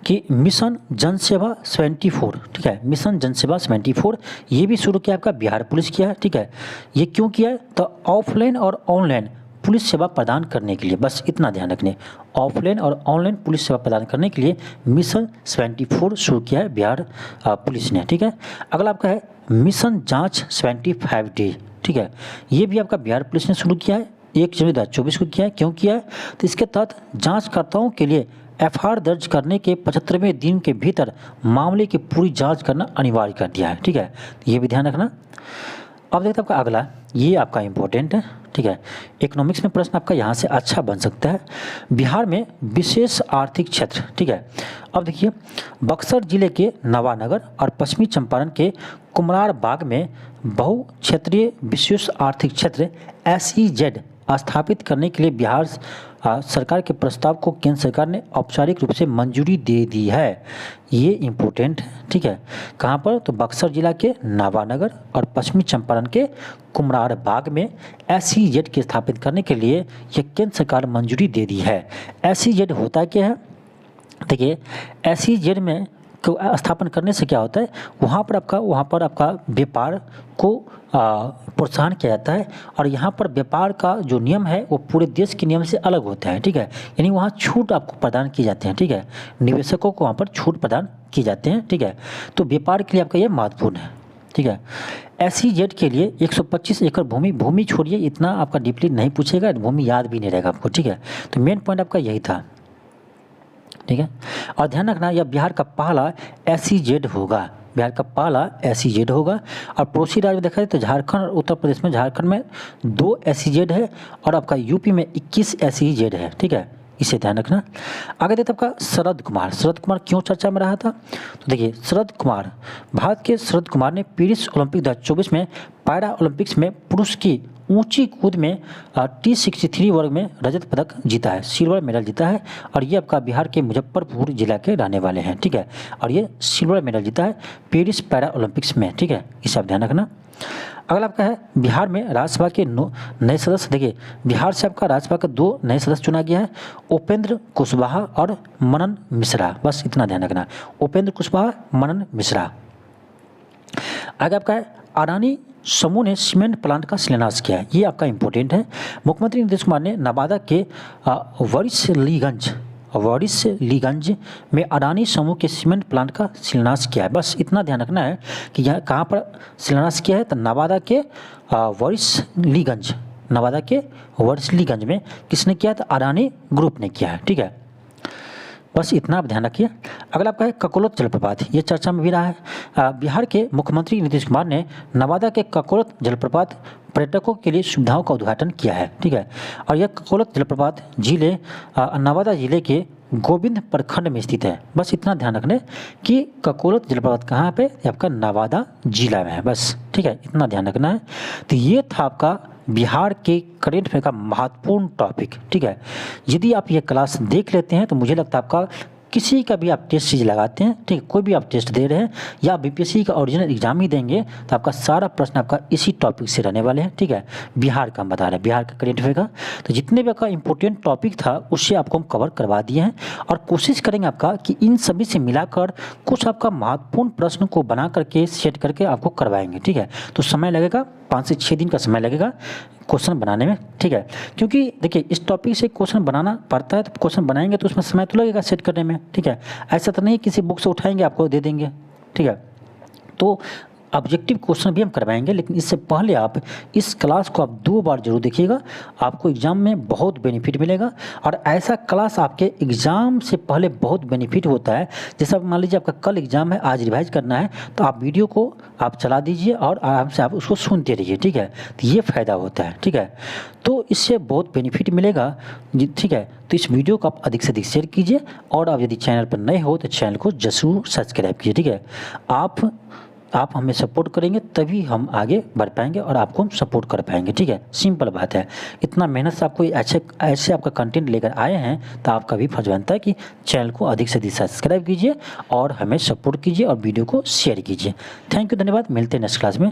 कि मिशन जनसेवा 74, ठीक है। मिशन जनसेवा 74 ये भी शुरू किया आपका बिहार पुलिस किया है, ठीक है। ये क्यों किया है, तो ऑफलाइन और ऑनलाइन पुलिस सेवा प्रदान करने के लिए, बस इतना ध्यान रखने, ऑफलाइन और ऑनलाइन पुलिस सेवा प्रदान करने के लिए मिशन 74 शुरू किया है बिहार पुलिस ने, ठीक है। अगला आपका है मिशन जांच 75D, ठीक है। ये भी आपका बिहार पुलिस ने शुरू किया है, 1 जनवरी 2024 को किया है। क्यों किया है, तो इसके तहत जांचकर्ताओं के लिए FIR दर्ज करने के 75वें दिन के भीतर मामले की पूरी जांच करना अनिवार्य कर दिया है, ठीक है। ये भी ध्यान रखना। अब देखते हैं आपका अगला, ये आपका इम्पोर्टेंट है, ठीक है। इकोनॉमिक्स में प्रश्न आपका यहाँ से अच्छा बन सकता है। बिहार में विशेष आर्थिक क्षेत्र, ठीक है। अब देखिए, बक्सर जिले के नवानगर और पश्चिमी चंपारण के कुमरार बाग में बहुक्षेत्रीय विशेष आर्थिक क्षेत्र SEZ स्थापित करने के लिए बिहार सरकार के प्रस्ताव को केंद्र सरकार ने औपचारिक रूप से मंजूरी दे दी है। ये इम्पोर्टेंट है, ठीक है। कहाँ पर? तो बक्सर जिला के नवानगर और पश्चिमी चंपारण के कुमरार बाग में SEZ के स्थापित करने के लिए यह केंद्र सरकार मंजूरी दे दी है। SEZ होता क्या है? देखिए, SEZ में को स्थापन करने से क्या होता है, वहाँ पर आपका व्यापार को प्रोत्साहन किया जाता है और यहाँ पर व्यापार का जो नियम है वो पूरे देश के नियम से अलग होता है, ठीक है। यानी वहाँ छूट आपको प्रदान की जाते हैं, ठीक है। निवेशकों को वहाँ पर छूट प्रदान किए जाते हैं, ठीक है। तो व्यापार के लिए आपका ये महत्वपूर्ण है, ठीक है। SEZ के लिए 125 एकड़ भूमि छोड़िए, इतना आपका डीपली नहीं पूछेगा, भूमि याद भी नहीं रहेगा आपको, ठीक है। तो मेन पॉइंट आपका यही था, ठीक है। और ध्यान रखना, यह बिहार का पहला SEZ होगा, बिहार का पहला SEZ होगा। और पड़ोसी राज्य में देखा जाए तो झारखंड और उत्तर प्रदेश में, झारखंड में 2 SEZ है और आपका यूपी में 21 SEZ है, ठीक है। इसे ध्यान रखना। आगे देखते आपका शरद कुमार क्यों चर्चा में रहा था? तो देखिए, भारत के शरद कुमार ने पेरिस ओलंपिक 2024 में पैरा ओलंपिक्स में पुरुष की ऊंची कूद में T63 वर्ग में रजत पदक जीता है, सिल्वर मेडल जीता है। और ये आपका बिहार के मुजफ्फरपुर जिला के रहने वाले हैं, ठीक है। और ये सिल्वर मेडल जीता है पेरिस पैरा ओलंपिक्स में, ठीक है। इसे आप ध्यान रखना। अगला आपका है, बिहार में राज्यसभा के नए सदस्य। देखिए, बिहार से आपका राज्यसभा का 2 नए सदस्य चुना गया है, उपेंद्र कुशवाहा और मनन मिश्रा। बस इतना ध्यान रखना, उपेंद्र कुशवाहा, मनन मिश्रा। आगे आपका है, अडानी समूह ने सीमेंट प्लांट का शिलान्यास किया है। ये आपका इंपॉर्टेंट है। मुख्यमंत्री नीतीश कुमार ने नवादा के वारिसलीगंज में अडानी समूह के सीमेंट प्लांट का शिलान्यास किया है। बस इतना ध्यान रखना है कि यह कहाँ पर शिलान्यास किया है, तो नवादा के वारिसलीगंज में किसने किया? तो अडानी ग्रुप ने किया है, ठीक है। बस इतना आप ध्यान रखिए। अगला आपका है ककोलत जलप्रपात, ये चर्चा में भी रहा है। बिहार के मुख्यमंत्री नीतीश कुमार ने नवादा के ककोलत जलप्रपात पर्यटकों के लिए सुविधाओं का उद्घाटन किया है, ठीक है। और यह ककोलत जलप्रपात नवादा जिले के गोविंद प्रखंड में स्थित है। बस इतना ध्यान रखने कि ककोलत जलप्रपात कहाँ पे? आपका नवादा जिला में है, बस, ठीक है। इतना ध्यान रखना है। तो ये था आपका बिहार के करेंट अफेयर का महत्वपूर्ण टॉपिक, ठीक है। यदि आप ये क्लास देख लेते हैं तो मुझे लगता है आपका किसी का भी आप टेस्ट सीरीज लगाते हैं, ठीक है, कोई भी आप टेस्ट दे रहे हैं या BPSC का ओरिजिनल एग्जाम ही देंगे तो आपका सारा प्रश्न आपका इसी टॉपिक से रहने वाले हैं, ठीक है। बिहार का हम बता रहे हैं, बिहार का करेंट अफेयर का। तो जितने भी आपका इंपॉर्टेंट टॉपिक था उससे आपको हम कवर करवा दिए हैं और कोशिश करेंगे आपका कि इन सभी से मिलाकर कुछ आपका महत्वपूर्ण प्रश्न को बना करके सेट करके आपको करवाएंगे, ठीक है। तो समय लगेगा, 5 से 6 दिन का समय लगेगा क्वेश्चन बनाने में, ठीक है। क्योंकि देखिए, इस टॉपिक से क्वेश्चन बनाना पड़ता है, तो क्वेश्चन बनाएंगे तो उसमें समय तो लगेगा सेट करने में, ठीक है। ऐसा तो नहीं किसी बुक से उठाएंगे आपको दे देंगे, ठीक है। तो ऑब्जेक्टिव क्वेश्चन भी हम करवाएंगे, लेकिन इससे पहले आप इस क्लास को आप 2 बार जरूर देखिएगा, आपको एग्जाम में बहुत बेनिफिट मिलेगा। और ऐसा क्लास आपके एग्जाम से पहले बहुत बेनिफिट होता है। जैसा मान लीजिए आपका कल एग्जाम है, आज रिवाइज करना है, तो आप वीडियो को आप चला दीजिए और आराम से आप उसको सुनते रहिए, ठीक है। तो ये फ़ायदा होता है, ठीक है। तो इससे बहुत बेनिफिट मिलेगा, ठीक है। तो इस वीडियो को आप अधिक से अधिक शेयर कीजिए और आप यदि चैनल पर नए हो तो चैनल को जरूर सब्सक्राइब कीजिए, ठीक है। आप हमें सपोर्ट करेंगे तभी हम आगे बढ़ पाएंगे और आपको हम सपोर्ट कर पाएंगे, ठीक है। सिंपल बात है। इतना मेहनत से आपको ऐसे आपका कंटेंट लेकर आए हैं तो आपका भी फर्ज बनता है कि चैनल को अधिक से अधिक सब्सक्राइब कीजिए और हमें सपोर्ट कीजिए और वीडियो को शेयर कीजिए। थैंक यू, धन्यवाद। मिलते हैं नेक्स्ट क्लास में।